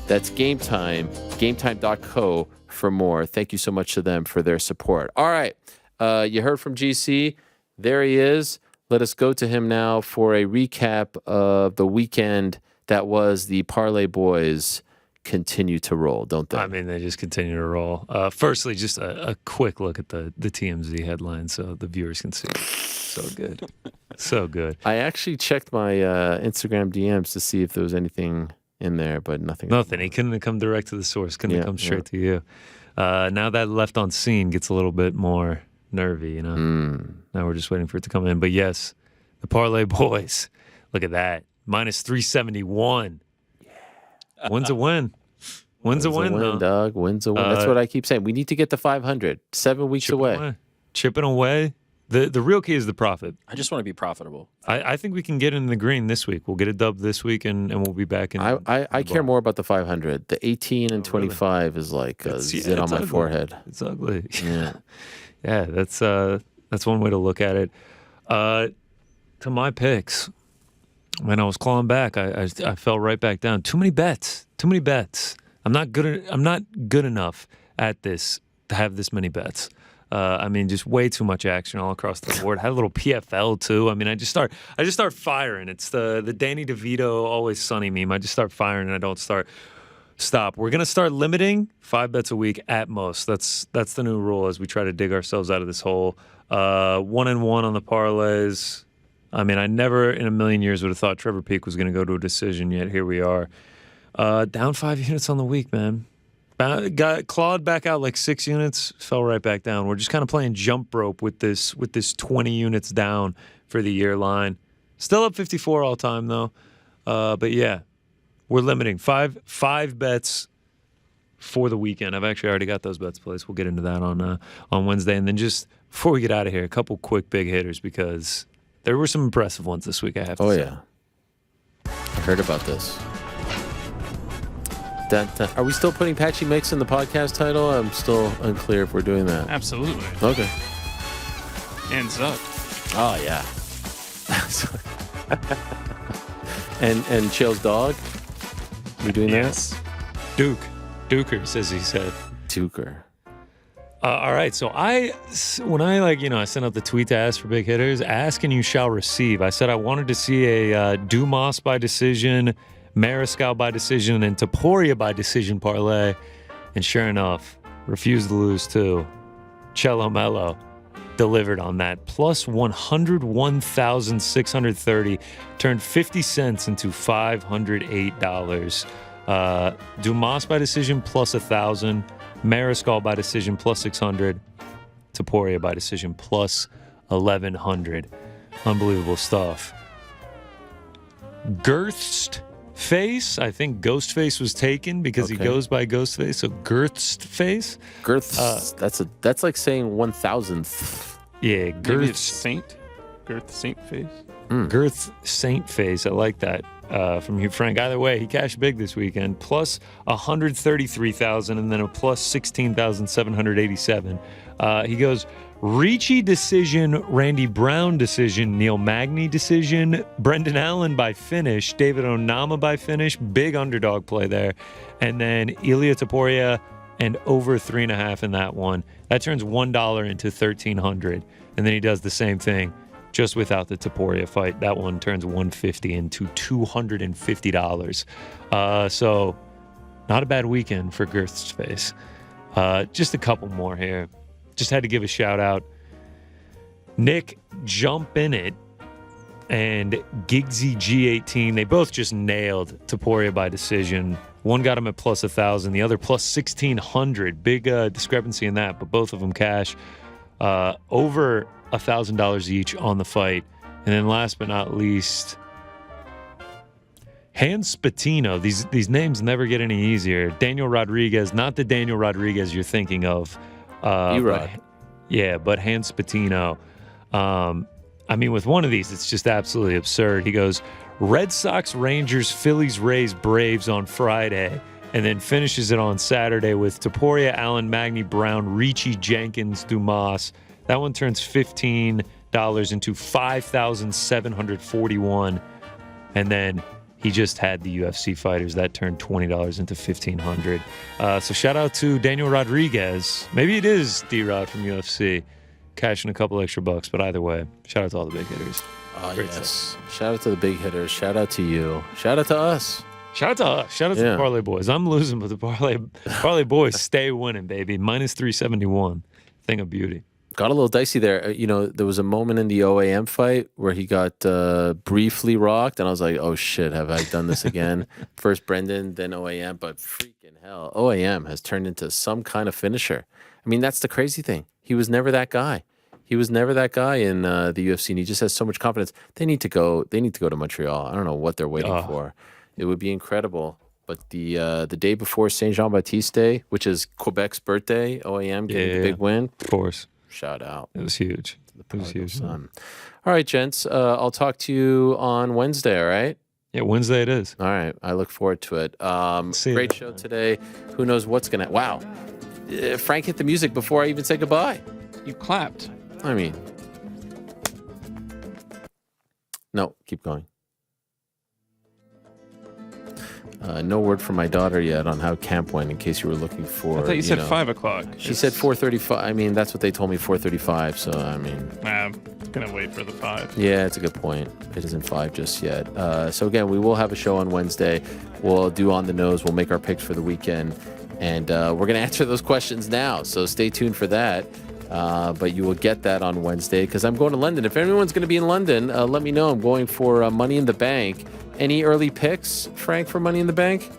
That's Game Time, gametime.co for more. Thank you so much to them for their support. All right. You heard from GC. There he is. Let us go to him now for a recap of the weekend that was the Parlay Boys continue to roll, don't they? I mean, they just continue to roll. Firstly, just a quick look at the TMZ headline so the viewers can see. So good. So good. I actually checked my Instagram DMs to see if there was anything in there, but nothing. Nothing. He couldn't have come direct to the source. Couldn't have come straight to you. Now that left on scene gets a little bit more nervy, you know? Now we're just waiting for it to come in. But yes, the Parlay Boys. Look at that. Minus 371. Yeah. Win's a win. Win's a win, though. Dog. Win's a win. That's what I keep saying. We need to get to 500. 7 weeks away. Chipping away. The real key is the profit. I just want to be profitable. I think we can get in the green this week. We'll get a dub this week, and we'll be back in. I care more about the 500. The 18 and 25 is like a zit on my forehead. It's ugly. Yeah. Yeah, that's one way to look at it. To my picks, when I was clawing back, I fell right back down. Too many bets. I'm not good enough at this to have this many bets. I mean, just way too much action all across the board. Had a little PFL too. I mean, I just start firing. It's the Danny DeVito Always Sunny meme. I just start firing and I don't stop. We're gonna start limiting 5 bets a week at most. That's the new rule as we try to dig ourselves out of this hole. 1-1 on the parlays. I mean, I never in a million years would have thought Trevor Peake was gonna go to a decision. Yet here we are, down 5 units on the week, man. Got clawed back out like 6 units, fell right back down. We're just kind of playing jump rope with this 20 units down for the year line. Still up 54 all time though. But yeah, we're limiting five bets for the weekend. I've actually already got those bets placed. We'll get into that on Wednesday. And then just before we get out of here, a couple quick big hitters because there were some impressive ones this week, I have to say. Oh, yeah. I heard about this. Are we still putting Patchy Mix in the podcast title? I'm still unclear if we're doing that. Absolutely. Okay. And Zuck. Oh, yeah. and Chael's dog? We doing that? Duker, says he said. Duker. All right, so when I sent out the tweet to ask for big hitters, ask and you shall receive. I said I wanted to see a Dumas by decision, Mariscal by decision, and Topuria by decision parlay, and sure enough, refused to lose too. Cello Mello delivered on that. Plus 101,630, turned 50 cents into $508. Dumas by decision plus 1,000. Mariscal by decision plus 600. Topuria by decision plus 1,100. Unbelievable stuff. Girthstface. I think Ghostface was taken because he goes by Ghostface. So Girthstface. That's like saying 1,000th. Yeah, Girth Saint. Girth Saint Face. Girth Saint Face. I like that. From Hugh Frank. Either way, he cashed big this weekend. Plus 133,000 and then a plus 16,787. He goes Ricci decision, Randy Brown decision, Neil Magny decision, Brendan Allen by finish, David Onama by finish, big underdog play there, and then Ilia Topuria and over 3.5 in that one. That turns $1 into $1,300, and then he does the same thing. Just without the Topuria fight, that one turns $150 into $250. So not a bad weekend for Girth's face. Just a couple more here. Just had to give a shout out. Nick Jump In It and Giggsy G18. They both just nailed Topuria by decision. One got him at plus 1,000, the other plus 1,600. Big discrepancy in that, but both of them cash. Over $1,000 each on the fight. And then last but not least, Hans Spatino. These names never get any easier. Daniel Rodriguez, not the Daniel Rodriguez you're thinking of. E-Rod. Yeah, but Hans Spatino. I mean, with one of these, it's just absolutely absurd. He goes, Red Sox, Rangers, Phillies, Rays, Braves on Friday, and then finishes it on Saturday with Topuria, Allen, Magny, Brown, Ricci, Jenkins, Dumas. That one turns $15 into $5,741. And then he just had the UFC fighters. That turned $20 into $1,500. So shout out to Daniel Rodriguez. Maybe it is D-Rod from UFC. Cashing a couple extra bucks. But either way, shout out to all the big hitters. Great stuff. Shout out to the big hitters. Shout out to you. Shout out to us. Shout out to us. Shout out to the Parlay Boys. I'm losing, but the Parlay Boys stay winning, baby. Minus 371. Thing of beauty. Got a little dicey there. There was a moment in the OAM fight where he got briefly rocked, and I was like, oh, shit, have I done this again? First Brendan, then OAM, but freaking hell, OAM has turned into some kind of finisher. I mean, that's the crazy thing. He was never that guy. He was never that guy in the UFC, and he just has so much confidence. They need to go to Montreal. I don't know what they're waiting for. It would be incredible. But the day before Saint Jean Baptiste Day, which is Quebec's birthday, OAM getting a big win. Of course. Shout out. It was huge. It was huge. All right, gents. I'll talk to you on Wednesday, all right? Yeah, Wednesday it is. All right. I look forward to it. Great show today. Who knows what's going to... Wow. Frank hit the music before I even said goodbye. You clapped. I mean... No, keep going. No word from my daughter yet on how camp went, in case you were looking for... I thought you said 5 o'clock. She said 4:35. I mean, that's what they told me, 4:35. So, I mean... I'm going to wait for the 5. Yeah, it's a good point. It isn't 5 just yet. So, again, we will have a show on Wednesday. We'll do On the Nose. We'll make our picks for the weekend. And we're going to answer those questions now. So, stay tuned for that. But you will get that on Wednesday because I'm going to London. If anyone's going to be in London, let me know. I'm going for Money in the Bank. Any early picks, Frank, for Money in the Bank?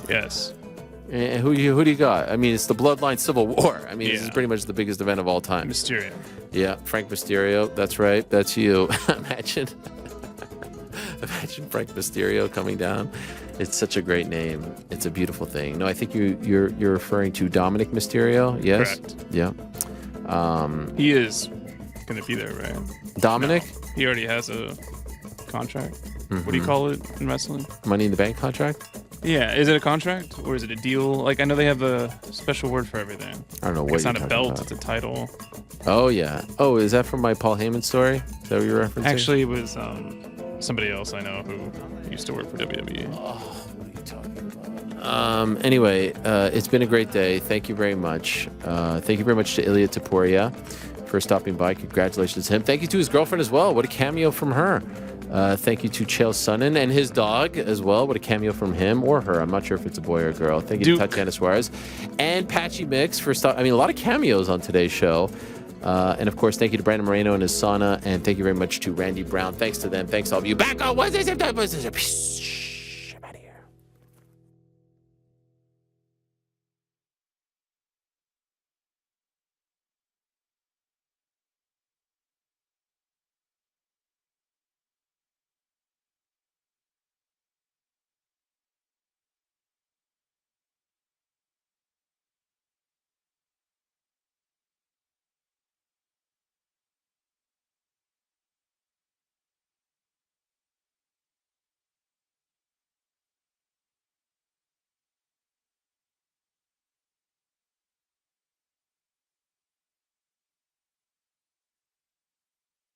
Yes. And who do you got? I mean, it's the Bloodline Civil War. I mean, this is pretty much the biggest event of all time. Mysterio. Yeah, Frank Mysterio. That's right. That's you. Imagine Frank Mysterio coming down. It's such a great name. It's a beautiful thing. No, I think you're referring to Dominic Mysterio. Yes. Correct. Yeah. He is going to be there, right? Dominic? No, he already has a contract. Mm-hmm. What do you call it in wrestling? Money in the Bank contract? Yeah. Is it a contract or is it a deal? Like, I know they have a special word for everything. I don't know what it's you're not a talking belt, about. it's a title. Oh, yeah. Oh, is that from my Paul Heyman story? Is that what you're referencing? Actually, it was somebody else I know who used to work for WWE. Anyway, it's been a great day. Thank you very much. Thank you very much to Ilia Topuria for stopping by. Congratulations to him. Thank you to his girlfriend as well. What a cameo from her. Thank you to Chael Sonnen and his dog as well. What a cameo from him or her. I'm not sure if it's a boy or a girl. Thank you to Tatiana Suarez and Patchy Mix for a lot of cameos on today's show. And of course, thank you to Brandon Moreno and his sauna. And thank you very much to Randy Brown. Thanks to them. Thanks to all of you. Back on Wednesday. Peace.